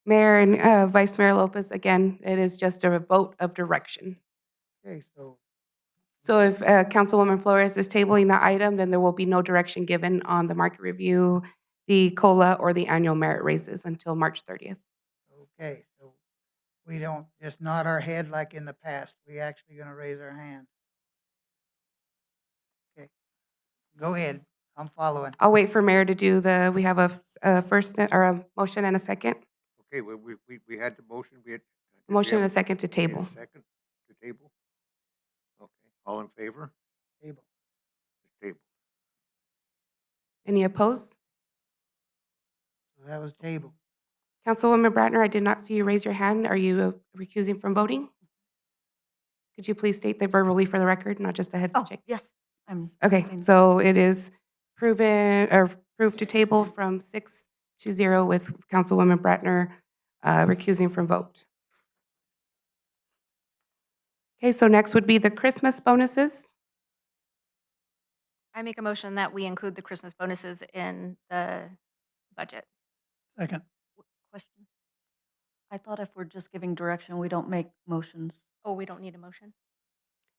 S10: Mayor and Vice Mayor Lopez, again, it is just a vote of direction.
S2: Okay, so
S10: So if Councilwoman Flores is tabling the item, then there will be no direction given on the market review, the COLA, or the annual merit raises until March 30th.
S2: okay, so we don't just nod our head like in the past. We actually gonna raise our hand. Okay, go ahead. I'm following.
S10: I'll wait for Mayor to do we have a first, or a motion and a second?
S3: Okay, we had the motion, we had. did we
S10: Motion and
S3: have
S10: a second to
S3: we had a
S10: table.
S3: Second to table? Okay, all in favor?
S2: Table.
S3: It's table.
S10: Any opposed?
S2: So that was table.
S10: Councilwoman Bratner, I did not see you raise your hand. Are you recusing from voting? Could you please state that verbally for the record, not just the head
S9: Oh,
S10: shake?
S9: yes. I'm
S10: Okay,
S9: abstaining.
S10: so it is proven, or approved to table from 6-0 with Councilwoman Bratner recusing from vote. Okay, so next would be the Christmas bonuses.
S4: I make a motion that we include the Christmas bonuses in the budget.
S1: Second.
S9: Question. I thought if we're just giving direction, we don't make motions.
S4: Oh, we don't need a motion?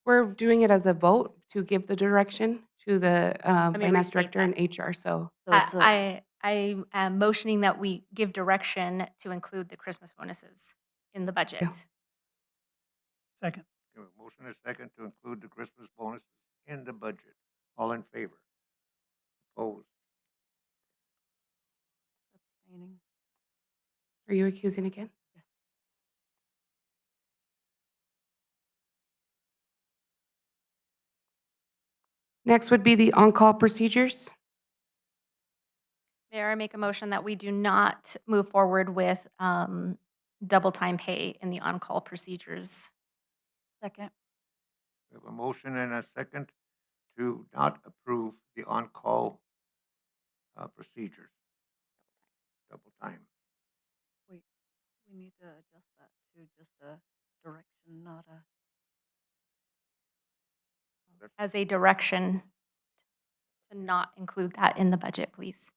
S10: We're doing it as a vote to give the direction to the
S4: me
S10: finance
S4: restate
S10: director and HR, so.
S9: So it's a,
S4: I am motioning that we give direction to include the Christmas bonuses in the budget.
S1: Second.
S3: Okay, a motion is second to include the Christmas bonuses in the budget. All in favor? Opposed?
S9: abstaining.
S10: Are you recusing again? Next would be the on-call procedures.
S4: Mayor, I make a motion that we do not move forward with double time pay in the on-call procedures.
S9: Second.
S3: We have a motion and a second to not approve the on-call procedures. Double time.
S9: Wait, we need to adjust that to just a direction, not a.
S4: As a direction to not include that in the budget, please.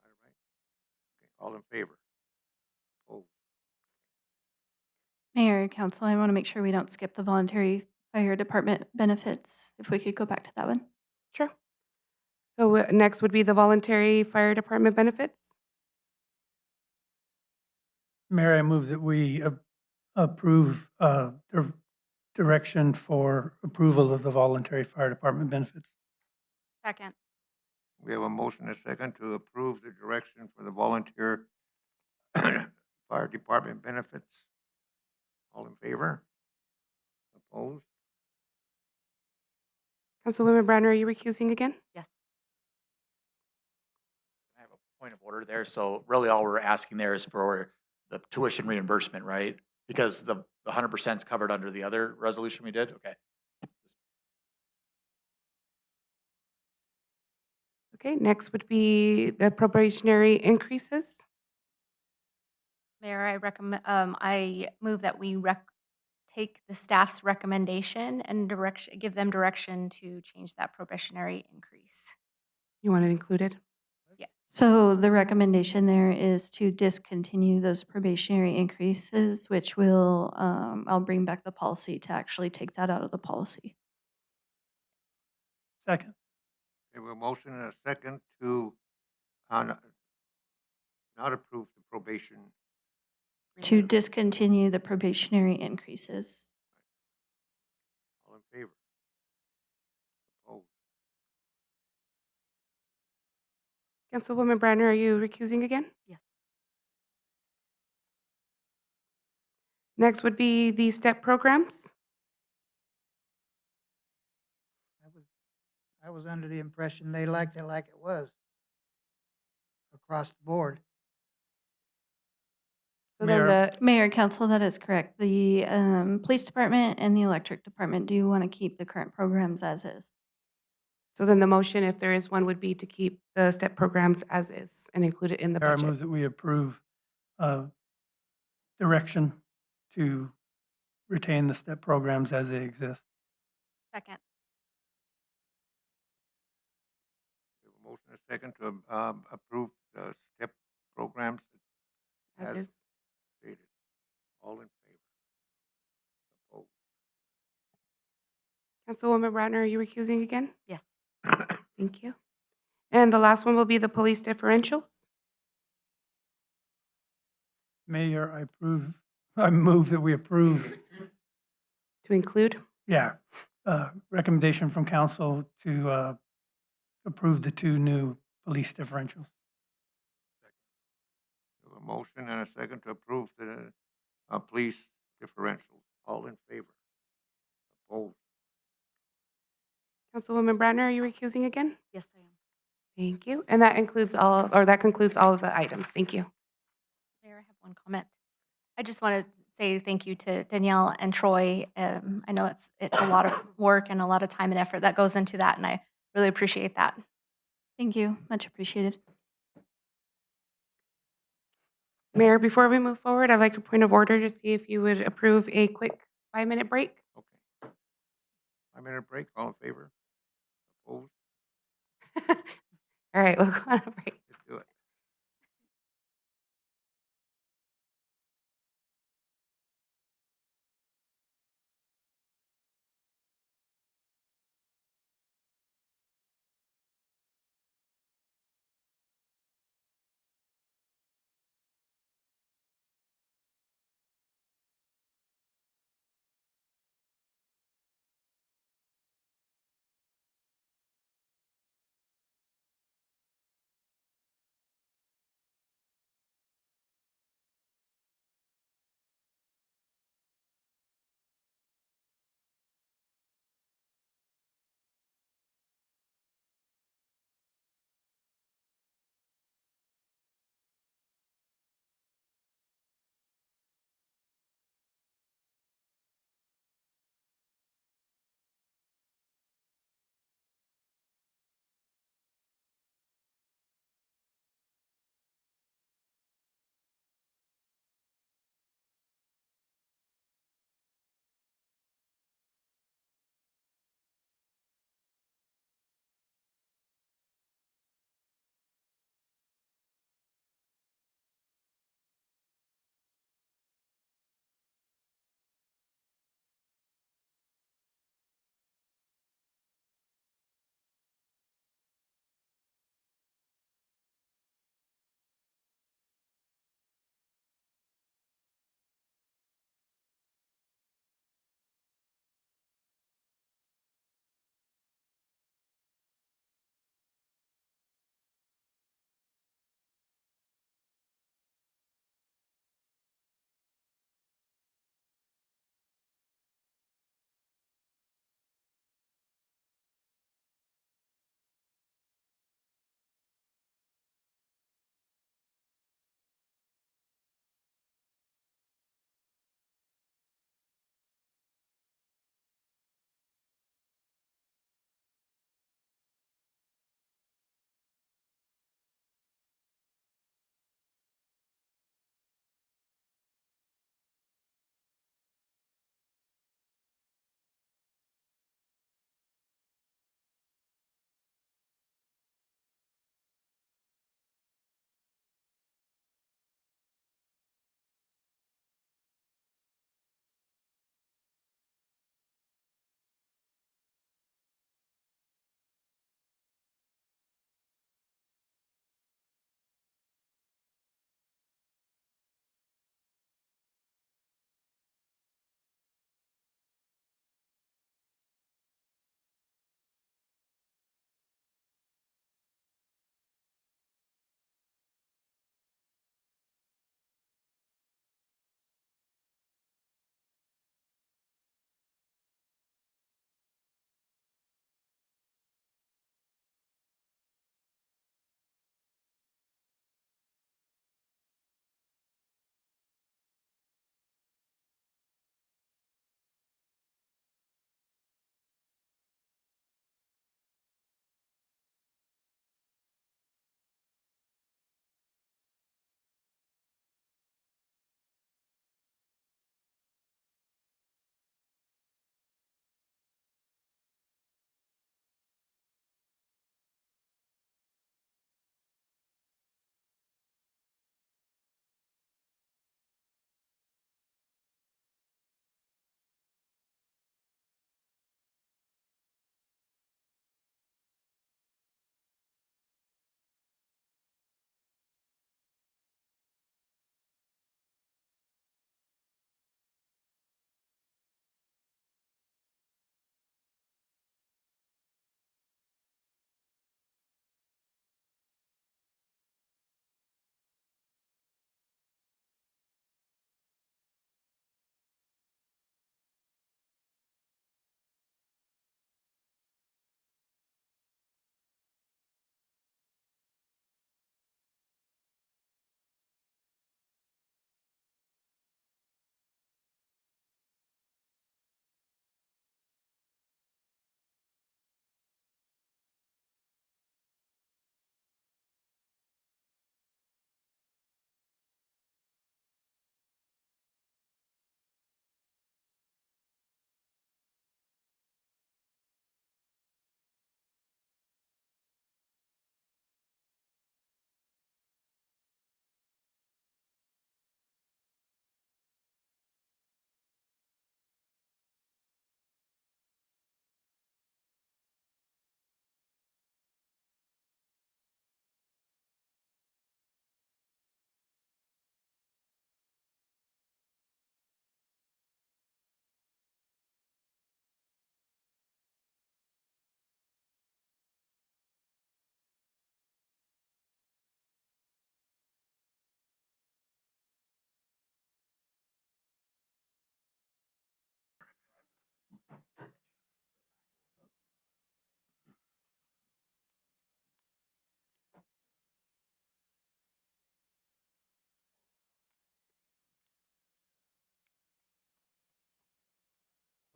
S3: All right. Okay, all in favor? Opposed?
S8: Mayor, Council, I want to make sure we don't skip the voluntary fire department benefits. If we could go back to that one.
S10: Sure. So next would be the voluntary fire department benefits.
S1: Mayor, I move that we approve direction for approval of the voluntary fire department benefits.
S4: Second.
S3: We have a motion and a second to approve the direction for the volunteer fire department benefits. All in favor? Opposed?
S10: Councilwoman Browner, are you recusing again?
S9: Yes.
S15: I have a point of order there. So really all we're asking there is for the tuition reimbursement, right? Because the 100% is covered under the other resolution we did? Okay.
S10: Okay, next would be the probationary increases.
S4: Mayor, I move that we take the staff's recommendation and give them direction to change that probationary increase.
S10: You want it included?
S8: So the recommendation there is to discontinue those probationary increases, which will, I'll bring back the policy to actually take that out of the policy.
S1: Second.
S3: We have a motion and a second to not approve the probation.
S8: To discontinue the probationary increases.
S3: All in favor? Opposed?
S10: Councilwoman Browner, are you recusing again?
S9: Yes.
S10: Next would be the STEP programs.
S2: I was under the impression they liked it like it was across the board.
S10: So then
S1: Mayor.
S10: the,
S8: Mayor, Council, that is correct. The police department and the electric department do want to keep the current programs as is.
S10: so then the motion, if there is one, would be to keep the STEP programs as is and include it in the
S1: Mayor, I
S10: budget.
S1: move that we approve direction to retain the STEP programs as they exist.
S4: Second.
S3: We have a motion and a second to approve the STEP programs
S10: As
S3: as
S10: is.
S3: stated. All in favor? Opposed?
S10: Councilwoman Browner, are you recusing again?
S9: Yes.
S10: Thank you. And the last one will be the police differentials.
S1: Mayor, I move that we approve,
S10: To include?
S1: recommendation from council to approve the two new police differentials.
S3: We have a motion and a second to approve the police differentials. All in favor? Opposed?
S10: Councilwoman Browner, are you recusing again?
S9: Yes, I am.
S10: Thank you. And that includes all, or that concludes all of the items. Thank you.
S4: Mayor, I have one comment. I just want to say thank you to Danielle and Troy. I know it's a lot of work and a lot of time and effort that goes into that, and I really appreciate that.
S8: Thank you. Much appreciated.
S10: Mayor, before we move forward, I'd like a point of order to see if you would approve a quick 5-minute break.
S3: Okay. 5-minute break. All in favor? Opposed?
S10: All right, we'll go on a break.
S3: Let's do it.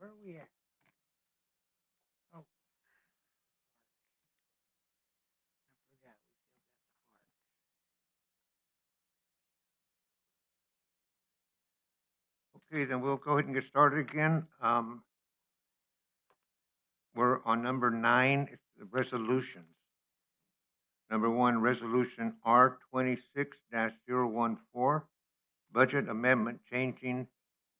S2: Where are we at? Oh. I forgot.
S3: Okay, then we'll go ahead and get started again. We're on number 9, it's the resolutions. Number 1, Resolution R 26-014, budget amendment changing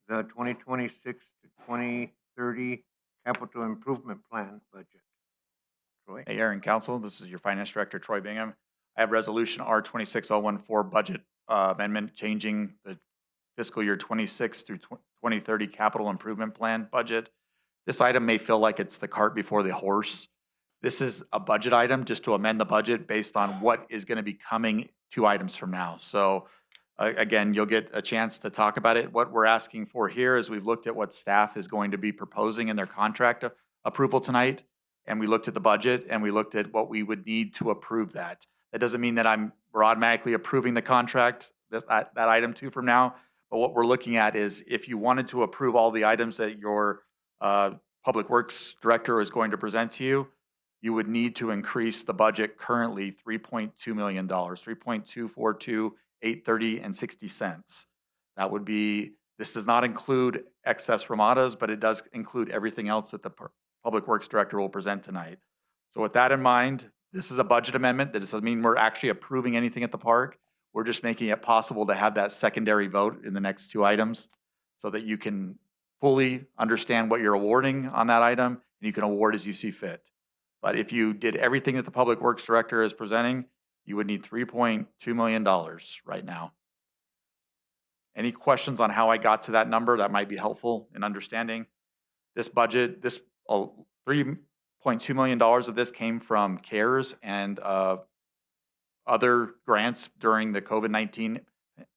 S3: the 2026 to 2030 capital improvement plan budget. Troy?
S15: Mayor and council, this is your finance director, Troy Bingham. I have resolution R 26014 budget amendment changing the fiscal year 26 through 2030 capital improvement plan budget. This item may feel like it's the cart before the horse. This is a budget item just to amend the budget based on what is going to be coming 2 items from now. So again, you'll get a chance to talk about it. What we're asking for here is we've looked at what staff is going to be proposing in their contract approval tonight. And we looked at the budget and we looked at what we would need to approve that. That doesn't mean that we're automatically approving the contract, that item 2 from now. But what we're looking at is if you wanted to approve all the items that your Public Works Director is going to present to you, you would need to increase the budget currently $3.2 million, $3.242,830.60. That would be, this does not include excess ramadas, but it does include everything else that the Public Works Director will present tonight. So with that in mind, this is a budget amendment. That doesn't mean we're actually approving anything at the park. We're just making it possible to have that secondary vote in the next 2 items so that you can fully understand what you're awarding on that item and you can award as you see fit. But if you did everything that the Public Works Director is presenting, you would need $3.2 million right now. Any questions on how I got to that number that might be helpful in understanding? This budget, this $3.2 million of this came from CARES and other grants during the COVID-19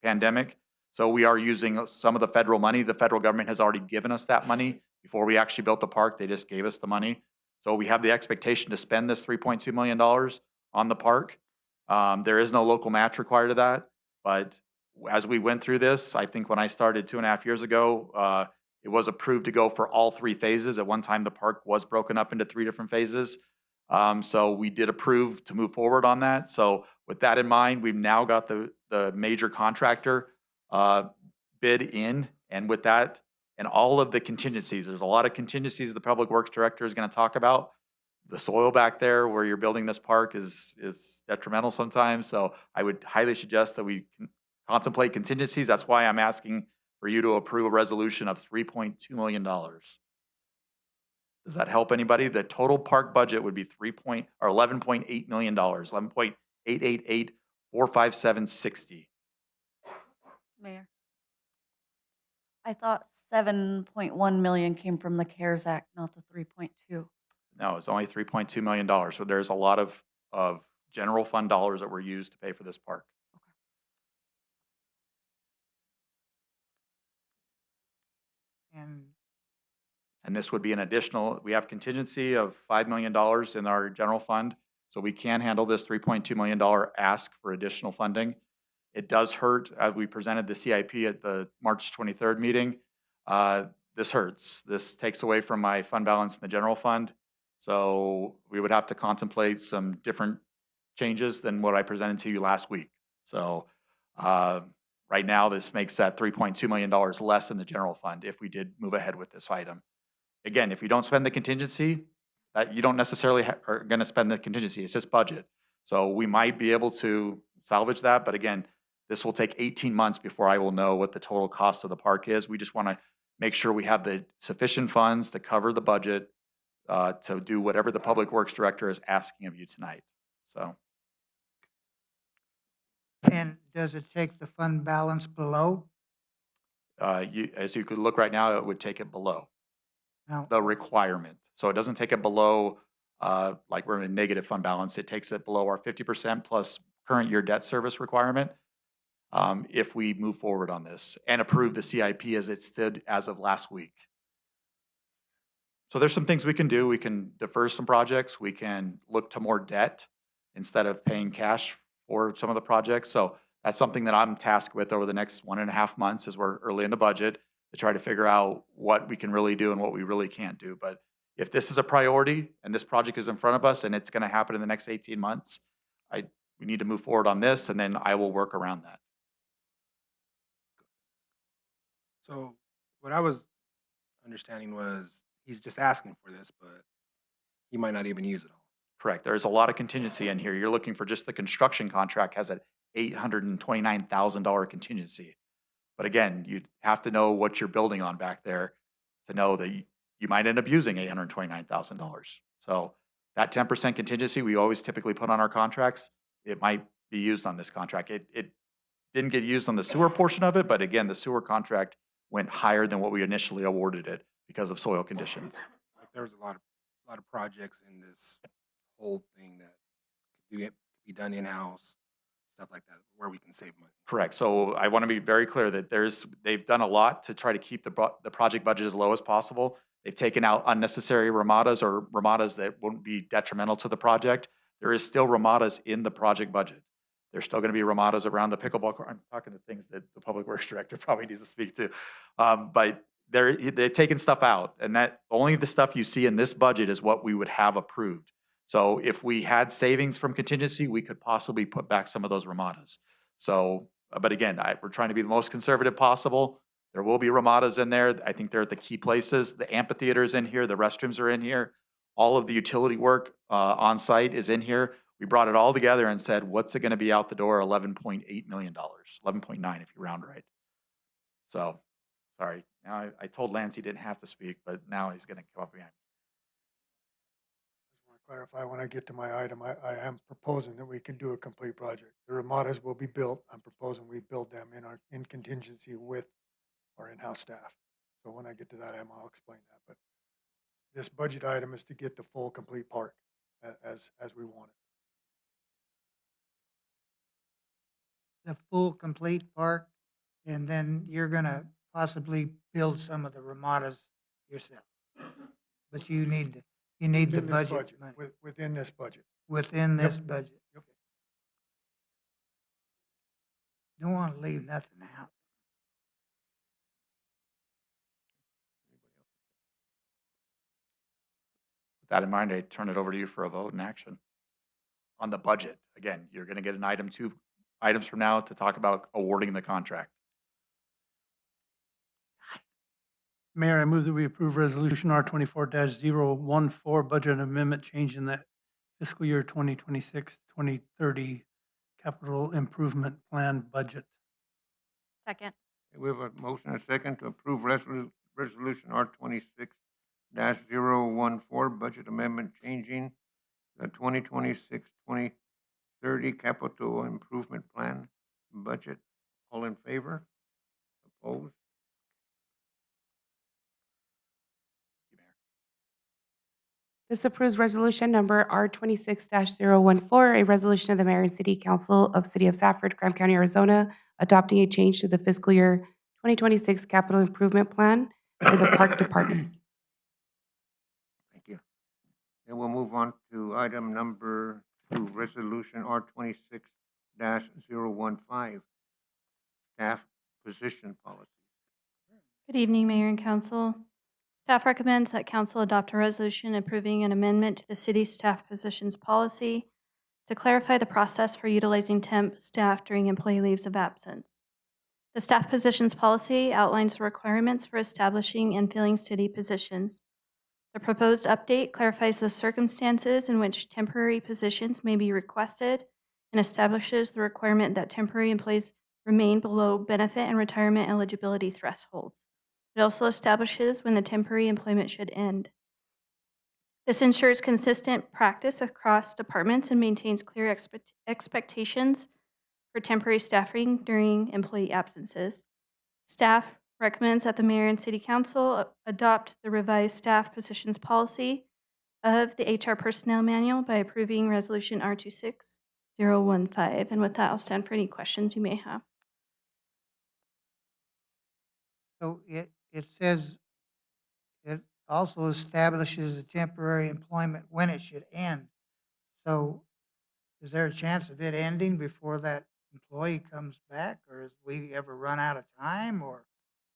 S15: pandemic. So we are using some of the federal money. The federal government has already given us that money. Before we actually built the park, they just gave us the money. So we have the expectation to spend this $3.2 million on the park. There is no local match required to that. But as we went through this, I think when I started 2.5 years ago, it was approved to go for all 3 phases. At one time, the park was broken up into 3 different phases. So we did approve to move forward on that. So with that in mind, we've now got the major contractor bid in, and with that and all of the contingencies, there's a lot of contingencies the Public Works Director is going to talk about. The soil back there where you're building this park is detrimental sometimes. So I would highly suggest that we contemplate contingencies. That's why I'm asking for you to approve a resolution of $3.2 million. Does that help anybody? The total park budget would be $11.8 million, $11.888,457.60.
S9: Mayor, I thought 7.1 million came from the CARES Act, not the 3.2.
S15: No, it's only $3.2 million. So there's a lot of general fund dollars that were used to pay for this park.
S2: And
S15: And this would be an additional, we have contingency of $5 million in our general fund. So we can handle this $3.2 million ask for additional funding. It does hurt, as we presented the CIP at the March 23rd meeting. This hurts. This takes away from my fund balance in the general fund. So we would have to contemplate some different changes than what I presented to you last week. So right now, this makes that $3.2 million less in the general fund if we did move ahead with this item. Again, if you don't spend the contingency, that you don't necessarily are going to spend the contingency. It's just budget. So we might be able to salvage that. But again, this will take 18 months before I will know what the total cost of the park is. We just want to make sure we have the sufficient funds to cover the budget to do whatever the Public Works Director is asking of you tonight. So
S2: and does it take the fund balance below?
S15: as you could look right now, it would take it below
S2: No.
S15: the requirement. So it doesn't take it below, like we're in a negative fund balance. It takes it below our 50% plus current year debt service requirement if we move forward on this and approve the CIP as it stood as of last week. So there's some things we can do. We can defer some projects. We can look to more debt instead of paying cash for some of the projects. So that's something that I'm tasked with over the next 1.5 months as we're early in the budget. to try to figure out what we can really do and what we really can't do. But if this is a priority and this project is in front of us and it's going to happen in the next 18 months, we need to move forward on this, and then I will work around that.
S11: So what I was understanding was he's just asking for this, but he might not even use it all.
S15: Correct. There's a lot of contingency in here. You're looking for just the construction contract has an $829,000 contingency. But again, you have to know what you're building on back there to know that you might end up using $829,000. So that 10% contingency we always typically put on our contracts, it might be used on this contract. It didn't get used on the sewer portion of it, but again, the sewer contract went higher than what we initially awarded it because of soil conditions.
S11: Like there's a lot of projects in this whole thing that could be done in-house, stuff like that, where we can save money.
S15: Correct. So I want to be very clear that they've done a lot to try to keep the project budget as low as possible. They've taken out unnecessary ramadas or ramadas that wouldn't be detrimental to the project. There is still ramadas in the project budget. There's still going to be ramadas around the pickleball court. I'm talking to things that the public works director probably needs to speak to. But they're taking stuff out, and that only the stuff you see in this budget is what we would have approved. So if we had savings from contingency, we could possibly put back some of those ramadas. So, but again, we're trying to be the most conservative possible. There will be ramadas in there. I think they're at the key places. The amphitheater's in here. The restrooms are in here. All of the utility work on site is in here. We brought it all together and said, what's it going to be out the door? $11.8 million, 11.9 if you round right. So, sorry. Now I told Lance he didn't have to speak, but now he's going to come up again.
S17: Clarify when I get to my item, I am proposing that we can do a complete project. The ramadas will be built. I'm proposing we build them in contingency with our in-house staff. So when I get to that item, I'll explain that. But this budget item is to get the full complete park as we want it.
S2: The full complete park, and then you're gonna possibly build some of the ramadas yourself. But you need the
S17: Within this
S2: budget money.
S17: Within this budget.
S2: Within
S17: Yep.
S2: this budget. Don't want to leave nothing out.
S15: With that in mind, I turn it over to you for a vote and action. On the budget, again, you're going to get an 2 items from now to talk about awarding the contract.
S1: Mayor, I move that we approve Resolution R24-014, budget amendment changing the fiscal year 2026-2030 capital improvement plan budget.
S4: Second.
S3: We have a motion and a second to approve resolution R26-014, budget amendment changing the 2026-2030 capital improvement plan budget. All in favor? Opposed?
S10: This approves resolution number R26-014, a resolution of the Mayor and City Council of City of Safford, Graham County, Arizona, adopting a change to the fiscal year 2026 capital improvement plan for the Park Department.
S3: Thank you. Then we'll move on to item number 2, resolution R26-015, staff position policy.
S8: Good evening, Mayor and Council. Staff recommends that Council adopt a resolution approving an amendment to the city's staff positions policy to clarify the process for utilizing temp staff during employee leaves of absence. The staff positions policy outlines the requirements for establishing and filling city positions. The proposed update clarifies the circumstances in which temporary positions may be requested and establishes the requirement that temporary employees remain below benefit and retirement eligibility thresholds. It also establishes when the temporary employment should end. This ensures consistent practice across departments and maintains clear expectations for temporary staffing during employee absences. Staff recommends that the Mayor and City Council adopt the revised staff positions policy of the HR Personnel Manual by approving Resolution R26015. And with that, I'll stand for any questions you may have.
S2: So it says, it also establishes a temporary employment when it should end. So is there a chance of it ending before that employee comes back, or if we ever run out of time, or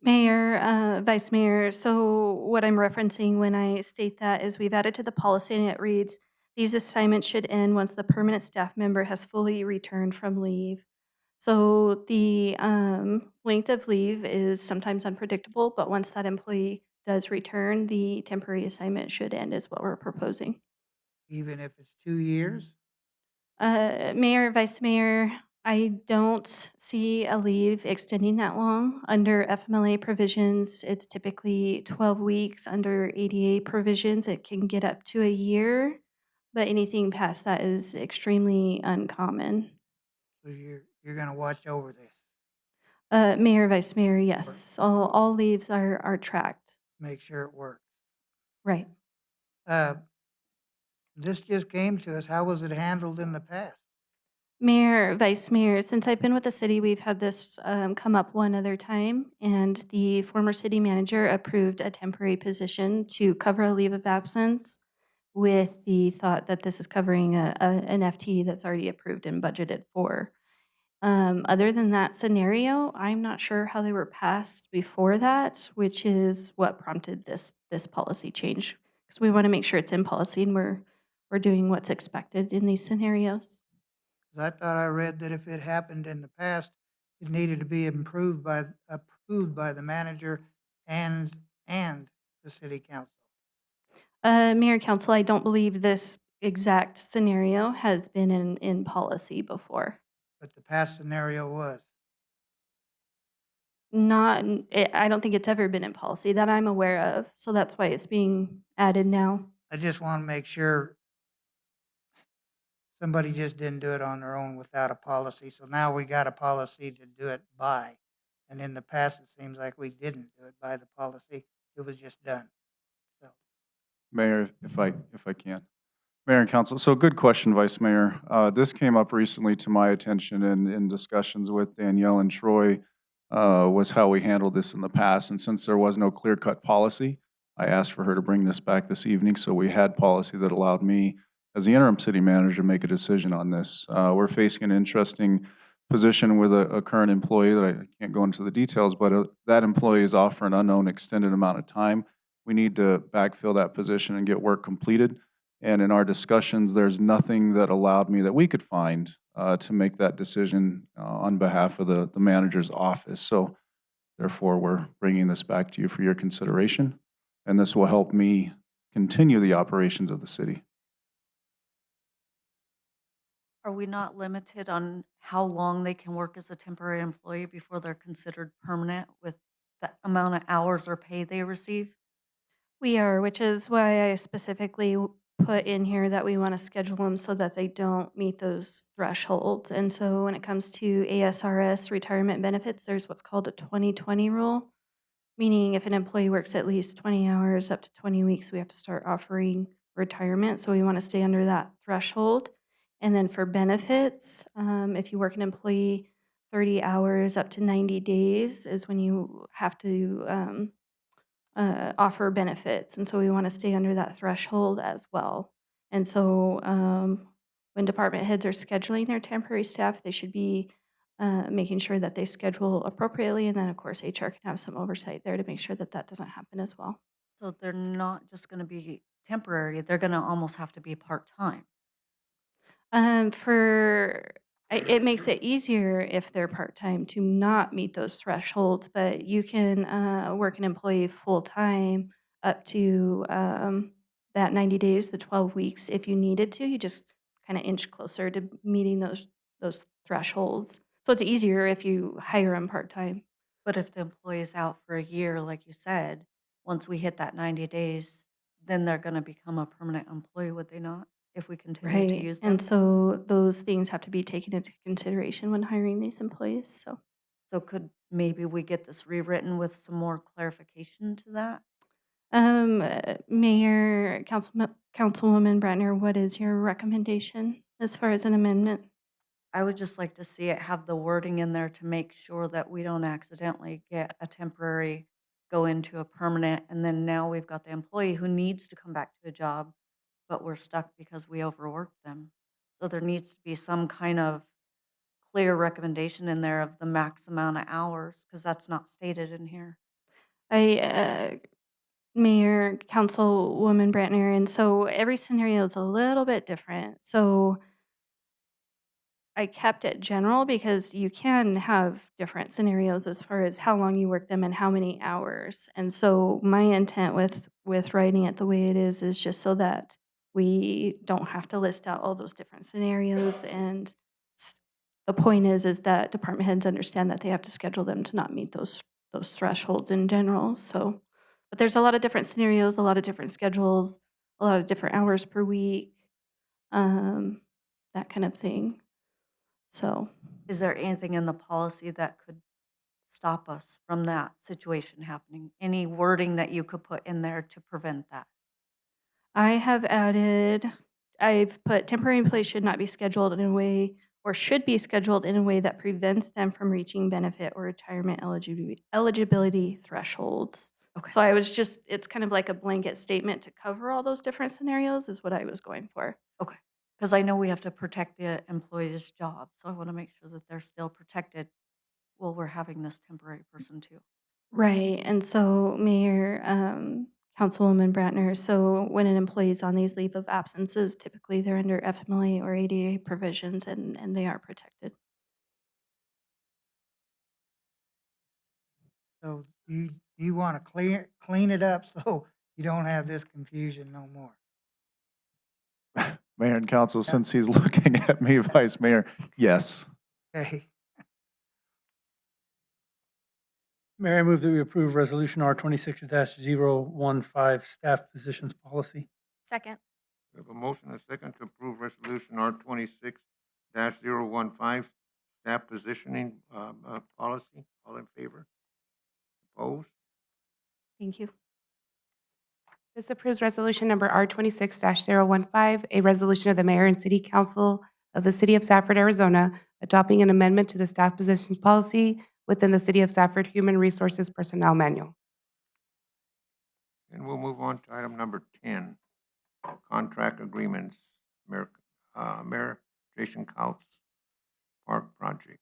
S8: Mayor, Vice Mayor, so what I'm referencing when I state that is we've added to the policy and it reads, these assignments should end once the permanent staff member has fully returned from leave. So the length of leave is sometimes unpredictable, but once that employee does return, the temporary assignment should end is what we're proposing.
S2: Even if it's 2 years?
S8: Mayor, Vice Mayor, I don't see a leave extending that long. Under FMLA provisions, it's typically 12 weeks. Under ADA provisions, it can get up to a year, but anything past that is extremely uncommon.
S2: So you're gonna watch over this,
S8: Mayor, Vice Mayor, yes, all leaves are tracked.
S2: make sure it works.
S8: Right.
S2: Uh, This just came to us. How was it handled in the past?
S8: Mayor, Vice Mayor, since I've been with the city, we've had this come up one other time, and the former city manager approved a temporary position to cover a leave of absence with the thought that this is covering an FTE that's already approved and budgeted for. Other than that scenario, I'm not sure how they were passed before that, which is what prompted this policy change. Because we want to make sure it's in policy and we're doing what's expected in these scenarios.
S2: 'Cause I thought I read that if it happened in the past, it needed to be approved by the manager and the city council.
S8: Mayor, Council, I don't believe this exact scenario has been in policy before.
S2: But the past scenario was.
S8: I don't think it's ever been in policy that I'm aware of, so that's why it's being added now.
S2: I just want to make sure somebody just didn't do it on their own without a policy. So now we got a policy to do it by. And in the past, it seems like we didn't do it by the policy. It was just done. So
S6: Mayor, if I can. Mayor and Council, so good question, Vice Mayor. This came up recently to my attention in discussions with Danielle and Troy, was how we handled this in the past. And since there was no clear-cut policy, I asked for her to bring this back this evening, so we had policy that allowed me, as the interim city manager, to make a decision on this. We're facing an interesting position with a current employee that I can't go into the details, but that employee is off for an unknown extended amount of time. We need to backfill that position and get work completed. And in our discussions, there's nothing that allowed me that we could find to make that decision on behalf of the manager's office. So therefore, we're bringing this back to you for your consideration. And this will help me continue the operations of the city.
S9: Are we not limited on how long they can work as a temporary employee before they're considered permanent with the amount of hours or pay they receive?
S8: We are, which is why I specifically put in here that we want to schedule them so that they don't meet those thresholds. And so when it comes to ASRS retirement benefits, there's what's called a 2020 rule, meaning if an employee works at least 20 hours up to 20 weeks, we have to start offering retirement. So we want to stay under that threshold. And then for benefits, if you work an employee 30 hours up to 90 days is when you have to offer benefits. And so we want to stay under that threshold as well. And so when department heads are scheduling their temporary staff, they should be making sure that they schedule appropriately. And then, of course, HR can have some oversight there to make sure that that doesn't happen as well.
S9: So they're not just going to be temporary, they're going to almost have to be part-time.
S8: It makes it easier if they're part-time to not meet those thresholds, but you can work an employee full-time up to that 90 days, the 12 weeks, if you needed to. You just kind of inch closer to meeting those thresholds. So it's easier if you hire them part-time.
S9: But if the employee is out for a year, like you said, once we hit that 90 days, then they're going to become a permanent employee, would they not? If we continue to
S8: Right.
S9: use them?
S8: And so those things have to be taken into consideration when hiring these employees.
S9: So could maybe we get this rewritten with some more clarification to that?
S8: Mayor, Councilwoman Bratner, what is your recommendation as far as an amendment?
S9: I would just like to see it have the wording in there to make sure that we don't accidentally get a temporary go into a permanent, and then now we've got the employee who needs to come back to a job, but we're stuck because we overworked them. So there needs to be some kind of clear recommendation in there of the max amount of hours, because that's not stated in here.
S8: Mayor, Councilwoman Brantner, and so every scenario is a little bit different. So I kept it general because you can have different scenarios as far as how long you work them and how many hours. And so my intent with writing it the way it is just so that we don't have to list out all those different scenarios. And s- the point is that department heads understand that they have to schedule them to not meet those thresholds in general. So, but there's a lot of different scenarios, a lot of different schedules, a lot of different hours per week, um, that kind of thing. So,
S9: Is there anything in the policy that could stop us from that situation happening? Any wording that you could put in there to prevent that?
S8: I've put temporary employees should not be scheduled in a way or should be scheduled in a way that prevents them from reaching benefit or retirement eligibility thresholds.
S9: Okay.
S8: So it's kind of like a blanket statement to cover all those different scenarios is what I was going for.
S9: Okay. Because I know we have to protect the employee's job, so I want to make sure that they're still protected while we're having this temporary person too.
S8: Right, and so Mayor, Councilwoman Brantner, so when an employee is on these leave of absences, typically they're under FMLA or ADA provisions and they are protected.
S2: So you want to clean it up so you don't have this confusion no more.
S6: Mayor and council, since he's looking at me, Vice Mayor, yes.
S2: Okay.
S1: Mayor, I move that we approve Resolution R 26-015, staff positions policy.
S4: Second.
S3: We have a motion and a second to approve Resolution R 26-015, staff positioning policy. All in favor? Opposed?
S8: Thank you.
S10: This approves resolution number R26-015, a resolution of the mayor and city council of the city of Safford, Arizona, adopting an amendment to the staff positions policy within the city of Safford Human Resources Personnel Manual.
S3: And we'll move on to item number 10, contract agreements. Mayor Jason Couts, Park Project,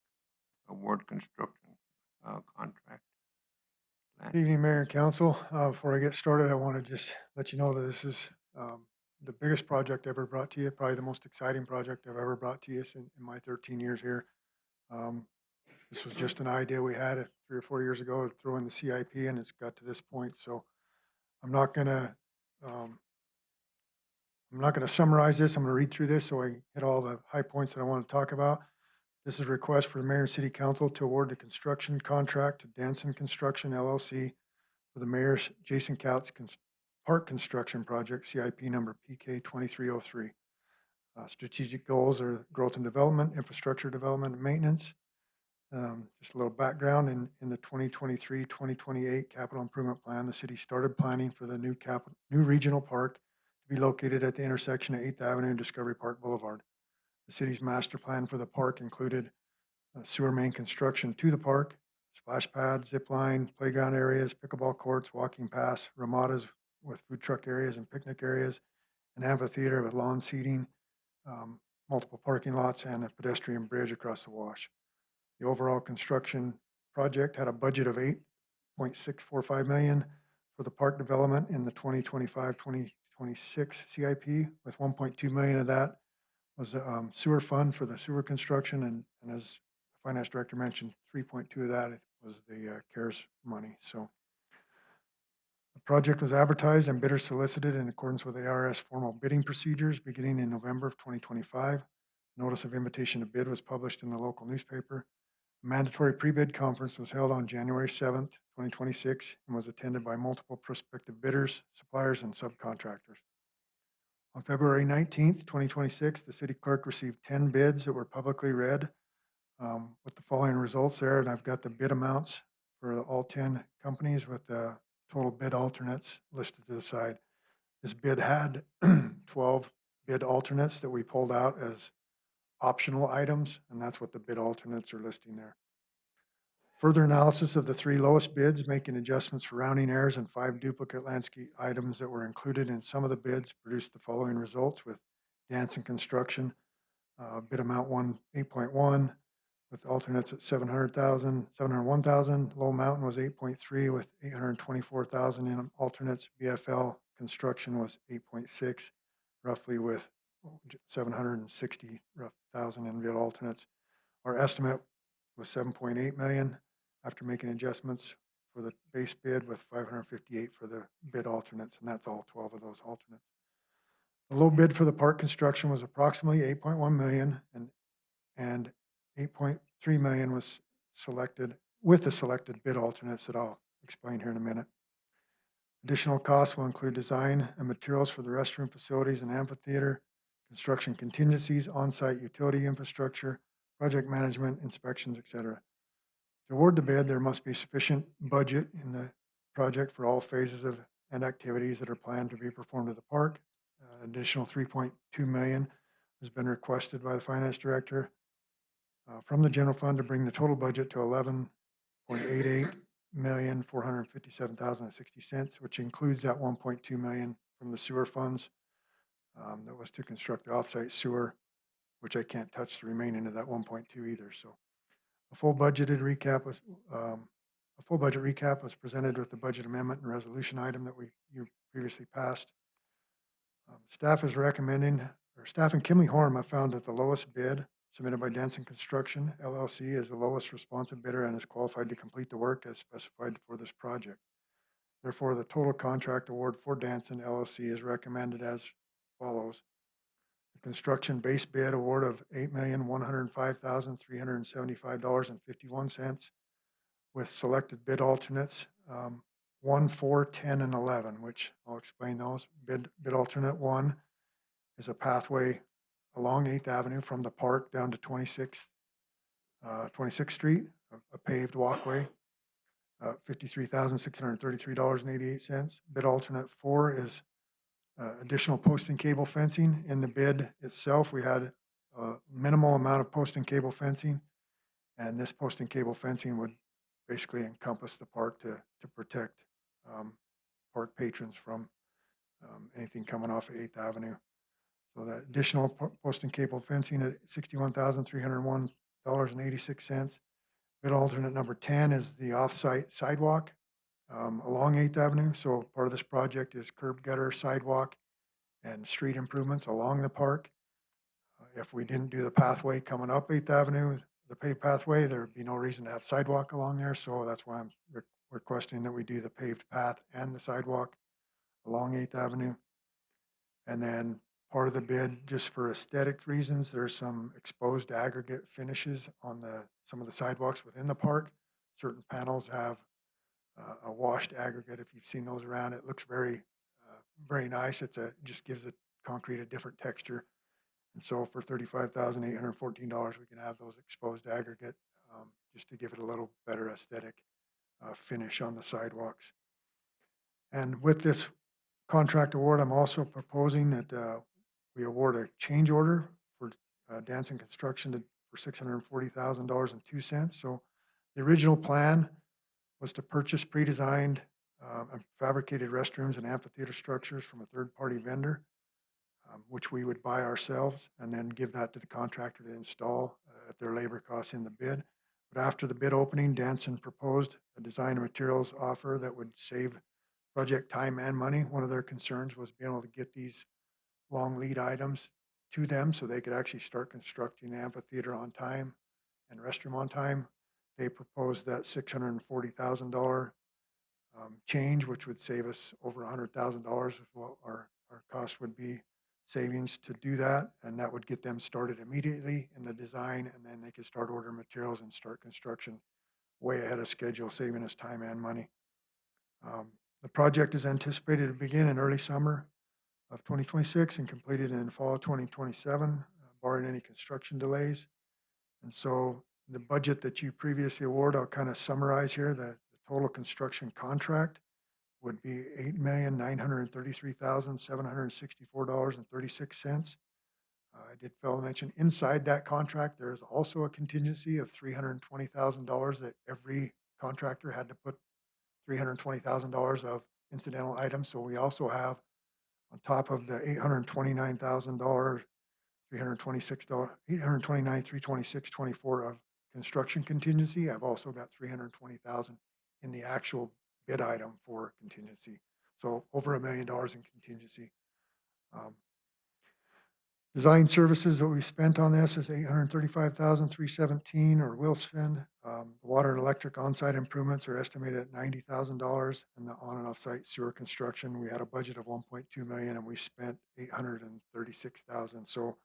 S3: award construction contract.
S17: Good evening, Mayor and Council. Before I get started, I want to just let you know that this is the biggest project ever brought to you, probably the most exciting project I've ever brought to you in my 13 years here. This was just an idea we had 3 or 4 years ago to throw in the CIP, and it's got to this point. So I'm not gonna summarize this. I'm gonna read through this so I hit all the high points that I want to talk about. This is a request for the mayor and city council to award the construction contract to Danson Construction LLC for the mayor's Jason Couts Park Construction Project, CIP number PK 2303. Strategic goals are growth and development, infrastructure development and maintenance. Just a little background, in the 2023-2028 capital improvement plan, the city started planning for the new regional park to be located at the intersection of 8th Avenue and Discovery Park Boulevard. The city's master plan for the park included sewer main construction to the park, splash pad, zip line, playground areas, pickleball courts, walking paths, ramadas with food truck areas and picnic areas, an amphitheater with lawn seating, multiple parking lots, and a pedestrian bridge across the wash. The overall construction project had a budget of $8.645 million for the park development in the 2025-2026 CIP, with $1.2 million of that was a sewer fund for the sewer construction, and as the finance director mentioned, 3.2 of that was the CARES money. So the project was advertised and bidders solicited in accordance with the IRS formal bidding procedures beginning in November of 2025. Notice of invitation to bid was published in the local newspaper. A mandatory pre-bid conference was held on January 7th, 2026, and was attended by multiple prospective bidders, suppliers, and subcontractors. On February 19th, 2026, the city clerk received 10 bids that were publicly read with the following results there, and I've got the bid amounts for all 10 companies with the total bid alternates listed to the side. This bid had 12 bid alternates that we pulled out as optional items, and that's what the bid alternates are listing there. Further analysis of the 3 lowest bids, making adjustments for rounding errors and 5 duplicate landscape items that were included in some of the bids, produced the following results with Danson Construction, bid amount 8.1, with alternates at 700,000, 701,000. Low Mountain was 8.3 with 824,000 in alternates. BFL Construction was 8.6, roughly with 760,000 in bid alternates. Our estimate was 7.8 million after making adjustments for the base bid with 558 for the bid alternates, and that's all 12 of those alternates. The low bid for the park construction was approximately 8.1 million, and 8.3 million was selected with the selected bid alternates that I'll explain here in a minute. Additional costs will include design and materials for the restroom facilities and amphitheater, construction contingencies, on-site utility infrastructure, project management, inspections, etc. To award the bid, there must be sufficient budget in the project for all phases of and activities that are planned to be performed at the park. Additional 3.2 million has been requested by the finance director from the general fund to bring the total budget to 11,457,060, which includes that 1.2 million from the sewer funds that was to construct the offsite sewer, which I can't touch the remaining of that 1.2 either. So a full budget recap was presented with the budget amendment and resolution item that you previously passed. Staff is recommending, or staff and Kimley Horn have found that the lowest bid submitted by Danson Construction LLC is the lowest responsive bidder and is qualified to complete the work as specified for this project. Therefore, the total contract award for Danson LLC is recommended as follows. The construction base bid award of $8,105,375.51 with selected bid alternates 1, 4, 10, and 11, which I'll explain those. Bid alternate 1 is a pathway along 8th Avenue from the park down to 26th Street, a paved walkway, $53,633.88. Bid alternate 4 is additional post and cable fencing. In the bid itself, we had a minimal amount of post and cable fencing, and this post and cable fencing would basically encompass the park to protect park patrons from anything coming off of 8th Avenue. So that additional post and cable fencing at $61,301.86. Bid alternate number 10 is the off-site sidewalk along 8th Avenue. So part of this project is curb gutter, sidewalk, and street improvements along the park. If we didn't do the pathway coming up 8th Avenue, the paved pathway, there would be no reason to have sidewalk along there. So that's why I'm requesting that we do the paved path and the sidewalk along 8th Avenue. And then part of the bid, just for aesthetic reasons, there's some exposed aggregate finishes on some of the sidewalks within the park. Certain panels have a washed aggregate. If you've seen those around, it looks very nice. It just gives the concrete a different texture. And so for $35,814, we can have those exposed aggregate just to give it a little better aesthetic finish on the sidewalks. And with this contract award, I'm also proposing that we award a change order for Danson Construction for $640,002. So the original plan was to purchase pre-designed and fabricated restrooms and amphitheater structures from a third-party vendor, which we would buy ourselves and then give that to the contractor to install at their labor costs in the bid. But after the bid opening, Danson proposed a design and materials offer that would save project time and money. One of their concerns was being able to get these long lead items to them so they could actually start constructing the amphitheater on time and restroom on time. They proposed that $640,000 change, which would save us over $100,000 is what our cost would be savings to do that, and that would get them started immediately in the design, and then they could start ordering materials and start construction way ahead of schedule, saving us time and money. The project is anticipated to begin in early summer of 2026 and completed in fall of 2027, barring any construction delays. And so the budget that you previously awarded, I'll kind of summarize here. The total construction contract would be $8,933,764.36. I did fail to mention inside that contract, there is also a contingency of $320,000 that every contractor had to put $320,000 of incidental items. So we also have, on top of the $829,000, $326, $829,326.24 of construction contingency. I've also got 320,000 in the actual bid item for contingency. So over $1 million in contingency. Design services that we spent on this is 835,317, or will spend. The water and electric on-site improvements are estimated at $90,000, and the on and off-site sewer construction, we had a budget of 1.2 million and we spent 836,000. So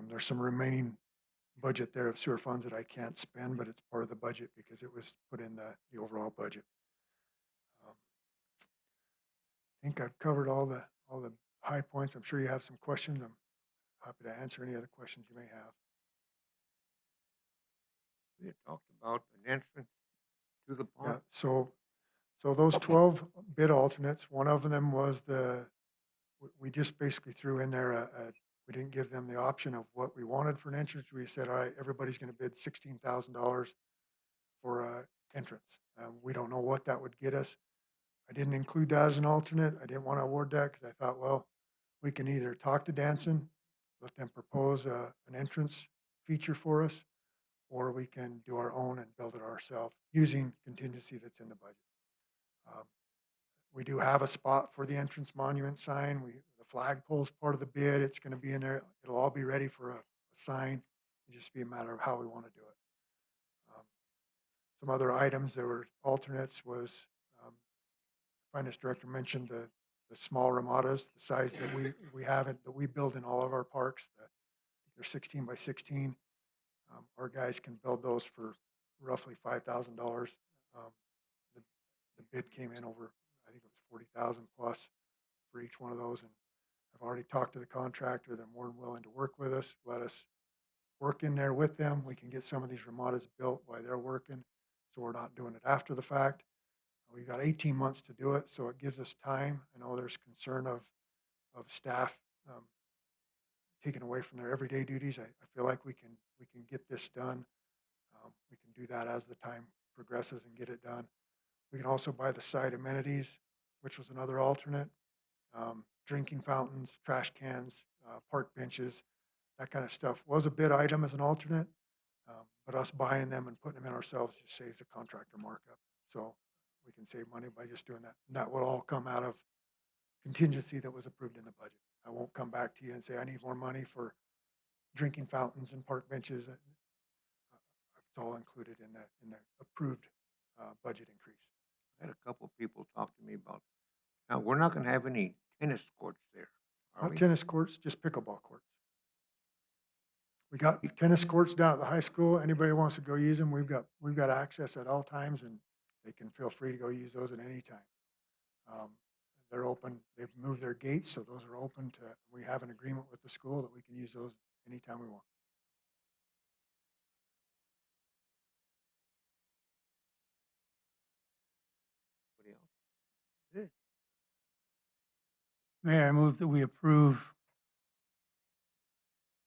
S17: there's some remaining budget there of sewer funds that I can't spend, but it's part of the budget because it was put in the overall budget. I think I've covered all the high points. I'm sure you have some questions. I'm happy to answer any other questions you may have.
S3: We had talked about an entrance to the
S17: Yeah,
S3: park.
S17: so those 12 bid alternates, one of them was we just basically threw in there we didn't give them the option of what we wanted for an entrance. We said, all right, everybody's going to bid $16,000 for an entrance. We don't know what that would get us. I didn't include that as an alternate. I didn't want to award that because I thought, well, we can either talk to Danson, let them propose an entrance feature for us, or we can do our own and build it ourselves using contingency that's in the budget. We do have a spot for the entrance monument sign. The flagpole is part of the bid. It's going to be in there. It'll all be ready for a sign. It'll just be a matter of how we want to do it. Some other items that were alternates was, Finance Director mentioned the small ramadas, the size that we have it, that we build in all of our parks. They're 16 by 16. Our guys can build those for roughly $5,000. The bid came in over, I think it was 40,000 plus for each one of those. And I've already talked to the contractor. They're more than willing to work with us, let us work in there with them. We can get some of these ramadas built while they're working, so we're not doing it after the fact. We've got 18 months to do it, so it gives us time. I know there's concern of staff taken away from their everyday duties. I feel like we can get this done. We can do that as the time progresses and get it done. We can also buy the side amenities, which was another alternate. Drinking fountains, trash cans, park benches, that kind of stuff was a bid item as an alternate, but us buying them and putting them in ourselves just saves a contractor markup. So we can save money by just doing that. And that will all come out of contingency that was approved in the budget. I won't come back to you and say, I need more money for drinking fountains and park benches. It's all included in the approved budget increase.
S3: I had a couple of people talk to me about, now, we're not going to have any tennis courts there, are
S17: Not
S3: we?
S17: tennis courts, just pickleball courts. We got tennis courts down at the high school. Anybody wants to go use them, we've got access at all times, and they can feel free to go use those at any time. They're open. They've moved their gates, so those are open to. We have an agreement with the school that we can use those anytime we want.
S3: Anybody else?
S17: Good.
S1: Mayor, I move that we approve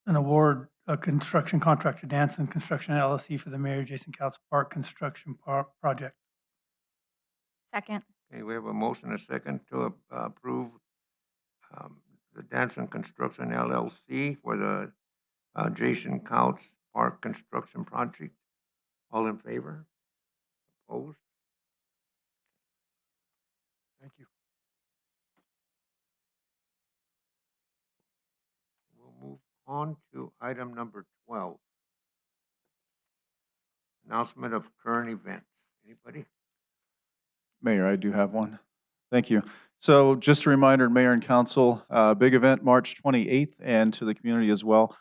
S1: an award, a construction contract to Danson Construction LLC for the Mayor Jason Couch Park Construction Project.
S4: Second.
S3: Okay, we have a motion and a second to approve the Danson Construction LLC for the Jason Couch Park Construction Project. All in favor? Opposed?
S17: Thank you.
S3: We'll move on to item number 12. Announcement of current events. Anybody?
S6: Mayor, I do have one. Thank you. So just a reminder, Mayor and Council, big event March 28th, and to the community as well.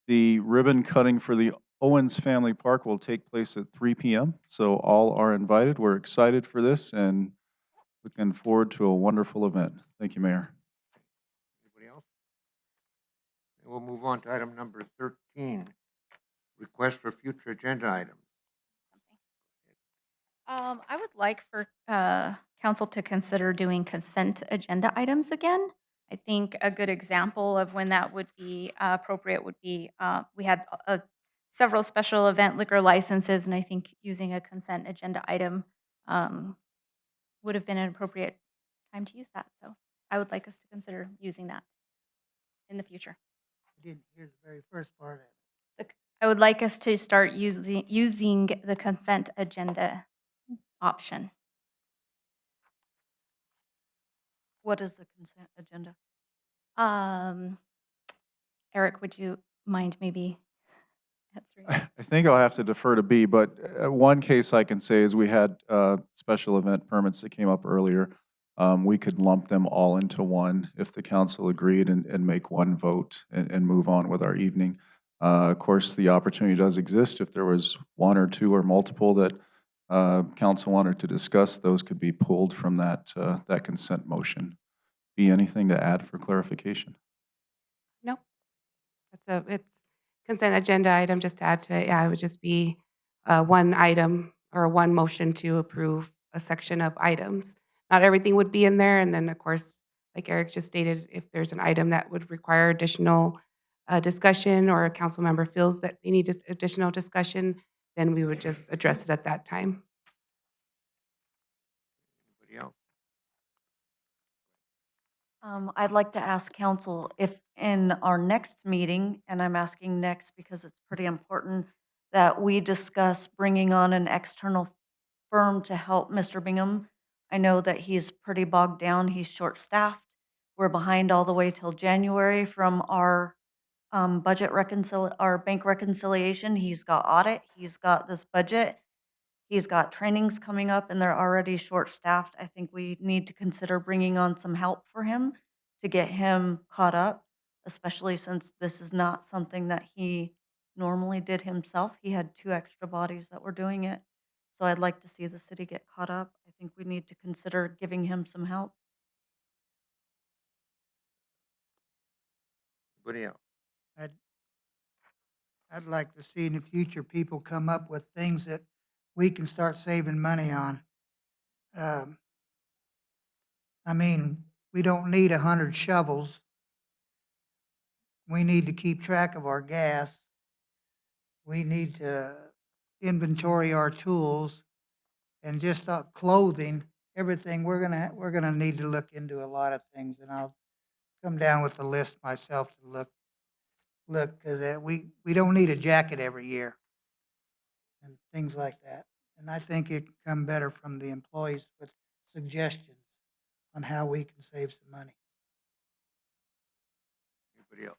S6: The ribbon cutting for the Owens Family Park will take place at 3 p.m. So all are invited. We're excited for this and looking forward to a wonderful event. Thank you, Mayor.
S3: Anybody else? And we'll move on to item number 13. Request for future agenda items.
S4: I would like for council to consider doing consent agenda items again. I think a good example of when that would be appropriate would be, we had several special event liquor licenses, and I think using a consent agenda item would have been an appropriate time to use that. So I would like us to consider using that in the future.
S2: I didn't hear the very first part of it.
S4: I would like us to start using the consent agenda option.
S9: What is the consent agenda?
S4: Eric, would you mind maybe answering?
S6: I think I'll have to defer to B, but one case I can say is we had special event permits that came up earlier. We could lump them all into one if the council agreed and make one vote and move on with our evening. Of course, the opportunity does exist if there was one or two or multiple that council wanted to discuss, those could be pulled from that consent motion. Be anything to add for clarification?
S10: No, it's consent agenda item, just to add to it. Yeah, it would just be one item or one motion to approve a section of items. Not everything would be in there, and then, of course, like Eric just stated, if there's an item that would require additional discussion or a council member feels that they need additional discussion, then we would just address it at that time.
S3: Anybody else?
S9: I'd like to ask council if in our next meeting, and I'm asking next because it's pretty important, that we discuss bringing on an external firm to help Mr. Bingham. I know that he's pretty bogged down, he's short-staffed. We're behind all the way till January from our our bank reconciliation. He's got audit, he's got this budget, he's got trainings coming up, and they're already short-staffed. I think we need to consider bringing on some help for him to get him caught up, especially since this is not something that he normally did himself. He had 2 extra bodies that were doing it. So I'd like to see the city get caught up. I think we need to consider giving him some help.
S3: Anybody else?
S2: I'd like to see in the future people come up with things that we can start saving money on. I mean, we don't need 100 shovels. We need to keep track of our gas. We need to inventory our tools and just clothing, everything. We're gonna need to look into a lot of things, and I'll come down with a list myself to look, because we don't need a jacket every year and things like that. And I think it can come better from the employees with suggestions on how we can save some money.
S3: Anybody else?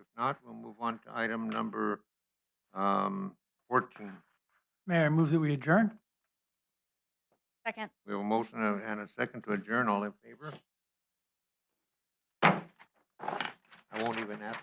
S3: If not, we'll move on to item number 14.
S1: Mayor, I move that we adjourn.
S4: Second.
S3: We have a motion and a second to adjourn. All in favor? I won't even ask.